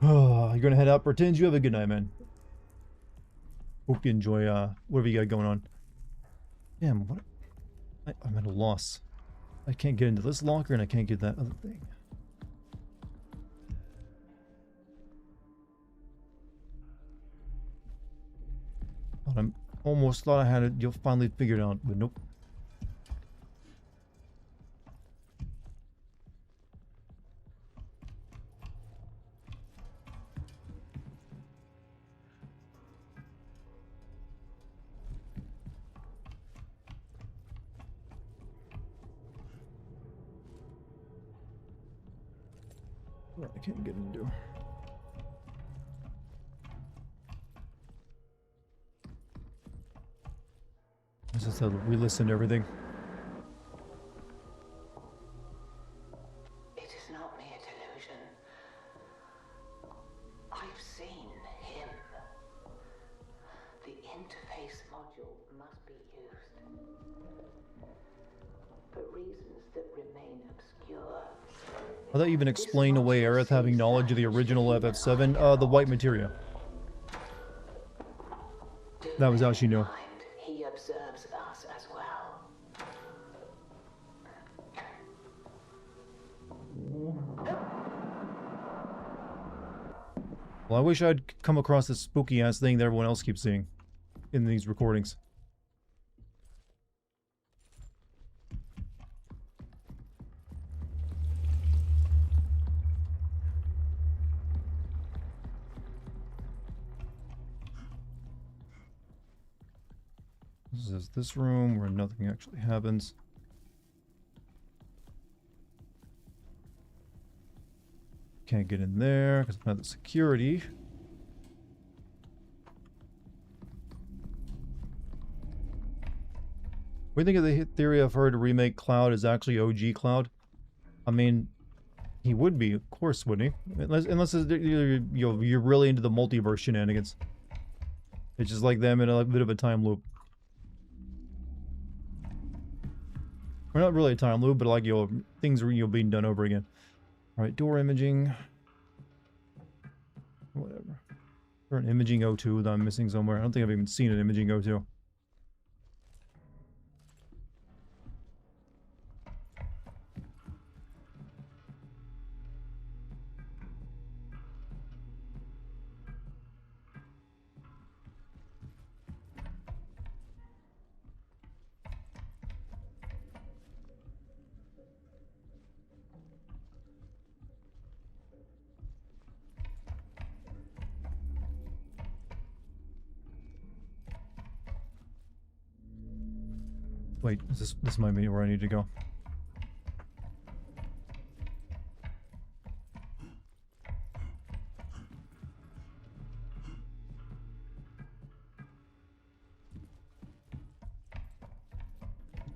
You're gonna head out. Pretend you have a good night, man. Hope you enjoy whatever you got going on. Damn, what? I'm at a loss. I can't get into this locker and I can't get that other thing. I almost thought I had it. You'll finally figure it out, but nope. I can't get into. I just have to re-listen to everything. It is not mere delusion. I've seen him. The interface module must be used. For reasons that remain obscure. How that even explain away Aerith having knowledge of the original FF7? The white materia. That was how she knew. He observes us as well. Well, I wish I'd come across this spooky ass thing that everyone else keeps seeing in these recordings. This is this room where nothing actually happens. Can't get in there because I'm not the security. What do you think of the theory I've heard to remake Cloud is actually OG Cloud? I mean, he would be, of course, wouldn't he? Unless you're really into the multiverse shenanigans. It's just like them in a bit of a time loop. Or not really a time loop, but like things are being done over again. All right, door imaging. Whatever. Or an imaging O2 that I'm missing somewhere. I don't think I've even seen an imaging O2. Wait, this might be where I need to go.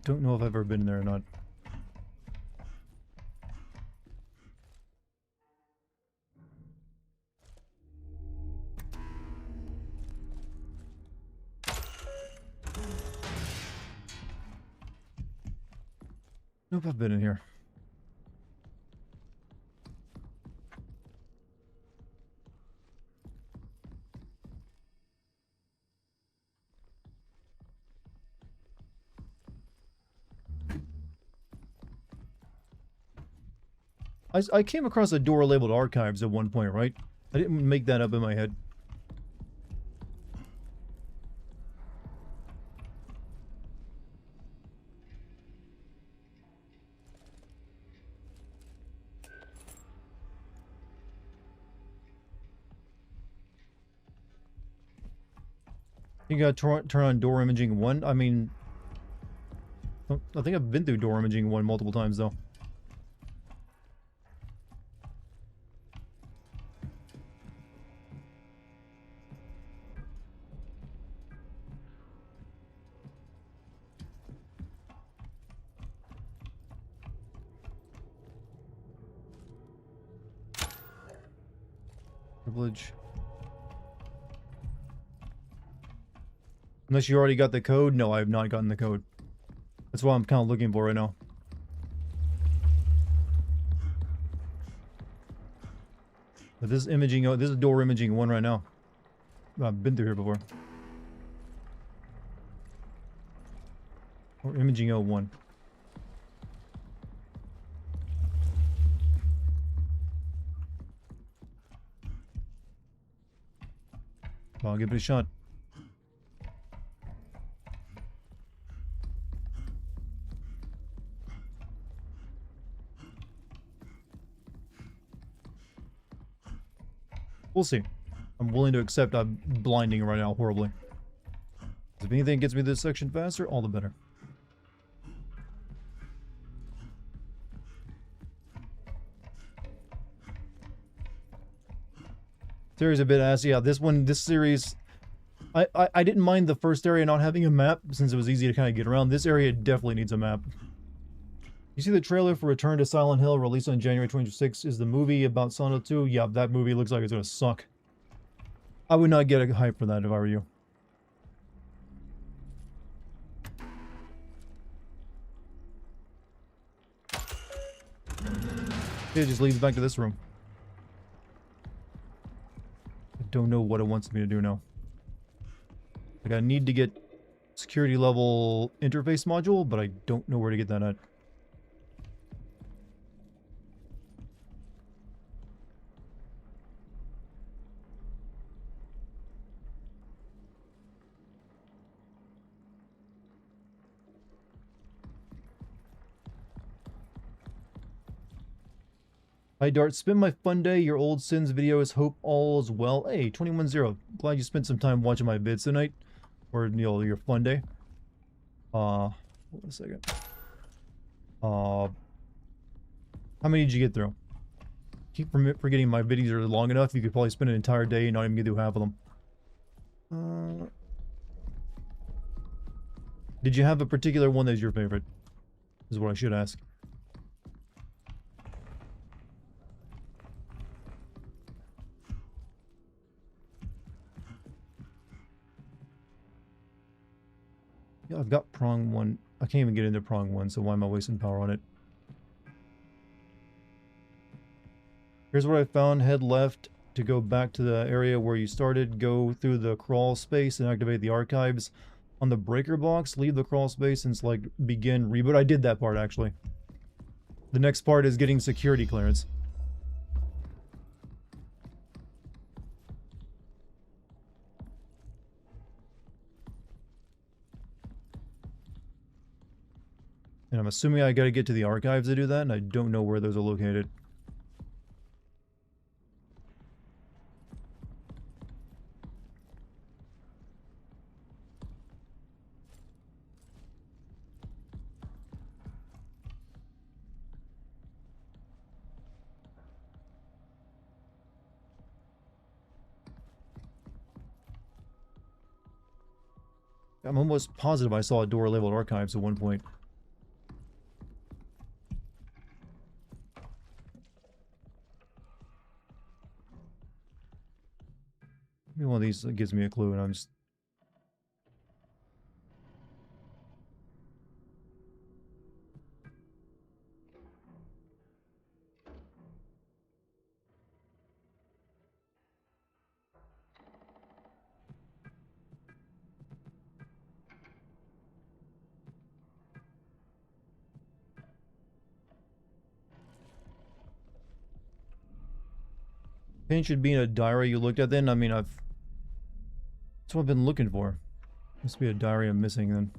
Don't know if I've ever been there or not. Nope, I've been in here. I came across a door labeled archives at one point, right? I didn't make that up in my head. You gotta turn on door imaging 1. I mean, Oh, I think I've been through door imaging 1 multiple times, though. Privilege. Unless you already got the code? No, I have not gotten the code. That's what I'm kind of looking for right now. But this is imaging, this is door imaging 1 right now. I've been through here before. Or imaging 01. I'll give it a shot. We'll see. I'm willing to accept I'm blinding right now horribly. If anything gets me this section faster, all the better. Series a bit ass. Yeah, this series, I didn't mind the first area not having a map since it was easy to kind of get around. This area definitely needs a map. You see the trailer for Return to Silent Hill released on January 26th? Is the movie about Silent Hill 2? Yeah, that movie looks like it's gonna suck. I would not get a hype for that if I were you. It just leads back to this room. I don't know what it wants me to do now. Like, I need to get security level interface module, but I don't know where to get that at. Hi Dart, spend my fun day. Your old sins video is hope all is well. Hey, 210. Glad you spent some time watching my vids tonight. Or, you know, your fun day. Hold on a second. How many did you get through? Keep forgetting my videos are long enough. You could probably spend an entire day and not even get through half of them. Did you have a particular one that's your favorite? Is what I should ask. Yeah, I've got prong 1. I can't even get into prong 1, so why am I wasting power on it? Here's what I found. Head left to go back to the area where you started. Go through the crawl space and activate the archives. On the breaker box, leave the crawl space and select begin reboot. I did that part, actually. The next part is getting security clearance. And I'm assuming I gotta get to the archives to do that, and I don't know where those are located. I'm almost positive I saw a door labeled archives at one point. Maybe one of these gives me a clue and I'm just... Pain should be in a diary you looked at then? I mean, that's what I've been looking for. Must be a diary I'm missing then.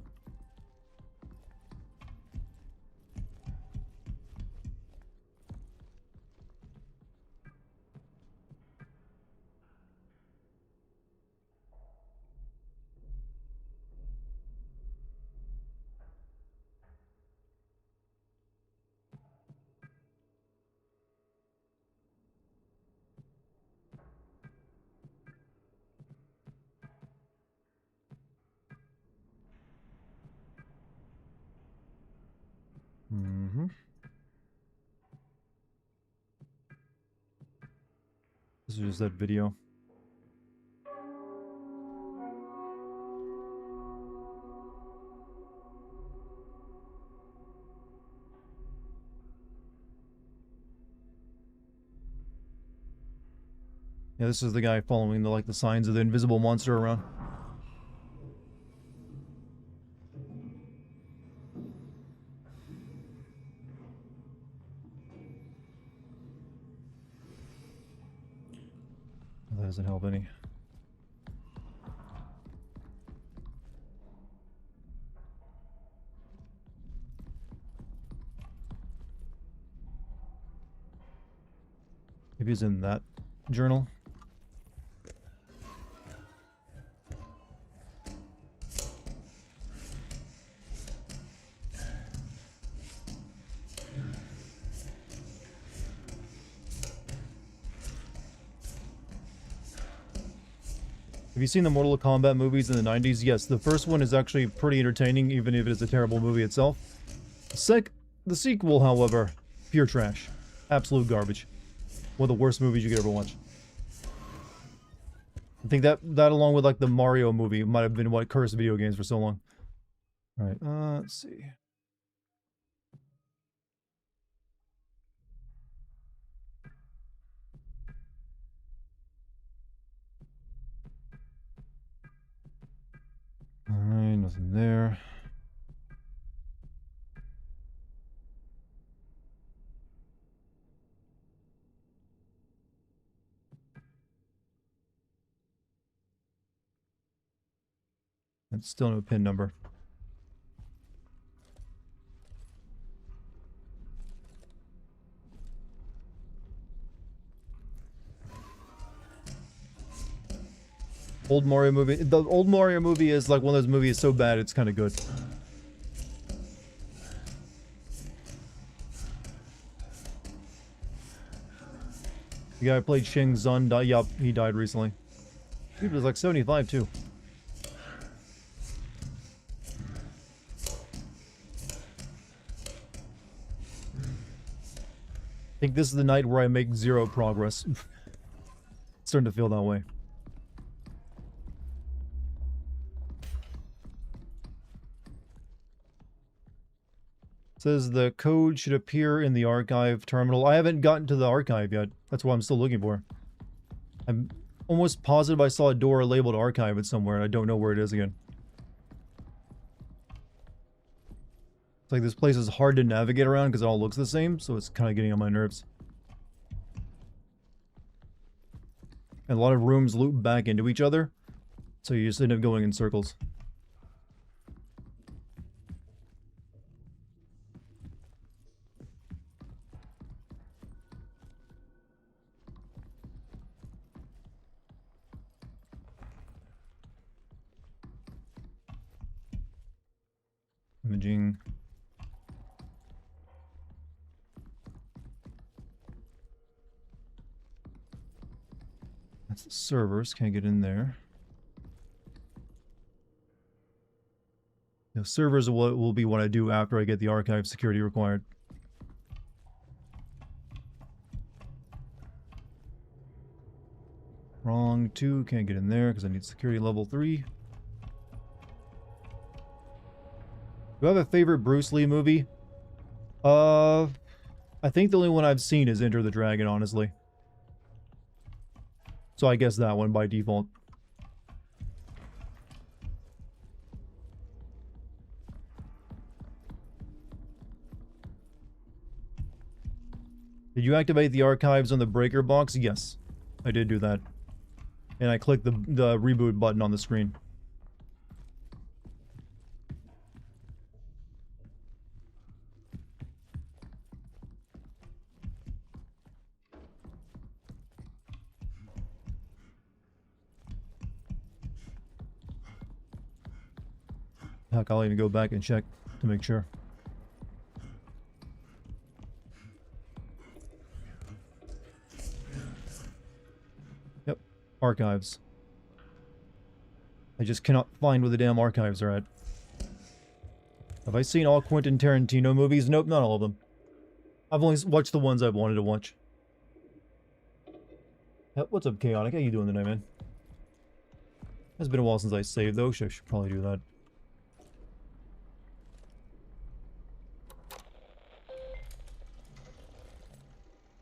Mm-hmm. This is just that video. Yeah, this is the guy following the signs of the invisible monster around. That doesn't help any. Maybe it's in that journal. Have you seen the Mortal Kombat movies in the 90s? Yes, the first one is actually pretty entertaining, even if it is a terrible movie itself. The sequel, however, pure trash. Absolute garbage. One of the worst movies you could ever watch. I think that along with like the Mario movie might have been what cursed video games for so long. Alright, let's see. Alright, nothing there. That's still no pin number. Old Mario movie. The old Mario movie is like one of those movies so bad it's kind of good. The guy who played Shang Tsung died. Yup, he died recently. He was like 75 too. I think this is the night where I make zero progress. It's starting to feel that way. Says the code should appear in the archive terminal. I haven't gotten to the archive yet. That's what I'm still looking for. I'm almost positive I saw a door labeled archive it somewhere, and I don't know where it is again. It's like this place is hard to navigate around because it all looks the same, so it's kind of getting on my nerves. And a lot of rooms loop back into each other, so you just end up going in circles. Imaging. That's the servers. Can't get in there. The servers will be what I do after I get the archive security required. Wrong 2. Can't get in there because I need security level 3. Do I have a favorite Bruce Lee movie? I think the only one I've seen is Enter the Dragon, honestly. So I guess that one by default. Did you activate the archives on the breaker box? Yes, I did do that. And I clicked the reboot button on the screen. Heck, I'll even go back and check to make sure. Yep, archives. I just cannot find where the damn archives are at. Have I seen all Quentin Tarantino movies? Nope, not all of them. I've only watched the ones I've wanted to watch. What's up, Chaotic? How you doing tonight, man? It's been a while since I saved, though. Should probably do that.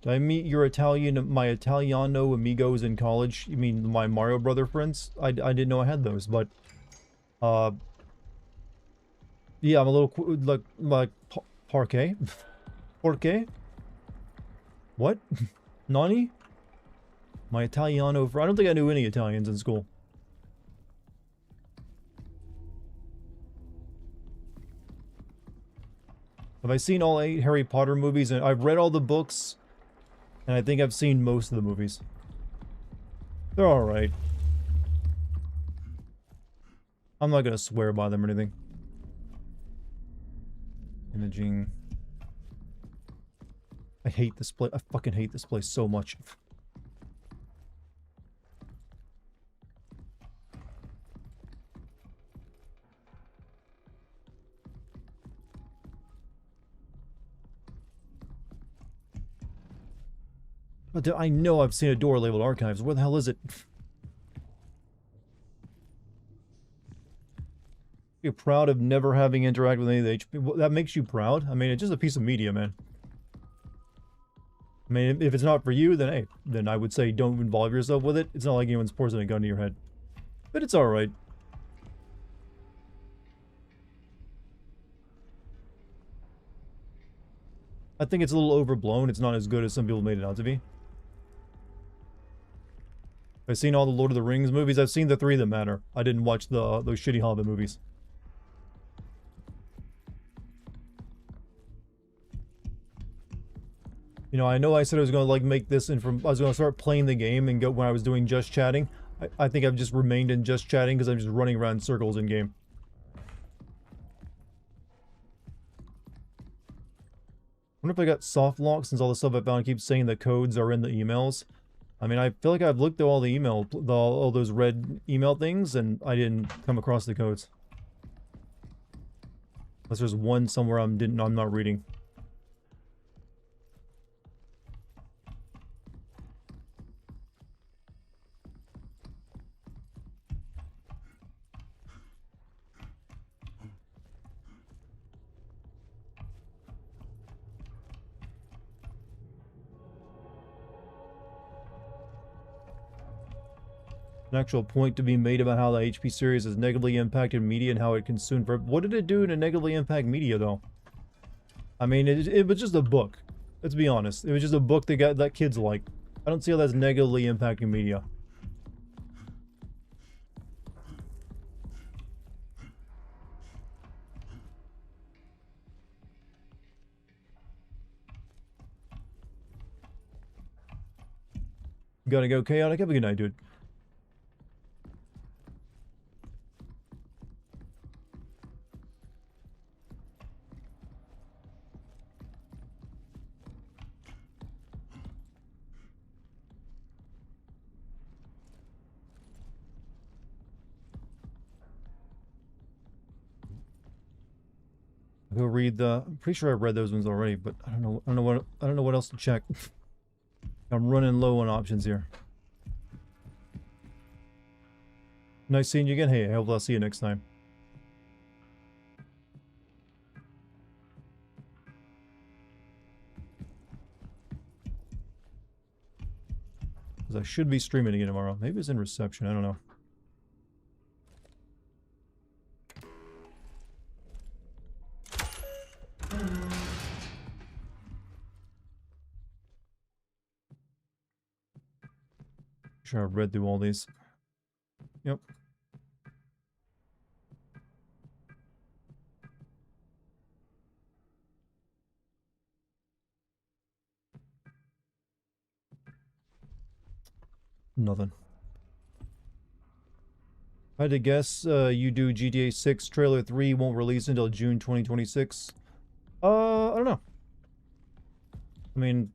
Did I meet your my Italiano amigos in college? You mean my Mario Brother friends? I didn't know I had those, but... yeah, I'm a little... like parquet? Porqué? What? Nani? My Italiano... I don't think I knew any Italians in school. Have I seen all 8 Harry Potter movies? And I've read all the books, and I think I've seen most of the movies. They're alright. I'm not gonna swear by them or anything. Imaging. I hate this place. I fucking hate this place so much. But I know I've seen a door labeled archives. Where the hell is it? You're proud of never having interacted with any of the HP. That makes you proud? I mean, it's just a piece of media, man. I mean, if it's not for you, then hey, then I would say don't involve yourself with it. It's not like anyone's poising a gun to your head. But it's alright. I think it's a little overblown. It's not as good as some people made it out to be. I've seen all the Lord of the Rings movies. I've seen the 3 that matter. I didn't watch those shitty Hobbit movies. You know I said I was going to like make this I was going to start playing the game and go when I was doing just chatting. I think I've just remained in just chatting because I'm just running around in circles in game. I wonder if I got soft lock since all the stuff I found keeps saying the codes are in the emails. I mean, I feel like I've looked at all the all those red email things, and I didn't come across the codes. Unless there's one somewhere I'm not reading. An actual point to be made about how the HP series has negatively impacted media and how it consumed. What did it do to negatively impact media, though? I mean, it was just a book. Let's be honest. It was just a book that kids like. I don't see how that's negatively impacting media. Gotta go, Chaotic. Have a good night, dude. Go read the. I'm pretty sure I read those ones already, but I don't know what else to check. I'm running low on options here. Nice seeing you again. Hey, I hope I'll see you next time. Because I should be streaming again tomorrow. Maybe it's in reception. I don't know. Sure, I've read through all these. Yep. Nothing. I had to guess you do GTA 6 trailer 3 won't release until June 2026. I don't know. I mean,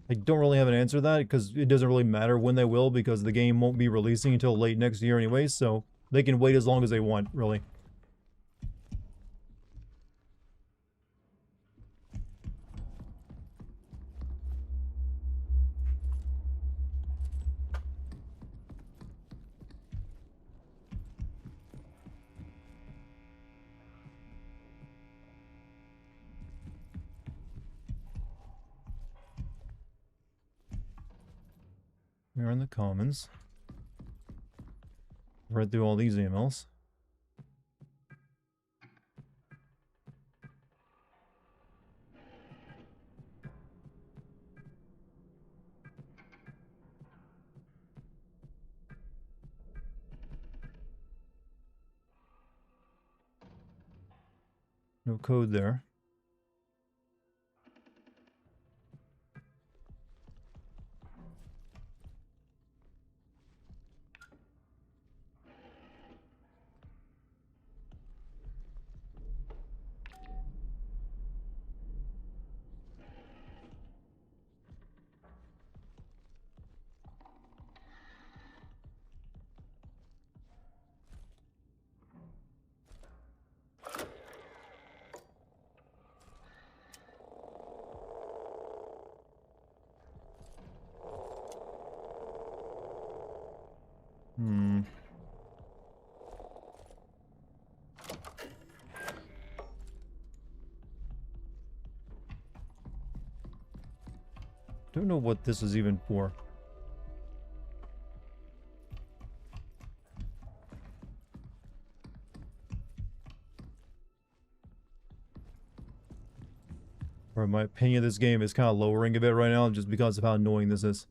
I don't really have an answer to that because it doesn't really matter when they will because the game won't be releasing until late next year anyway, so They can wait as long as they want, really. We're in the commons. Read through all these emails. No code there. Don't know what this is even for. Or my opinion of this game is kind of lowering a bit right now just because of how annoying this is.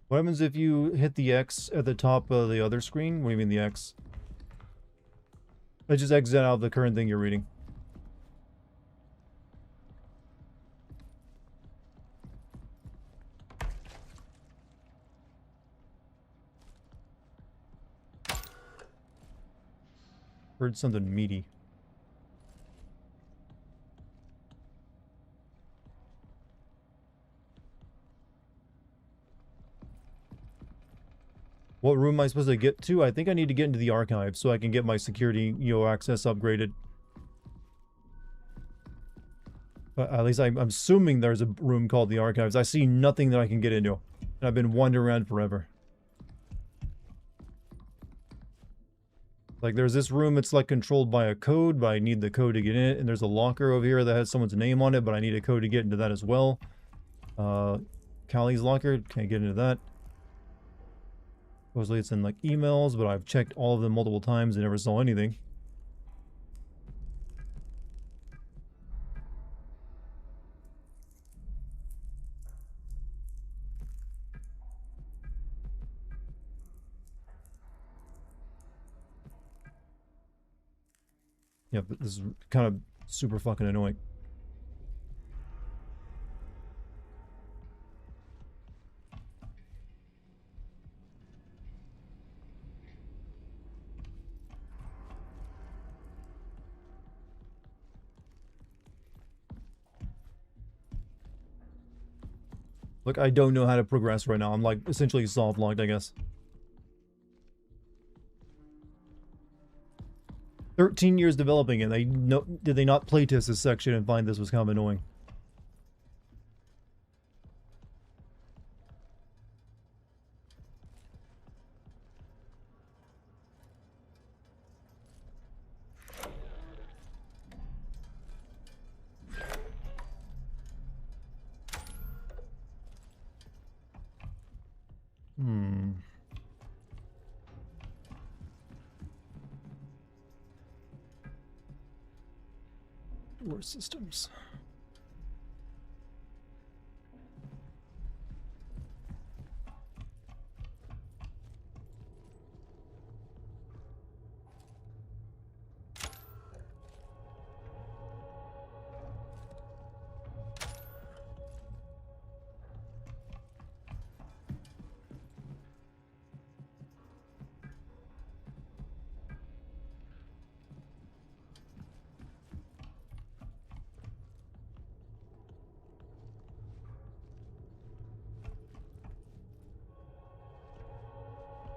What happens if you hit the X at the top of the other screen? What do you mean the X? I just exit out of the current thing you're reading. Heard something meaty. What room am I supposed to get to? I think I need to get into the archive so I can get my security, access upgraded. But at least I'm assuming there's a room called the archives. I see nothing that I can get into. And I've been wandering around forever. Like, there's this room, it's like controlled by a code, but I need the code to get in it. And there's a locker over here that has someone's name on it, but I need a code to get into that as well. Callie's locker, can't get into that. Supposedly it's in like emails, but I've checked all of them multiple times and never saw anything. Yeah, but this is kind of super fucking annoying. Look, I don't know how to progress right now. I'm like essentially soft locked, I guess. 13 years developing it. Did they not playtest this section and find this was kind of annoying? Door systems.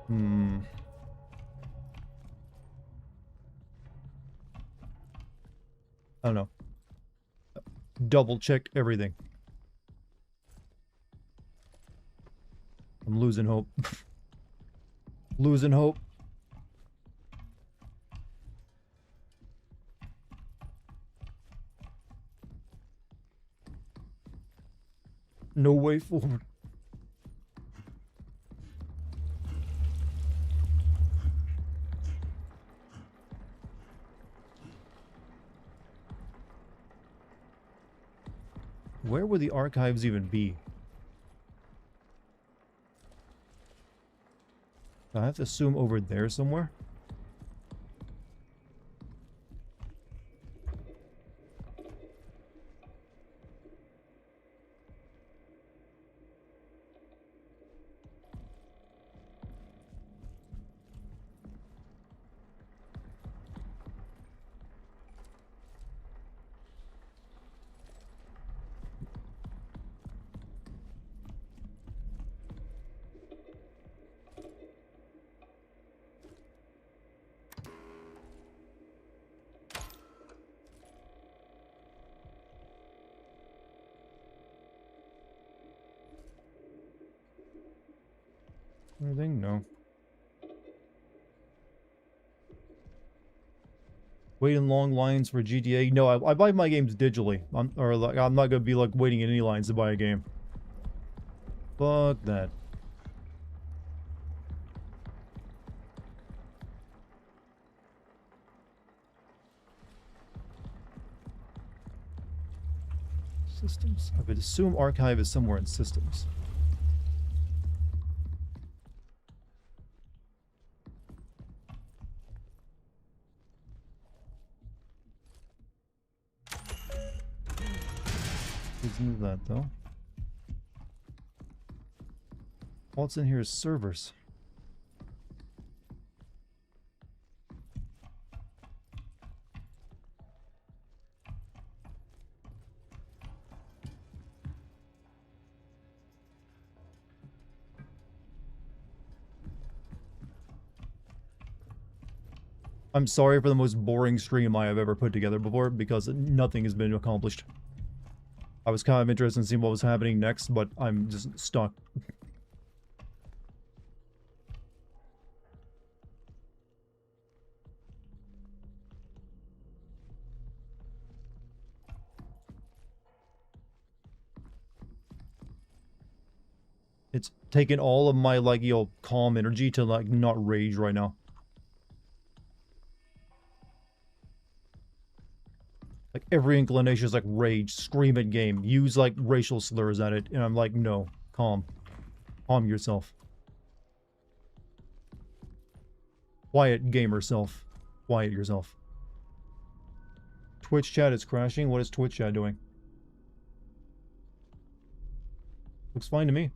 Hmm. I don't know. Double checked everything. I'm losing hope. Losing hope. No way forward. Where would the archives even be? I have to assume over there somewhere. Anything? No. Wait in long lines for GTA? No, I buy my games digitally. I'm not gonna be like waiting in any lines to buy a game. Fuck that. Systems? I would assume archive is somewhere in systems. Isn't that though? What's in here is servers. I'm sorry for the most boring stream I have ever put together before, because nothing has been accomplished. I was kind of interested in seeing what was happening next, but I'm just stuck. It's taken all of my, like, calm energy to, like, not rage right now. Like, every inclination is like rage, scream at game, use, like, racial slurs at it, and I'm like, no, calm. Calm yourself. Quiet, gamer self. Quiet yourself. Twitch chat is crashing. What is Twitch chat doing? Looks fine to me.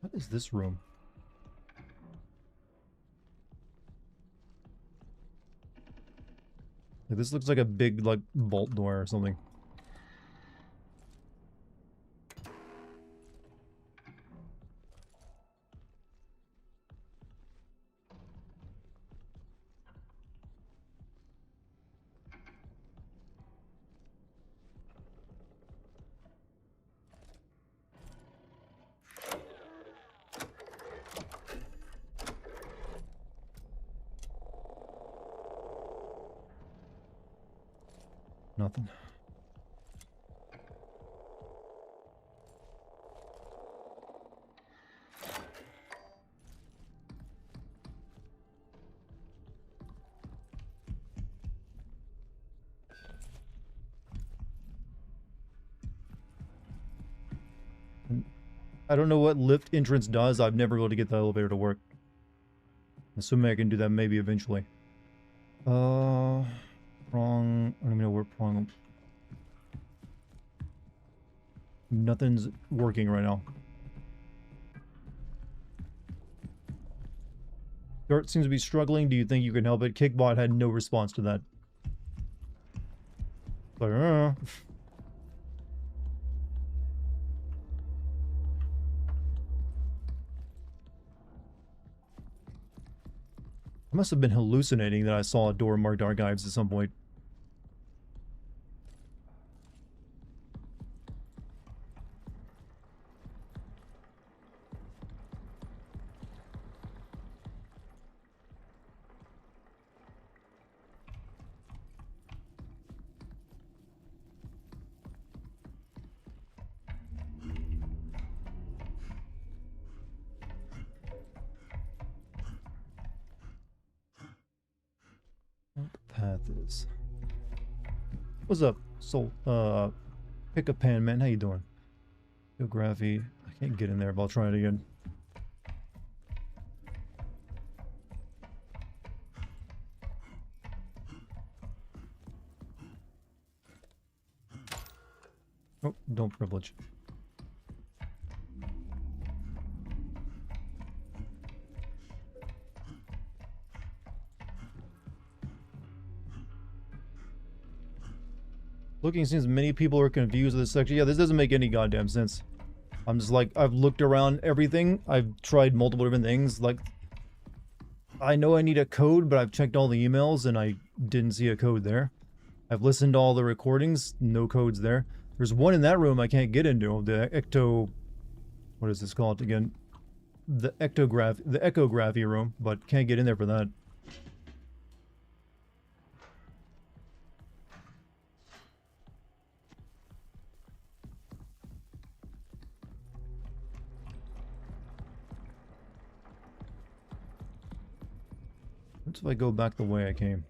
What is this room? Like, this looks like a big, like, vault door or something. Nothing. I don't know what lift entrance does. I've never been able to get the elevator to work. Assuming I can do that maybe eventually. Prong. I don't even know where prong. Nothing's working right now. Dart seems to be struggling. Do you think you can help it? Kickbot had no response to that. Like, I must have been hallucinating that I saw a door marked archives at some point. What the path is. What's up, soul? Pick a pan, man. How you doing? Geography. I can't get in there, but I'll try it again. Oh, don't privilege. Looking since many people are confused with this section. Yeah, this doesn't make any goddamn sense. I'm just like, I've looked around everything. I've tried multiple different things. Like, I know I need a code, but I've checked all the emails and I didn't see a code there. I've listened to all the recordings. No codes there. There's one in that room I can't get into. The ecto... What is this called again? The echography room, but can't get in there for that. What if I go back the way I came?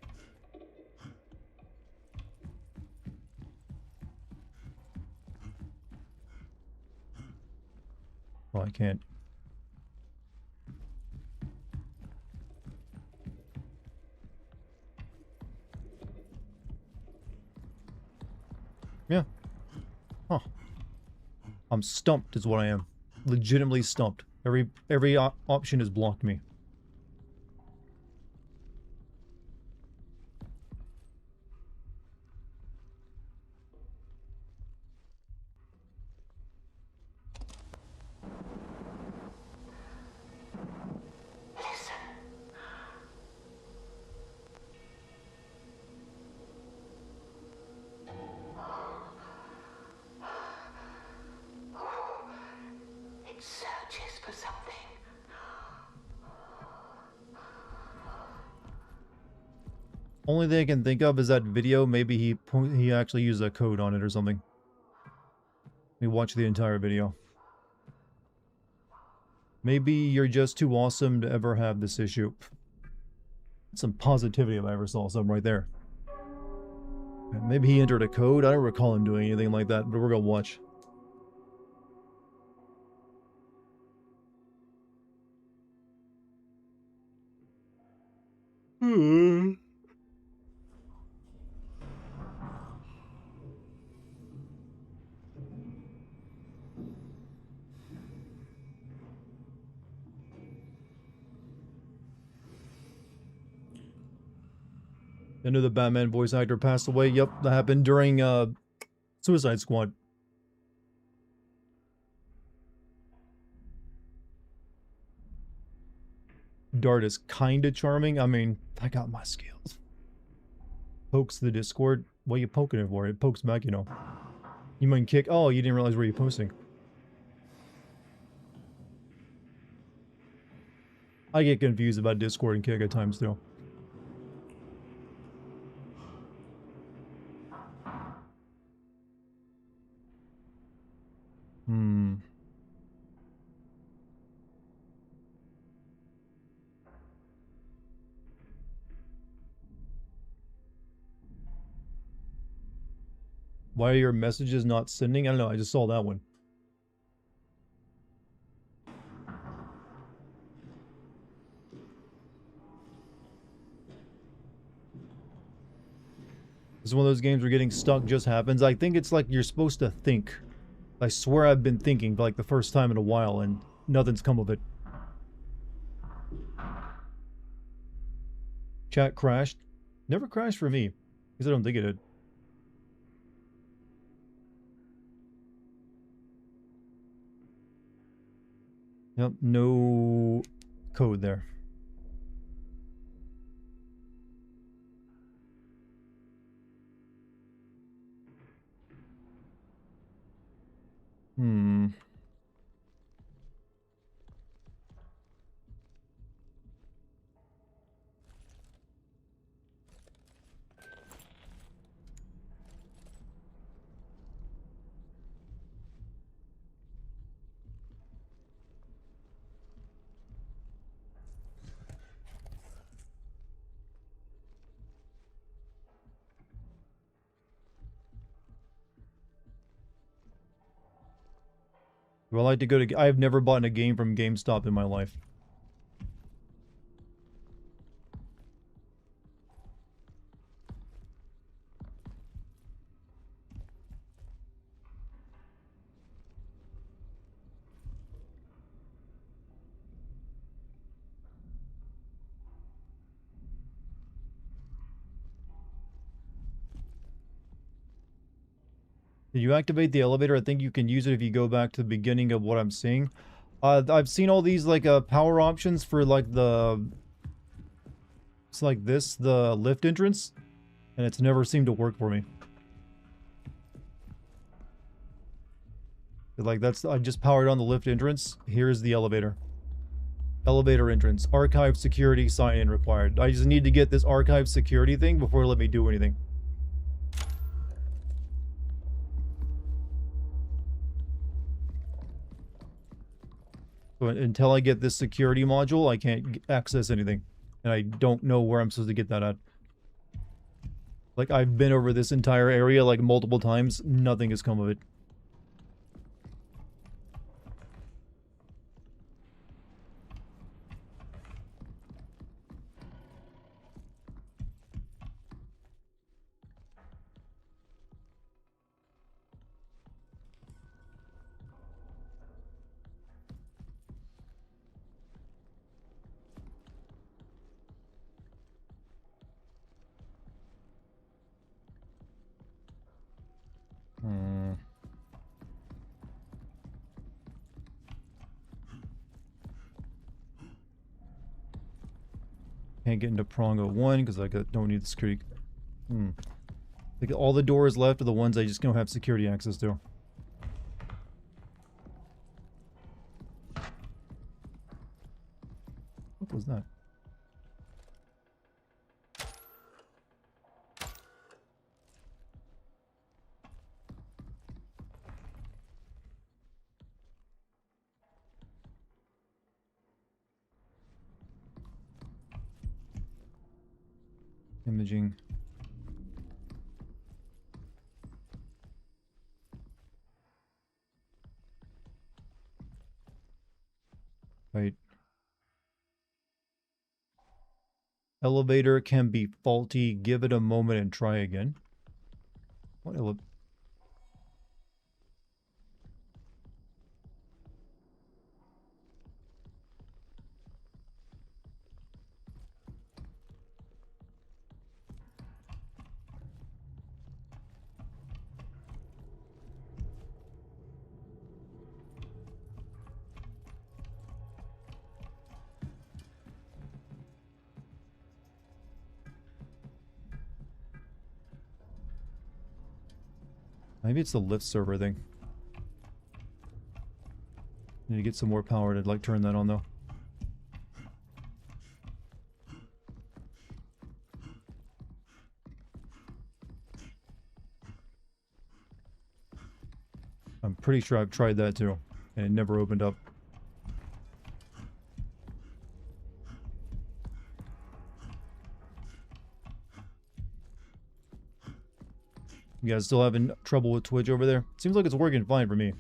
Oh, I can't. Yeah. Huh. I'm stumped is what I am. Legitimately stumped. Every option has blocked me. It searches for something. Only thing I can think of is that video. Maybe he actually used a code on it or something. Let me watch the entire video. Maybe you're just too awesome to ever have this issue. That's some positivity if I ever saw something right there. Maybe he entered a code. I don't recall him doing anything like that, but we're gonna watch. I knew the Batman voice actor passed away. Yep, that happened during Suicide Squad. Dart is kinda charming. I mean, I got my skills. Pokes the Discord. What are you poking it for? It pokes back, you know. You might kick. Oh, you didn't realize where you're posting. I get confused about Discord and kick at times too. Why are your messages not sending? I don't know. I just saw that one. This is one of those games where getting stuck just happens. I think it's like you're supposed to think. I swear I've been thinking for like the first time in a while and nothing's come of it. Chat crashed. Never crashed for me. Because I don't think it did. Yep, no code there. Hmm. Well, I like to go to. I've never bought a game from GameStop in my life. Did you activate the elevator? I think you can use it if you go back to the beginning of what I'm seeing. I've seen all these like power options for like the. It's like this, the lift entrance, and it's never seemed to work for me. Like that's, I just powered on the lift entrance. Here's the elevator. Elevator entrance. Archive security sign-in required. I just need to get this archive security thing before it let me do anything. So until I get this security module, I can't access anything. And I don't know where I'm supposed to get that at. Like, I've been over this entire area, like, multiple times. Nothing has come of it. Can't get into Prongo 1 because I don't need the security. Like all the doors left are the ones I just don't have security access to. What was that? Imaging. Right. Elevator can be faulty. Give it a moment and try again. What Maybe it's the lift server thing. Need to get some more power to like turn that on though. I'm pretty sure I've tried that too, and it never opened up. You guys still having trouble with Twitch over there? Seems like it's working fine for me.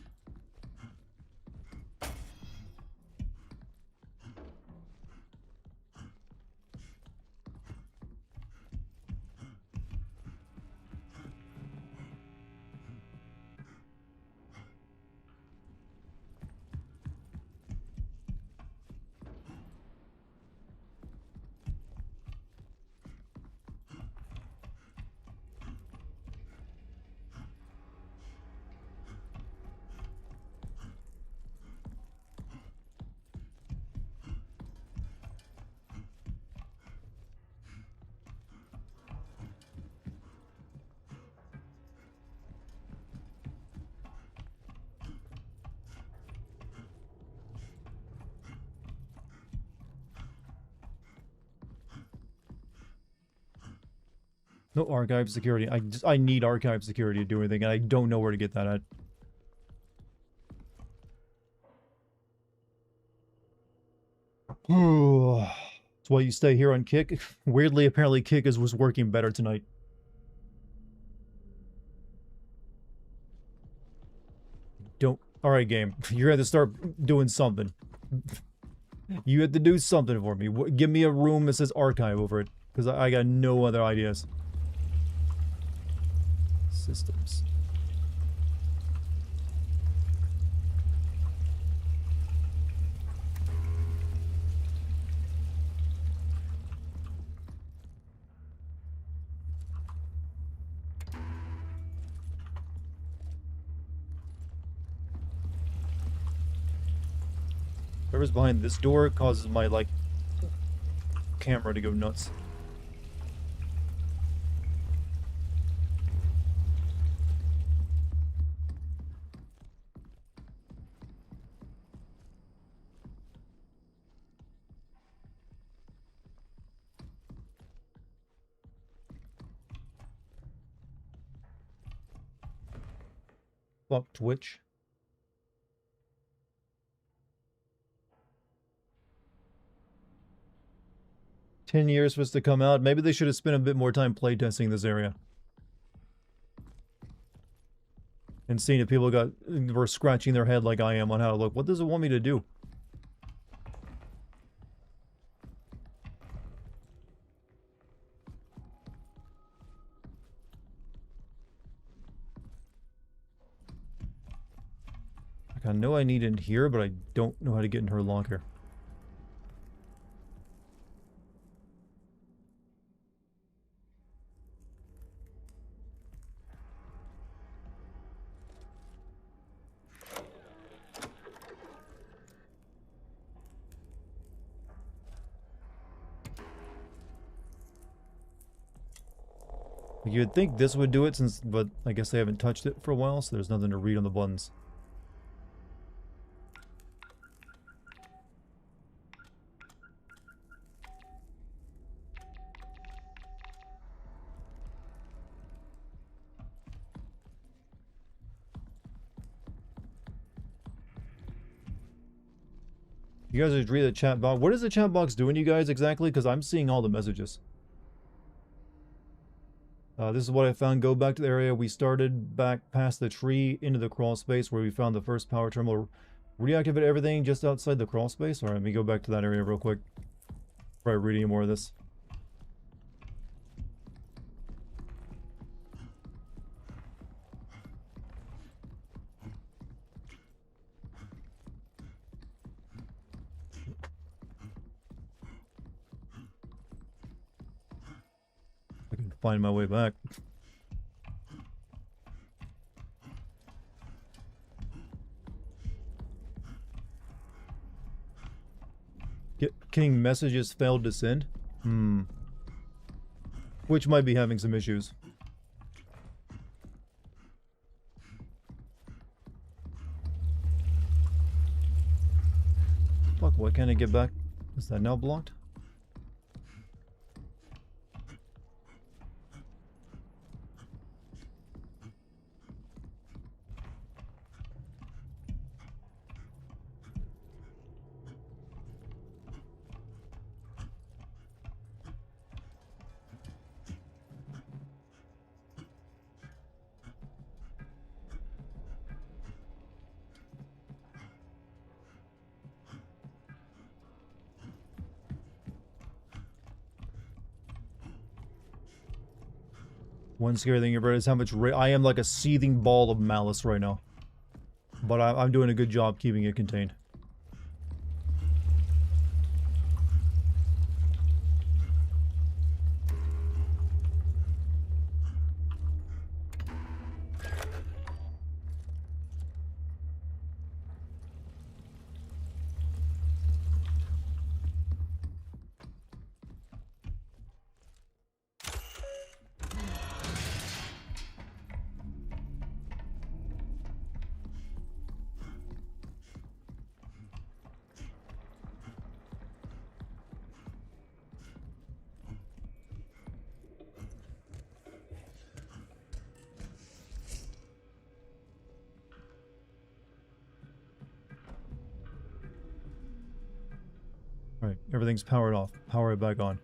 No archive security. I need archive security to do anything, and I don't know where to get that at. That's why you stay here on Kick. Weirdly, apparently Kick was working better tonight. Don't. Alright, game. You're going to start doing something. You have to do something for me. Give me a room that says archive over it. Because I got no other ideas. Systems. Whoever's behind this door causes my, like, camera to go nuts. Fuck Twitch. $10 was to come out. Maybe they should have spent a bit more time playtesting this area. And seeing if people were scratching their head like I am on how to look. What does it want me to do? Like, I know I need in here, but I don't know how to get in her locker. You'd think this would do it, but I guess they haven't touched it for a while, so there's nothing to read on the buttons. You guys just read the chat box. What is the chat box doing, you guys, exactly? Because I'm seeing all the messages. This is what I found. Go back to the area we started, back past the tree, into the crawl space where we found the first power terminal. Reactivate everything just outside the crawl space. Alright, let me go back to that area real quick. Probably read any more of this. I can find my way back. King messages failed to send? Which might be having some issues. Fuck, why can't I get back? Is that now blocked? One scary thing about it is how much I am like a seething ball of malice right now. But I'm doing a good job keeping it contained. Right, everything's powered off. Power it back on.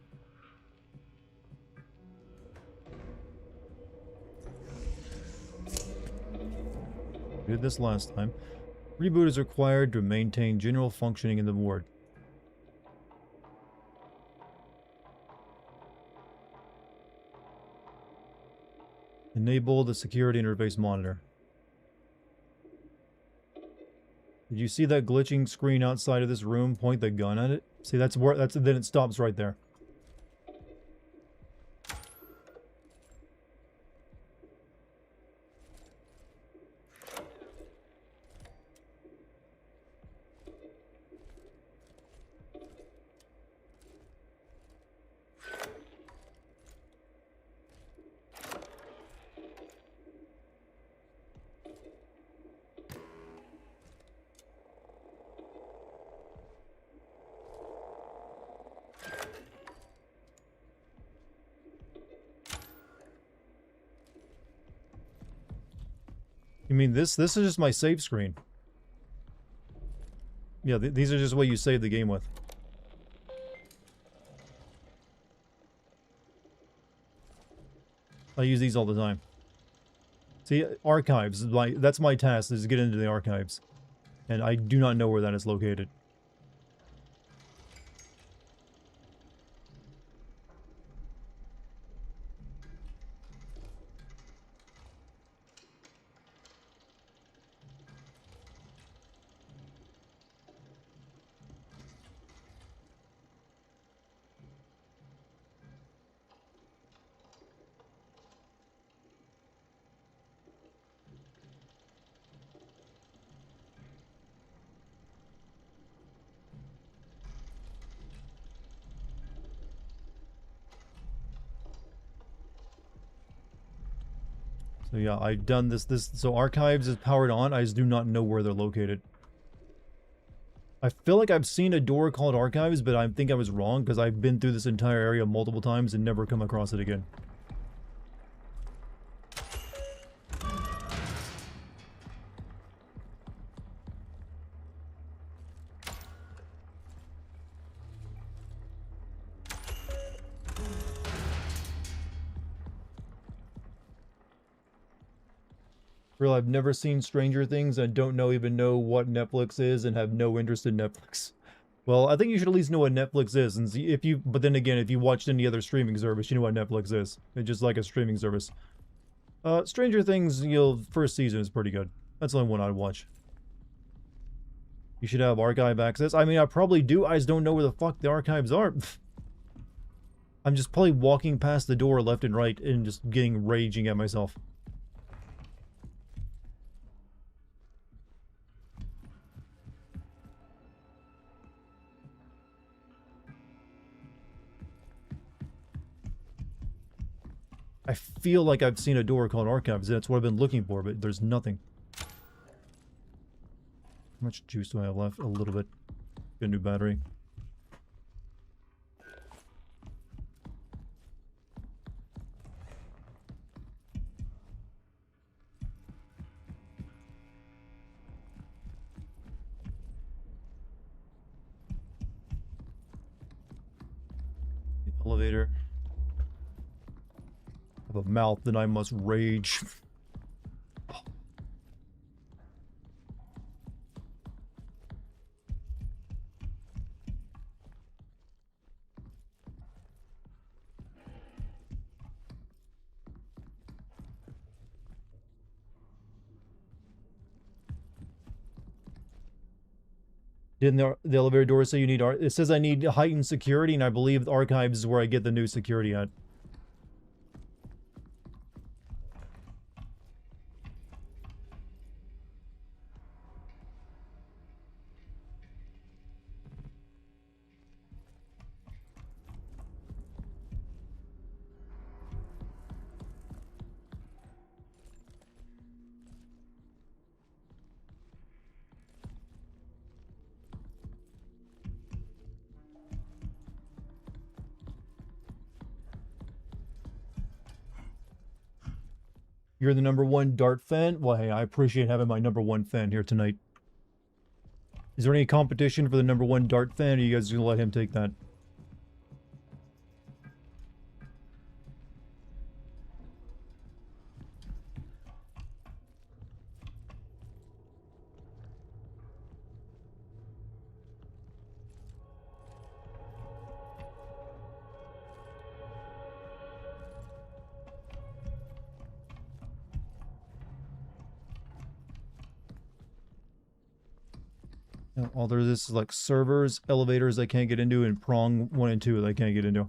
We did this last time. Reboot is required to maintain general functioning in the ward. Enable the security interface monitor. Did you see that glitching screen outside of this room? Point the gun at it. See, then it stops right there. You mean this is just my save screen. Yeah, these are just what you save the game with. I use these all the time. See, archives, that's my task, is to get into the archives. And I do not know where that is located. So yeah, I've done this, so archives is powered on, I just do not know where they're located. I feel like I've seen a door called archives, but I think I was wrong, because I've been through this entire area multiple times and never come across it again. Real, I've never seen Stranger Things and don't even know what Netflix is and have no interest in Netflix. Well, I think you should at least know what Netflix is, and see if you. But then again, if you watched any other streaming service, you know what Netflix is. It's just like a streaming service. Stranger Things, first season is pretty good. That's the only one I'd watch. You should have archive access. I mean, I probably do. I just don't know where the fuck the archives are. I'm just probably walking past the door left and right and just getting raging at myself. I feel like I've seen a door called archives. That's what I've been looking for, but there's nothing. How much juice do I have left? A little bit. Get a new battery. The elevator. I have a mouth, then I must rage. Didn't the elevator door say you need it says I need heightened security, and I believe the archives is where I get the new security at. You're the #1 Dart fan? Well, hey, I appreciate having my #1 fan here tonight. Is there any competition for the #1 Dart fan, or are you guys gonna let him take that? All there is like servers, elevators I can't get into, and prong 1 and 2 that I can't get into.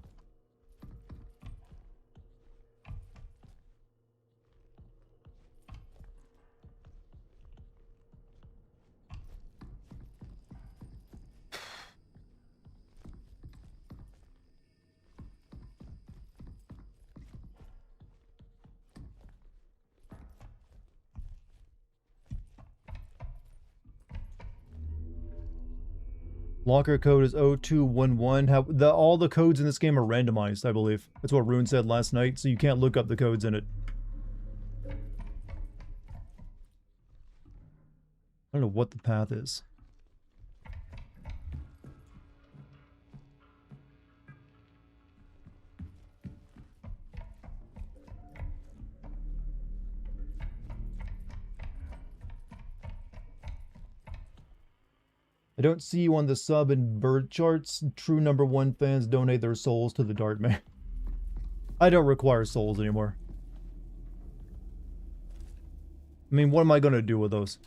Locker code is 0211. All the codes in this game are randomized, I believe. That's what Rune said last night, so you can't look up the codes in it. I don't know what the path is. I don't see you on the sub and bird charts. True #1 fans donate their souls to the Dart Man. I don't require souls anymore. I mean, what am I gonna do with those?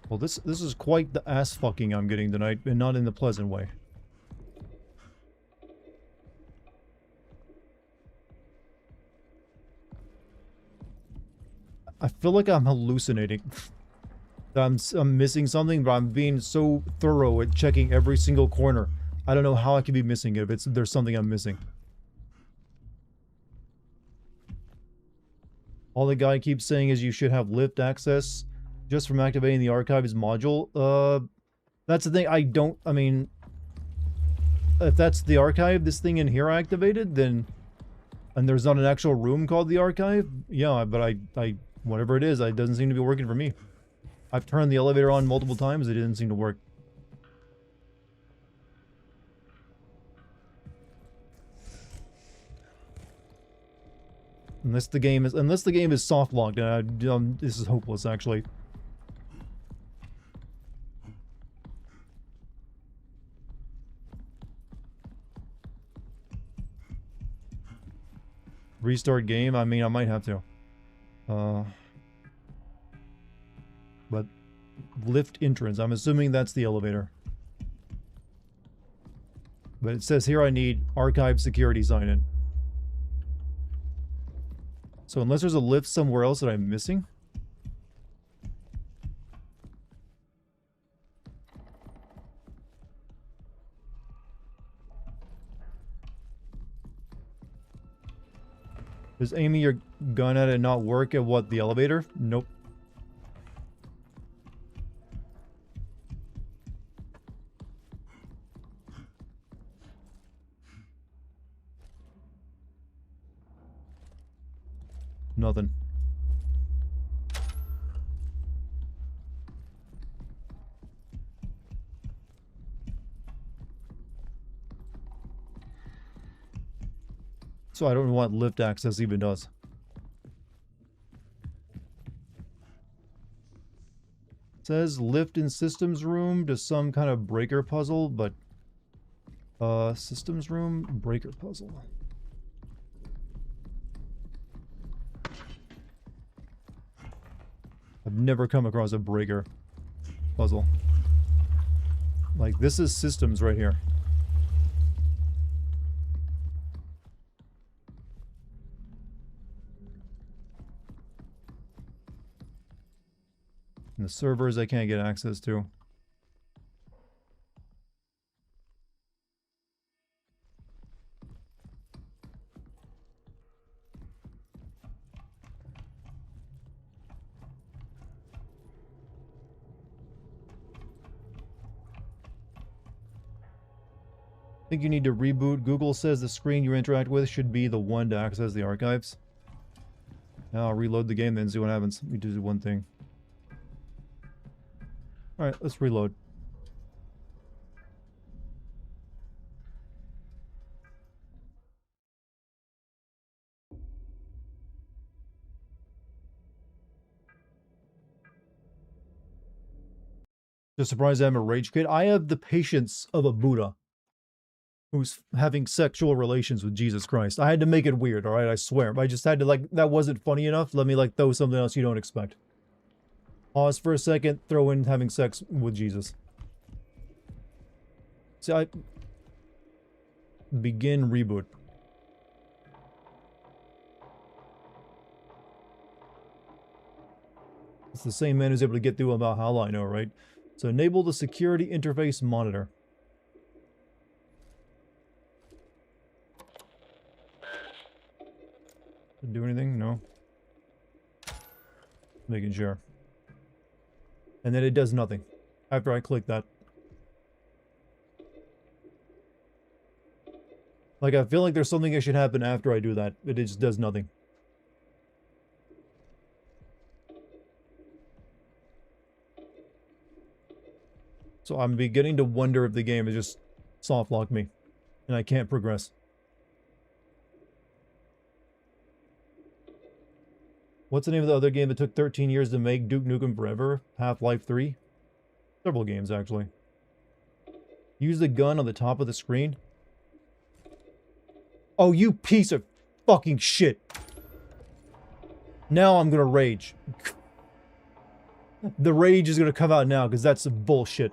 Well, this is quite the ass fucking I'm getting tonight, and not in the pleasant way. I feel like I'm hallucinating. I'm missing something, but I'm being so thorough at checking every single corner. I don't know how I could be missing it if there's something I'm missing. All the guy keeps saying is you should have lift access just from activating the archives module. That's the thing. I mean, if that's the archive, this thing in here activated, then, and there's not an actual room called the archive, yeah, but whatever it is, it doesn't seem to be working for me. I've turned the elevator on multiple times, it didn't seem to work. Unless the game is soft locked, this is hopeless actually. Restart game? I mean, I might have to. But lift entrance, I'm assuming that's the elevator. But it says here I need archive security sign-in. So unless there's a lift somewhere else that I'm missing. Does aiming your gun at it not work at what, the elevator? Nope. Nothing. So I don't know what lift access even does. It says lift in systems room to some kind of breaker puzzle, but systems room breaker puzzle. I've never come across a breaker puzzle. Like, this is systems right here. And the servers I can't get access to. Think you need to reboot. Google says the screen you interact with should be the one to access the archives. Now I'll reload the game then see what happens. Let me do one thing. Alright, let's reload. Just surprised I'm a rage kid. I have the patience of a Buddha who's having sexual relations with Jesus Christ. I had to make it weird, alright? I swear. I just had to, like, that wasn't funny enough. Let me, like, throw something else you don't expect. Pause for a second, throw in having sex with Jesus. See, I... Begin reboot. It's the same man who's able to get through about how I know, right? So enable the security interface monitor. Did it do anything? No. Making sure. And then it does nothing after I click that. Like, I feel like there's something that should happen after I do that. It just does nothing. So I'm beginning to wonder if the game is just soft locked me. And I can't progress. What's the name of the other game that took 13 years to make? Duke Nukem Forever? Half-Life 3? Several games, actually. Use the gun on the top of the screen. Oh, you piece of fucking shit. Now I'm gonna rage. The rage is gonna come out now, because that's some bullshit.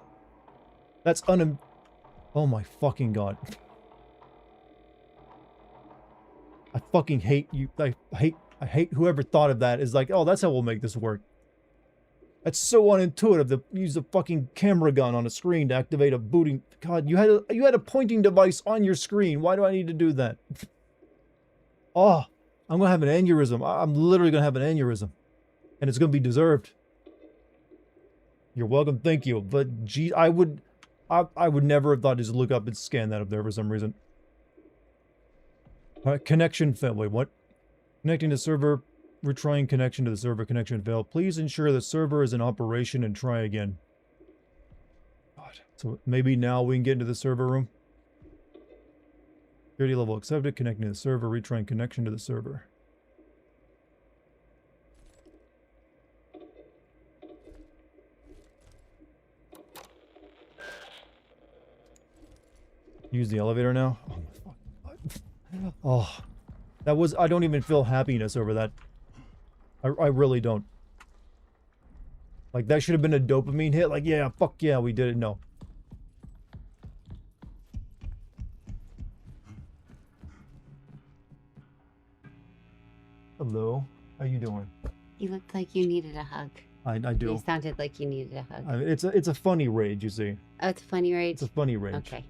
That's oh my fucking god. I fucking hate you. I hate whoever thought of that is like, oh, that's how we'll make this work. That's so unintuitive to use a fucking camera gun on a screen to activate a booting. God, you had a pointing device on your screen. Why do I need to do that? Oh, I'm gonna have an aneurysm. I'm literally gonna have an aneurysm. And it's gonna be deserved. You're welcome, thank you. But gee, I would never have thought to just look up and scan that up there for some reason. Connection failed. Wait, what? Connecting to server. Retrying connection to the server. Connection failed. Please ensure the server is in operation and try again. God. So maybe now we can get into the server room. Security level accepted. Connecting to the server. Retrying connection to the server. Use the elevator now. Oh my fucking god. Oh, that was. I don't even feel happiness over that. I really don't. Like, that should have been a dopamine hit. Like, yeah, fuck yeah, we did it. No. Hello. How you doing? You looked like you needed a hug. I do. You sounded like you needed a hug. It's a funny rage, you see. Oh, it's a funny rage? It's a funny rage. Okay.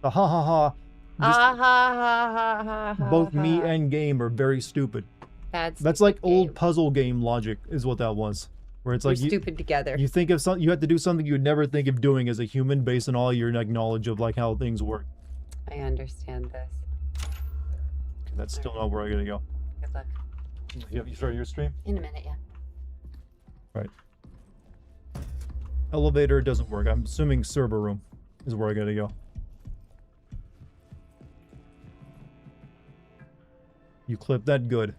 The ha ha ha. Ha ha ha ha ha. Both me and game are very stupid. That's like old puzzle game logic is what that was. Where it's like you're stupid together. You think of something, you have to do something you would never think of doing as a human based on all your like, knowledge of like how things work. I understand this. Okay, that's still not where I gotta go. Good luck. You started your stream? In a minute, yeah. Right. Elevator doesn't work. I'm assuming server room is where I gotta go. You clip that good.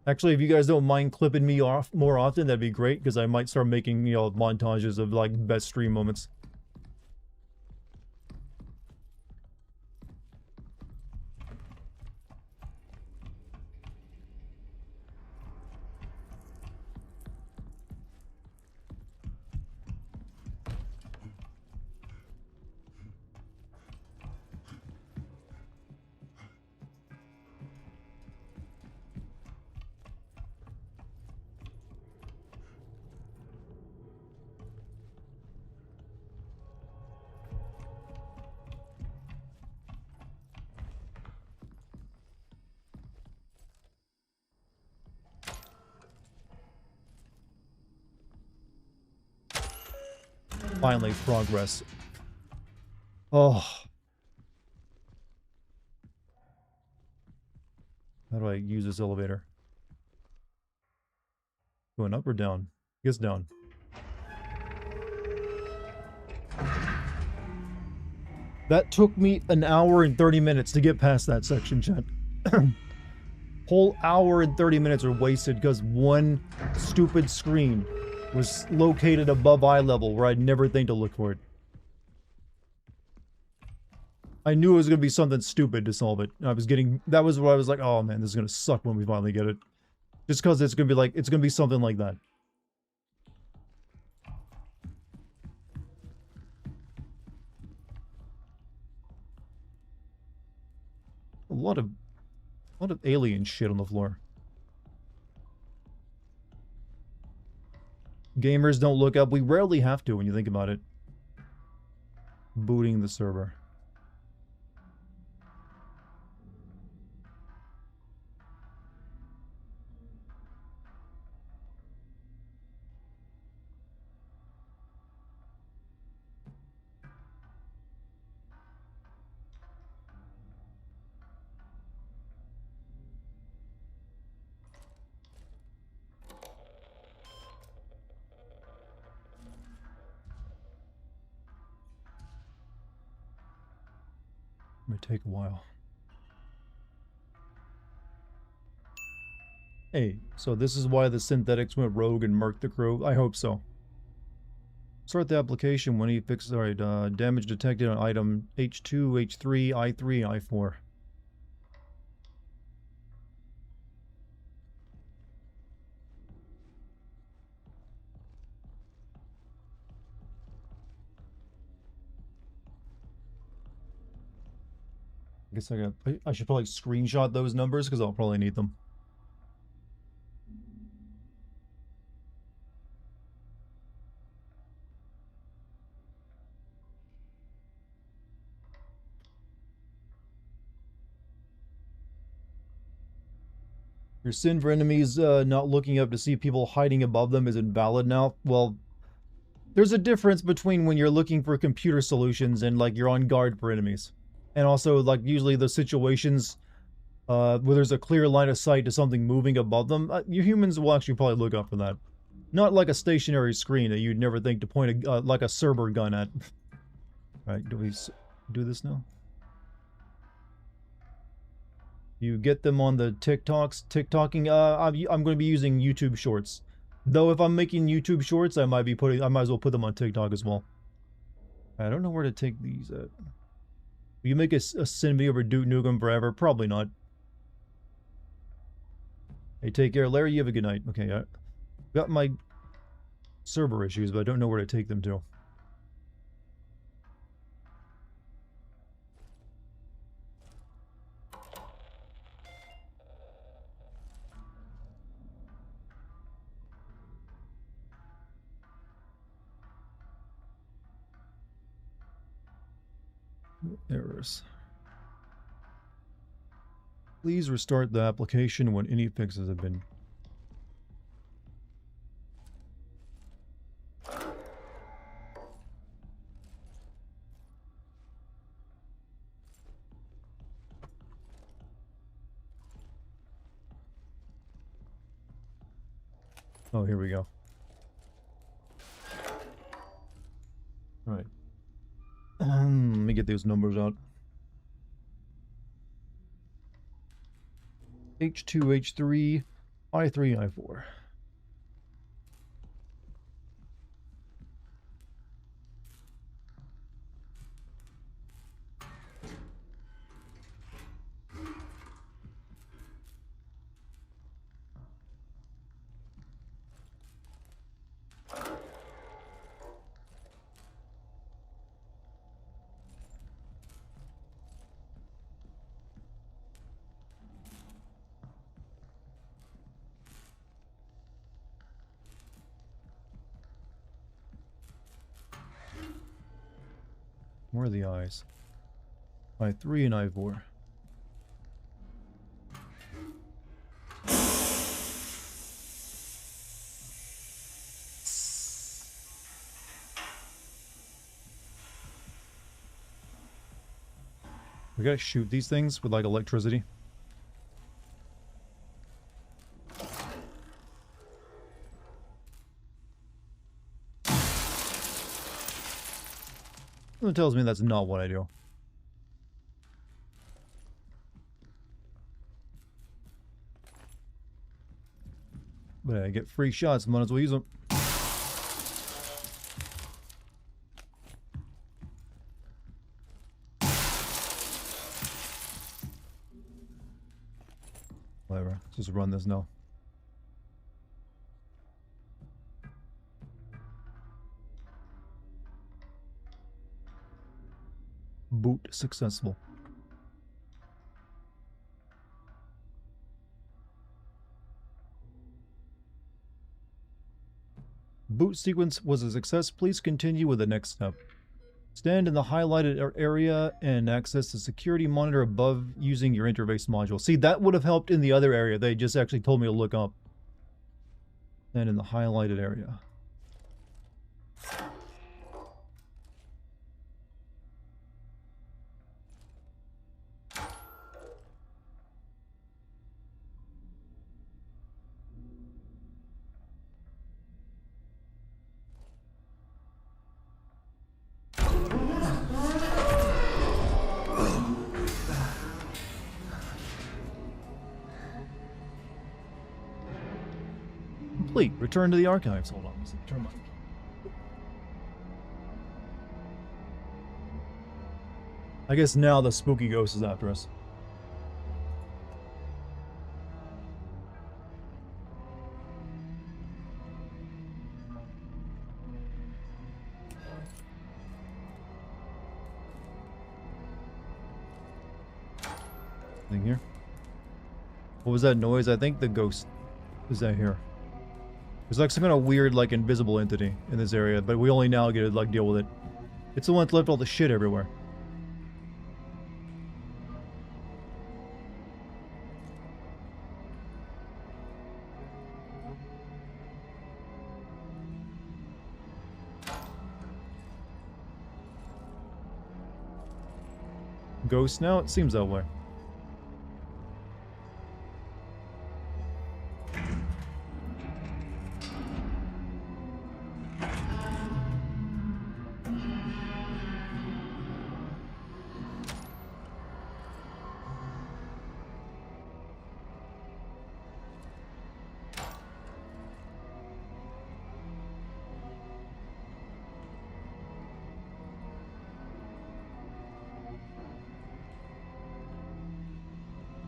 Actually, if you guys don't mind clipping me off more often, that'd be great, because I might start making, you know, montages of, like, best stream moments. Finally, progress. Oh. How do I use this elevator? Going up or down? I guess down. That took me an hour and 30 minutes to get past that section, chat. Whole hour and 30 minutes are wasted because one stupid screen was located above eye level where I'd never think to look for it. I knew it was going to be something stupid to solve it. That was where I was like, oh man, this is going to suck when we finally get it. Just because it's going to be something like that. A lot of alien shit on the floor. Gamers don't look up. We rarely have to when you think about it. Booting the server. May take a while. Hey, so this is why the synthetics went rogue and murked the crew? I hope so. Start the application when he fixes... Alright, damage detected on item H2, H3, I3, I4. I guess I should probably screenshot those numbers because I'll probably need them. Your sin for enemies not looking up to see people hiding above them is invalid now. Well, there's a difference between when you're looking for computer solutions and like you're on guard for enemies. And also like usually the situations where there's a clear line of sight to something moving above them, you humans will actually probably look up for that. Not like a stationary screen that you'd never think to point like a Cerber gun at. Right, do we do this now? You get them on the TikToking. I'm going to be using YouTube Shorts. Though if I'm making YouTube Shorts, I might as well put them on TikTok as well. I don't know where to take these at. Will you make a sin video over Duke Nukem forever? Probably not. Hey, take care, Larry. You have a good night. Okay, I got my server issues, but I don't know where to take them to. Errors. Please restart the application when any fixes have been. Oh, here we go. All right. Let me get those numbers out. H2, H3, I3, I4. Where are the eyes? I3 and I4. We gotta shoot these things with like electricity. It tells me that's not what I do. But I get free shots, might as well use them. Whatever, let's just run this now. Boot successful. Boot sequence was a success. Please continue with the next step. Stand in the highlighted area and access the security monitor above using your interface module. See, that would have helped in the other area. They just actually told me to look up. Stand in the highlighted area. Complete. Return to the archives. Hold on. Turn my... I guess now the spooky ghost is after us. Thing here. What was that noise? I think the ghost is that here. There's like some kind of weird, like, invisible entity in this area, but we only now get to, like, deal with it. It's the one that left all the shit everywhere. Ghost now? It seems that way.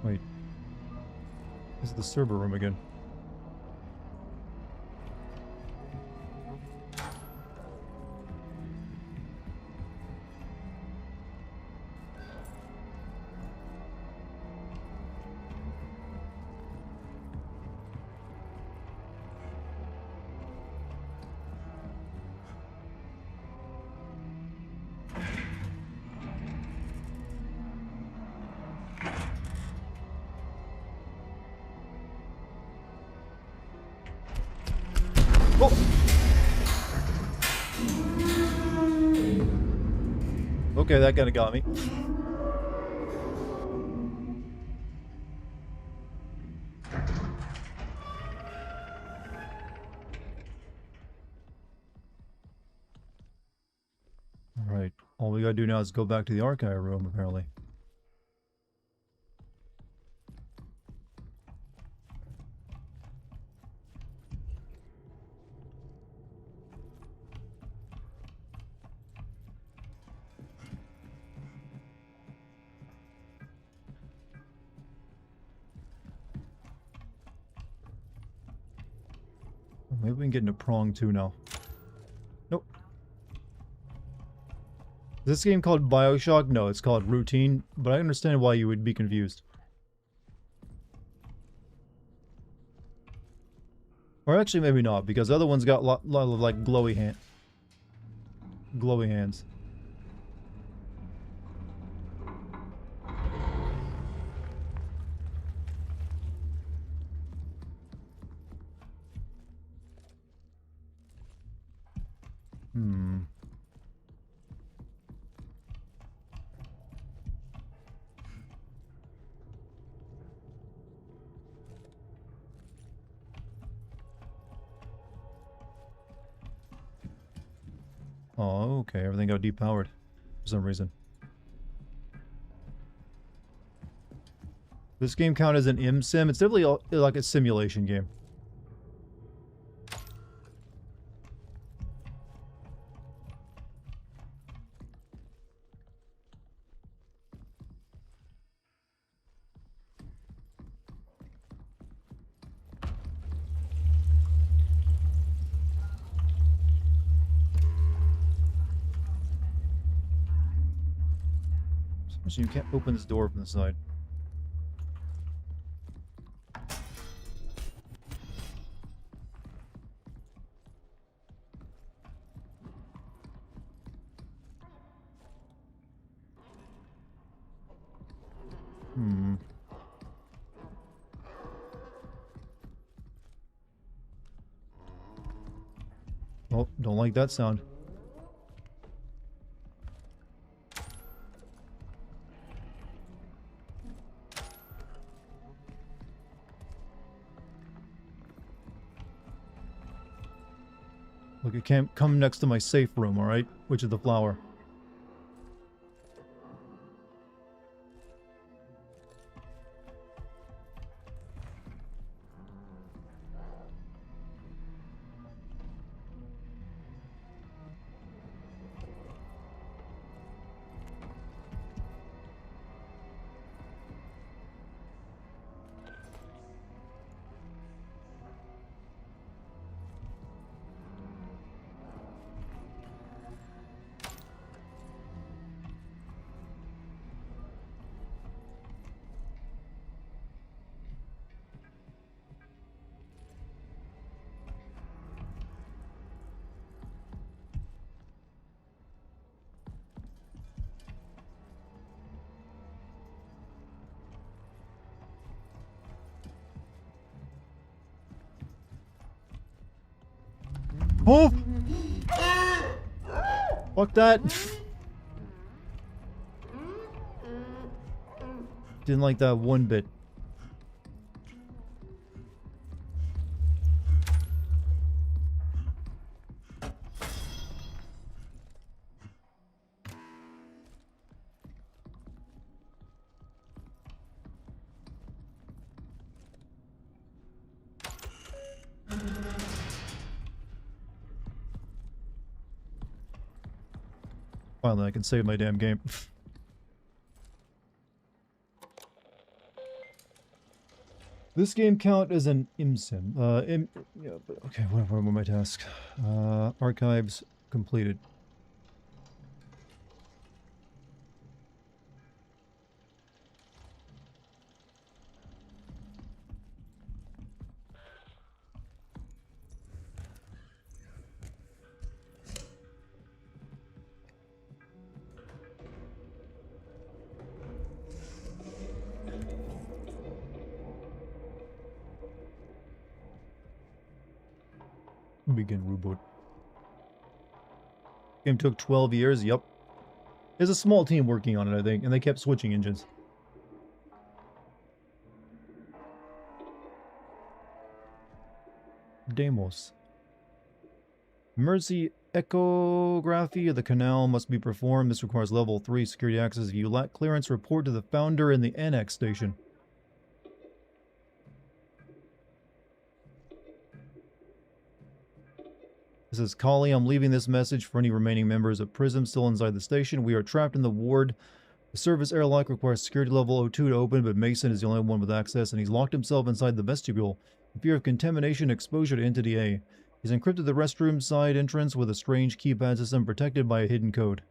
Wait. This is the server room again. Oh! Okay, that kind of got me. Alright, all we gotta do now is go back to the archive room, apparently. Maybe we can get into prong 2 now. Nope. Is this game called BioShock? No, it's called Routine, but I understand why you would be confused. Or actually, maybe not, because the other one's got a lot of, like, glowy hands. Oh, okay. Everything got depowered for some reason. This game count as an sim? It's definitely like a simulation game. So you can't open this door from the side. Hmm. Oh, don't like that sound. Look, it can't come next to my safe room, alright? Which is the flower. Oh! Fuck that! Didn't like that one bit. Finally, I can save my damn game. This game count as an sim. Yeah, but okay, what were my tasks? Archives completed. Begin reboot. Game took 12 years, yup. There's a small team working on it, I think, and they kept switching engines. Demos. Emergency echography of the canal must be performed. This requires level 3 security access. If you lack clearance, report to the founder in the annex station. This is Kali. I'm leaving this message for any remaining members of Prism still inside the station. We are trapped in the ward. The service airlock requires security level 02 to open, but Mason is the only one with access, and he's locked himself inside the vestibule in fear of contamination and exposure to Entity A. He's encrypted the restroom side entrance with a strange keypad system protected by a hidden code.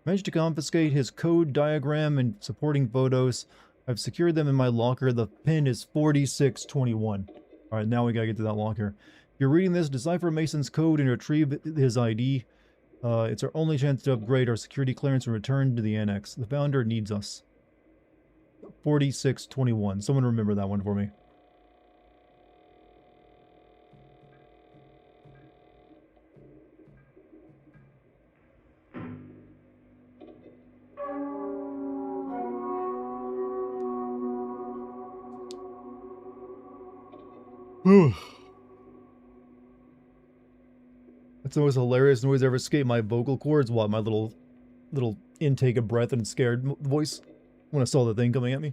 Managed to confiscate his code diagram and supporting photos. I've secured them in my locker. The pin is 4621. Alright, now we gotta get to that locker. If you're reading this, decipher Mason's code and retrieve his ID. It's our only chance to upgrade our security clearance and return to the annex. The founder needs us. 4621. Someone remember that one for me. That's the most hilarious noise ever escaped my vocal cords. What, my little intake of breath and scared voice when I saw the thing coming at me.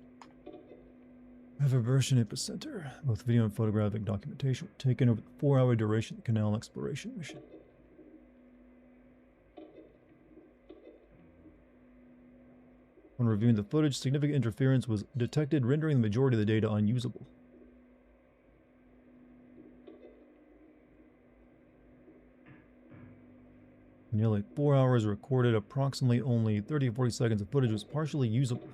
Reverberation epicenter. Both video and photographic documentation were taken over the 4-hour duration of the canal exploration mission. When reviewing the footage, significant interference was detected, rendering the majority of the data unusable. Nearly 4 hours recorded, approximately only 30 to 40 seconds of footage was partially usable.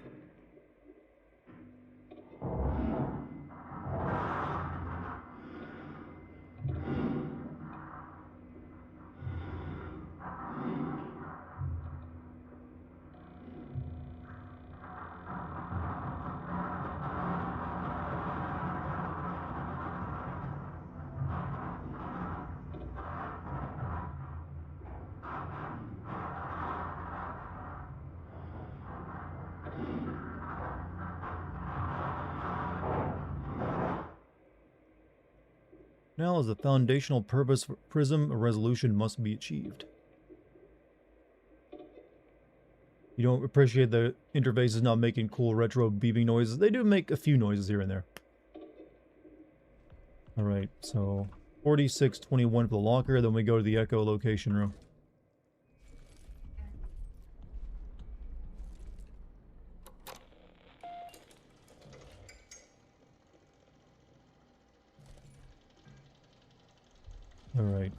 Now, as the foundational purpose for Prism, a resolution must be achieved. You don't appreciate the interface is not making cool retro beeping noises. They do make a few noises here and there. Alright, so 4621 for the locker, then we go to the echolocation room. Alright.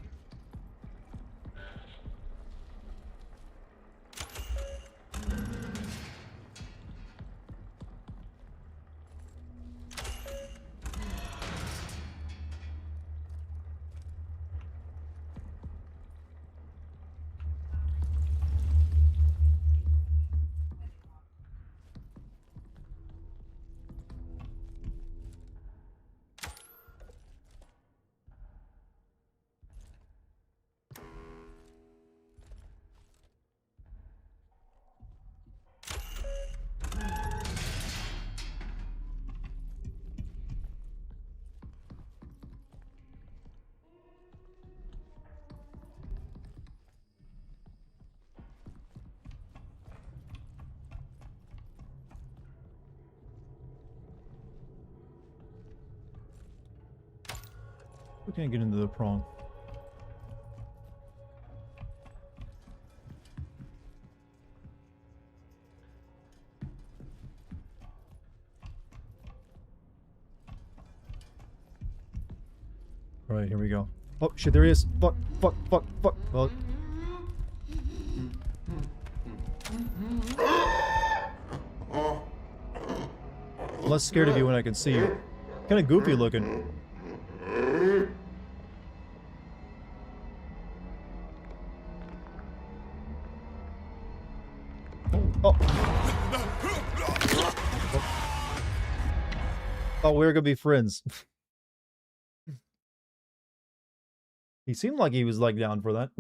We can't get into the prong. Alright, here we go. Oh, shit, there he is. Fuck, fuck, fuck, fuck. Well. I'm less scared of you when I can see you. Kinda goofy looking. Oh. Thought we were gonna be friends. He seemed like he was like down for that.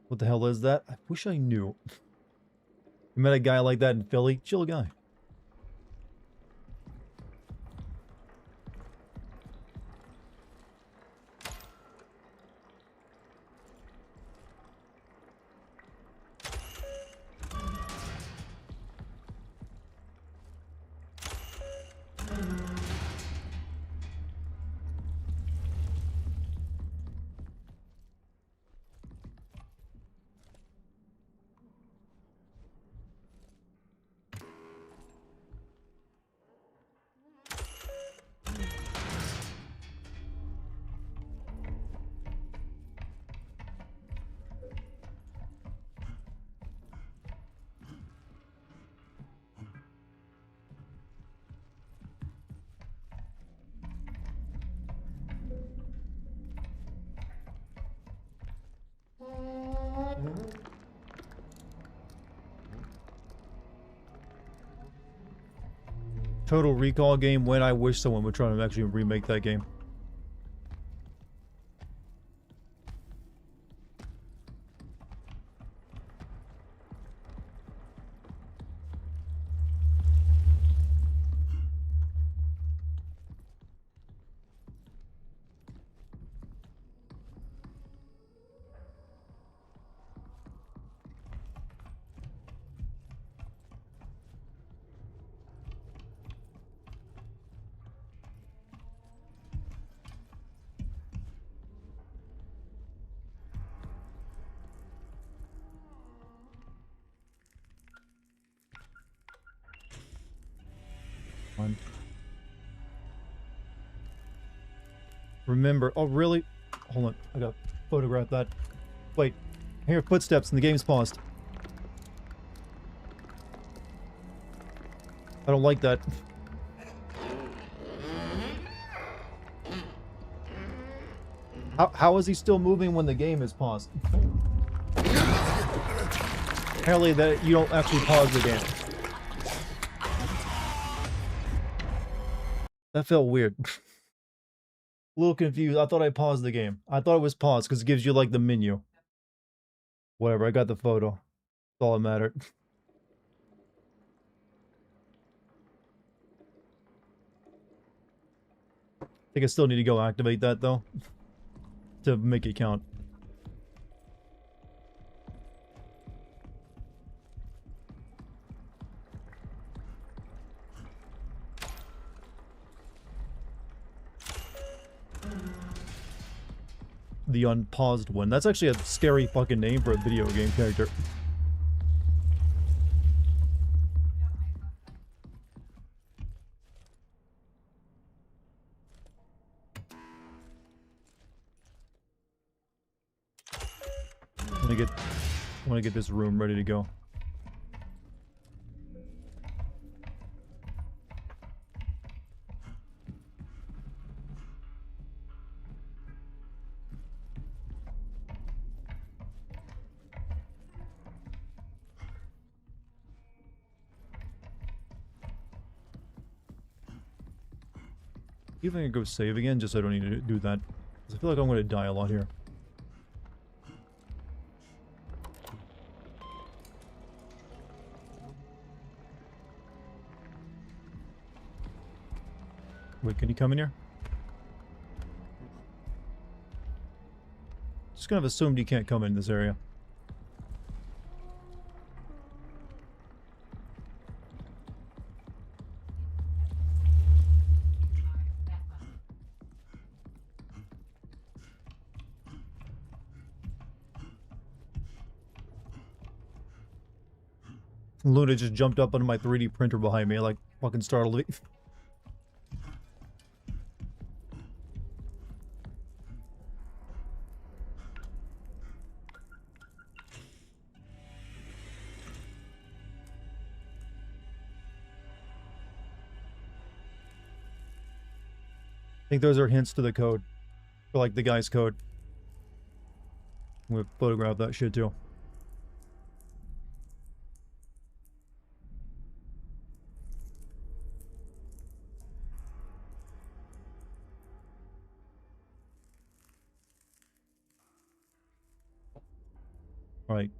What the hell is that? I wish I knew. You met a guy like that in Philly? Chill guy. Total Recall game, when I wish someone would try to actually remake that game. on. Remember, oh really? Hold on, I gotta photograph that. Wait, I hear footsteps and the game's paused. I don't like that. How is he still moving when the game is paused? Apparently that you don't actually pause the game. That felt weird. A little confused. I thought I paused the game. I thought it was paused because it gives you like the menu. Whatever, I got the photo. That's all that mattered. I think I still need to go activate that though. To make it count. The unpaused one. That's actually a scary fucking name for a video game character. I want to get this room ready to go. Even I can go save again, just so I don't need to do that. 'Cause I feel like I'm going to die a lot here. Wait, can you come in here? Just kind of assumed you can't come in this area. Luna just jumped up onto my 3D printer behind me, like fucking startled me. I think those are hints to the code. For like the guy's code. I'm gonna photograph that shit too. Alright.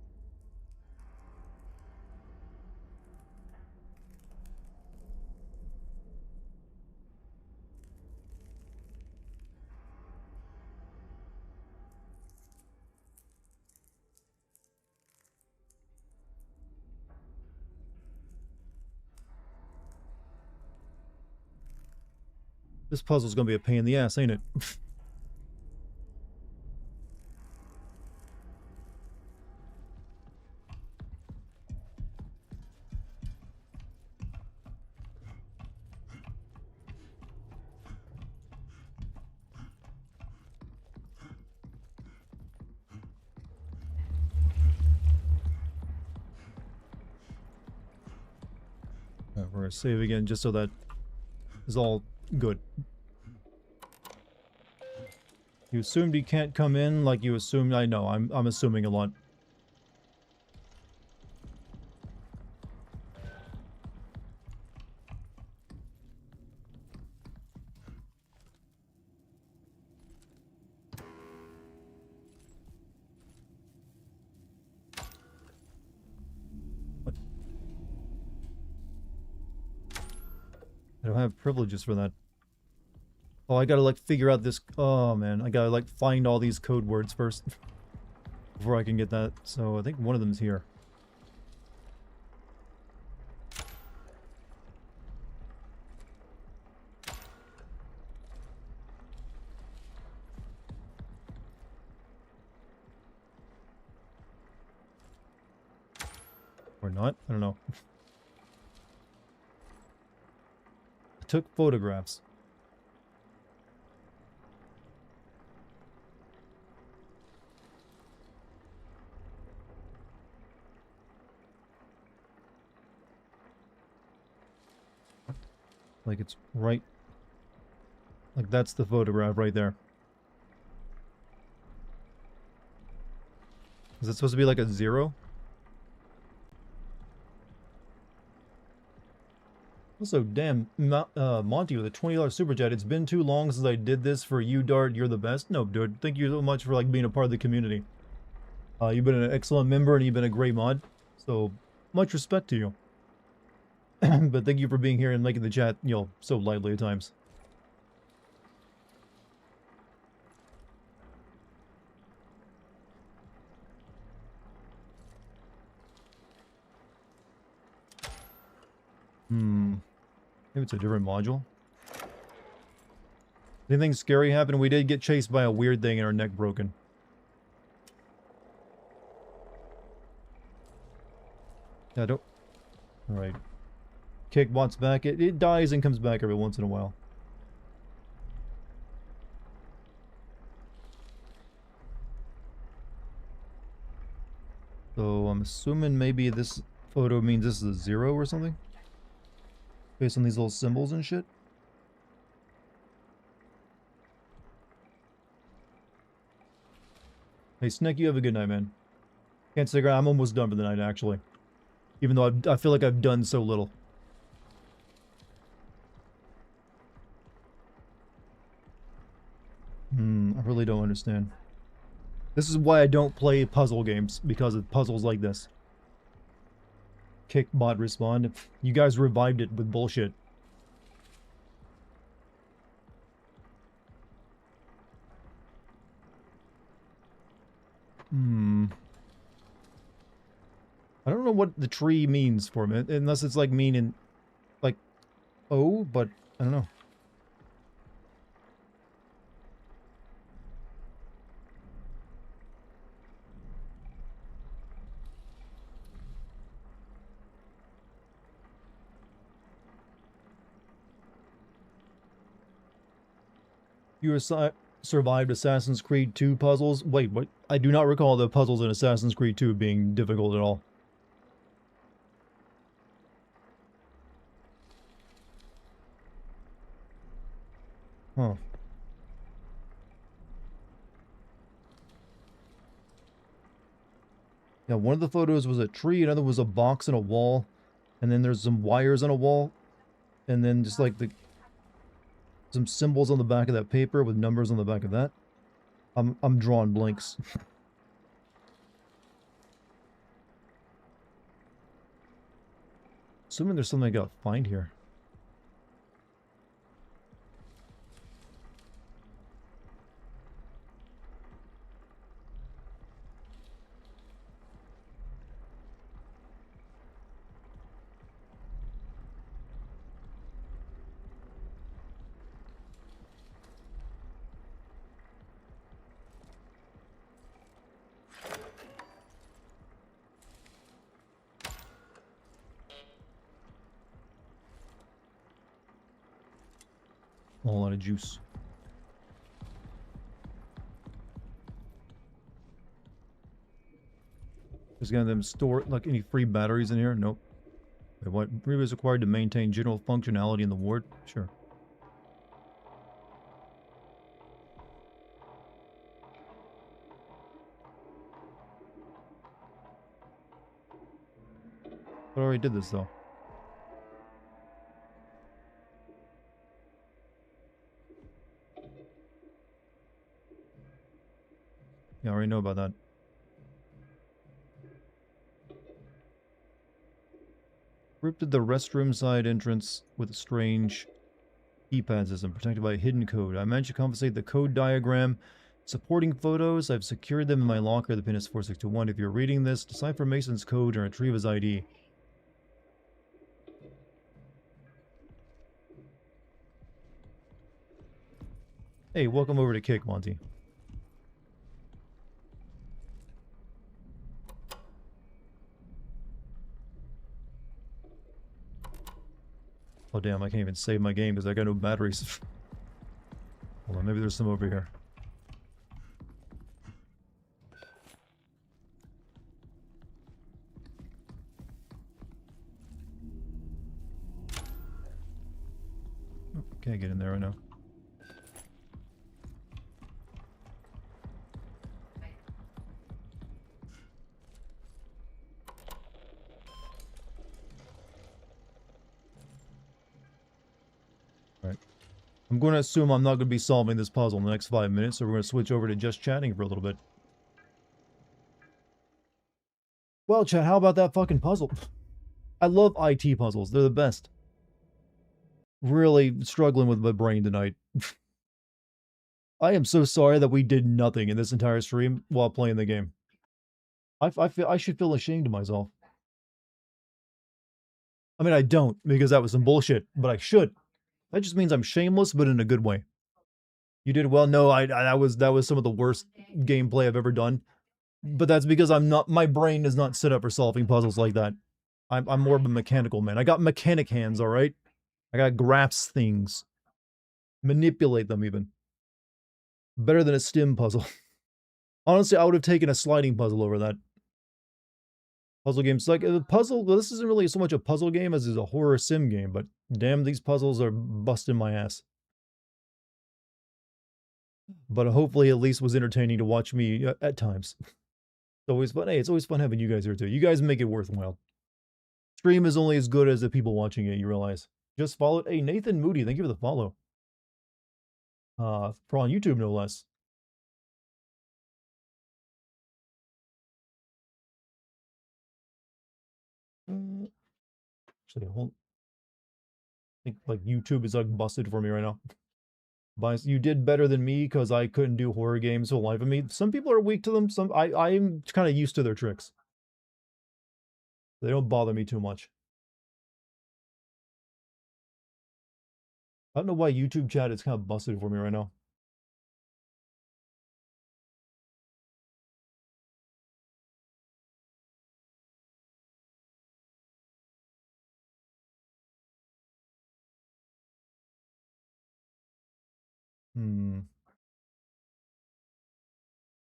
This puzzle's gonna be a pain in the ass, ain't it? Alright, we're gonna save again just so that is all good. You assumed he can't come in like you assumed. I know, I'm assuming a lot. What? I don't have privileges for that. Oh, I gotta like figure out this. Oh man, I gotta like find all these code words first before I can get that. So I think one of them's here. Or not? I don't know. took photographs. Like it's right... Like that's the photograph right there. Is it supposed to be like a 0? Also, damn, Monty with a $20 super chat. It's been too long since I did this for you, Dart. You're the best. No, dude. Thank you so much for like being a part of the community. You've been an excellent member and you've been a great mod. So, much respect to you. But thank you for being here and making the chat, you know, so lively at times. Maybe it's a different module. Anything scary happened? We did get chased by a weird thing and our neck broken. Yeah, don't... Alright. Kickbot's back. It dies and comes back every once in a while. So I'm assuming maybe this photo means this is a 0 or something? Based on these little symbols and shit? Hey, Snick, you have a good night, man. Can't stick around. I'm almost done for the night, actually. Even though I feel like I've done so little. I really don't understand. This is why I don't play puzzle games, because of puzzles like this. Kickbot respawn. You guys revived it with bullshit. I don't know what the tree means for me, unless it's like meaning, like, oh, but I don't know. You survived Assassin's Creed 2 puzzles? Wait, what? I do not recall the puzzles in Assassin's Creed 2 being difficult at all. Huh. Yeah, one of the photos was a tree, another was a box and a wall, and then there's some wires on a wall, and then just like some symbols on the back of that paper with numbers on the back of that. I'm drawing blanks. Assuming there's something I gotta find here. A whole lot of juice. Just gonna them store like any free batteries in here? Nope. Wait, what? Reba is required to maintain general functionality in the ward? Sure. I already did this though. Yeah, I already know about that. Encrypted the restroom side entrance with a strange keypad system protected by a hidden code. I managed to compensate the code diagram. Supporting photos, I've secured them in my locker. The pin is 4621. If you're reading this, decipher Mason's code and retrieve his ID. Hey, welcome over to Kick, Monty. Oh damn, I can't even save my game because I got no batteries. Hold on, maybe there's some over here. Oh, can't get in there right now. Right. I'm going to assume I'm not going to be solving this puzzle in the next 5 minutes, so we're going to switch over to just chatting for a little bit. Well, chat, how about that fucking puzzle? I love IT puzzles. They're the best. Really struggling with my brain tonight. I am so sorry that we did nothing in this entire stream while playing the game. I should feel ashamed of myself. I mean, I don't, because that was some bullshit, but I should. That just means I'm shameless, but in a good way. You did well. No, that was some of the worst gameplay I've ever done. But that's because my brain is not set up for solving puzzles like that. I'm more of a mechanical man. I got mechanic hands, alright? I got grasp things. Manipulate them even. Better than a stim puzzle. Honestly, I would have taken a sliding puzzle over that. Puzzle games, like a puzzle, well, this isn't really so much a puzzle game as is a horror sim game, but damn, these puzzles are busting my ass. But hopefully at least was entertaining to watch me at times. It's always fun. Hey, it's always fun having you guys here too. You guys make it worthwhile. Stream is only as good as the people watching it, you realize. Just followed. Hey, Nathan Moody, thank you for the follow. For on YouTube, no less. Actually, hold. I think like YouTube is like busted for me right now. But you did better than me because I couldn't do horror games for the life of me. Some people are weak to them. I'm kind of used to their tricks. They don't bother me too much. I don't know why YouTube chat is kind of busted for me right now.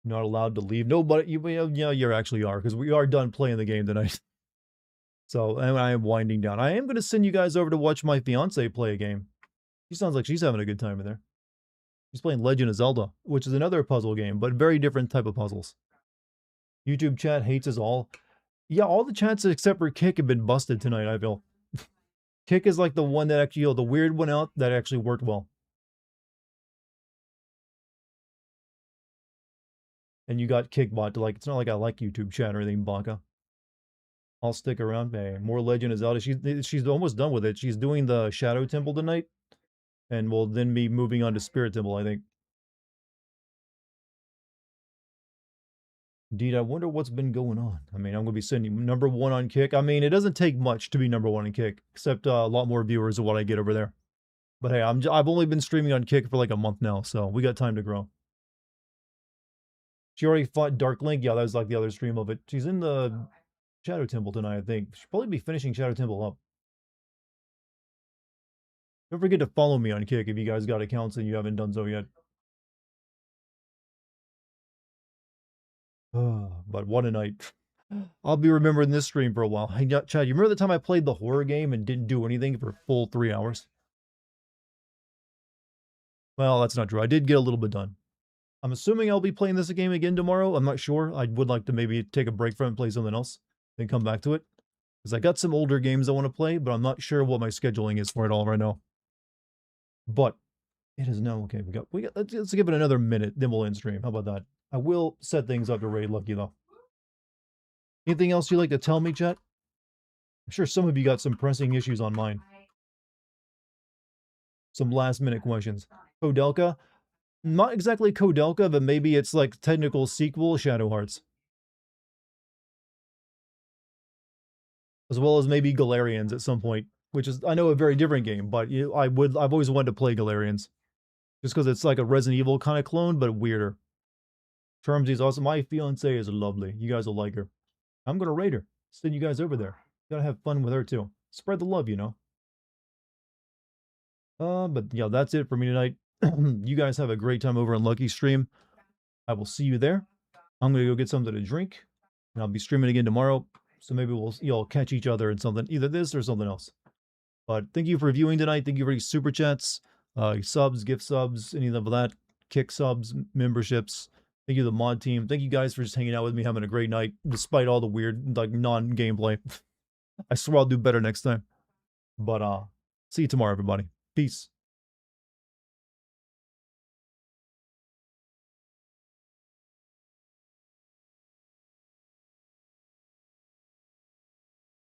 Not allowed to leave. No, but you actually are, because we are done playing the game tonight. So, and I am winding down. I am going to send you guys over to watch my fiance play a game. She sounds like she's having a good time in there. She's playing Legend of Zelda, which is another puzzle game, but very different type of puzzles. YouTube chat hates us all. Yeah, all the chats except for Kick have been busted tonight, I feel. Kick is like the one that actually, the weird one out that actually worked well. And you got Kickbot to like, it's not like I like YouTube chat or anything, Baka. I'll stick around. Hey, more Legend of Zelda. She's almost done with it. She's doing the Shadow Temple tonight. And we'll then be moving on to Spirit Temple, I think. Indeed, I wonder what's been going on. I mean, I'm going to be sending #1 on Kick. I mean, it doesn't take much to be #1 on Kick, except a lot more viewers of what I get over there. But hey, I've only been streaming on Kick for like a month now, so we got time to grow. She already fought Dark Link. Yeah, that was like the other stream of it. She's in the Shadow Temple tonight, I think. She'll probably be finishing Shadow Temple up. Don't forget to follow me on Kick if you guys got accounts and you haven't done so yet. But what a night. I'll be remembering this stream for a while. Hey, Chad, you remember the time I played the horror game and didn't do anything for a full 3 hours? Well, that's not true. I did get a little bit done. I'm assuming I'll be playing this game again tomorrow. I'm not sure. I would like to maybe take a break from it and play something else, then come back to it. Because I got some older games I want to play, but I'm not sure what my scheduling is for it all right now. But it is now okay. Let's give it another minute, then we'll end stream. How about that? I will set things up to Raid Lucky though. Anything else you'd like to tell me, chat? I'm sure some of you got some pressing issues on mine. Some last minute questions. Kodelka? Not exactly Kodelka, but maybe it's like technical sequel Shadow Hearts. As well as maybe Galarians at some point, which is, I know, a very different game, but I've always wanted to play Galarians. Just because it's like a Resident Evil kind of clone, but weirder. Termsy's awesome. My fiance is lovely. You guys will like her. I'm going to raid her. Send you guys over there. Gotta have fun with her too. Spread the love, you know. But yeah, that's it for me tonight. You guys have a great time over on Lucky Stream. I will see you there. I'm gonna go get something to drink, and I'll be streaming again tomorrow. So maybe you'll catch each other in something, either this or something else. But thank you for viewing tonight. Thank you for your super chats, subs, gift subs, any of that, kick subs, memberships. Thank you to the mod team. Thank you guys for just hanging out with me, having a great night, despite all the weird, like, non-gameplay. I swear I'll do better next time. But see you tomorrow, everybody. Peace.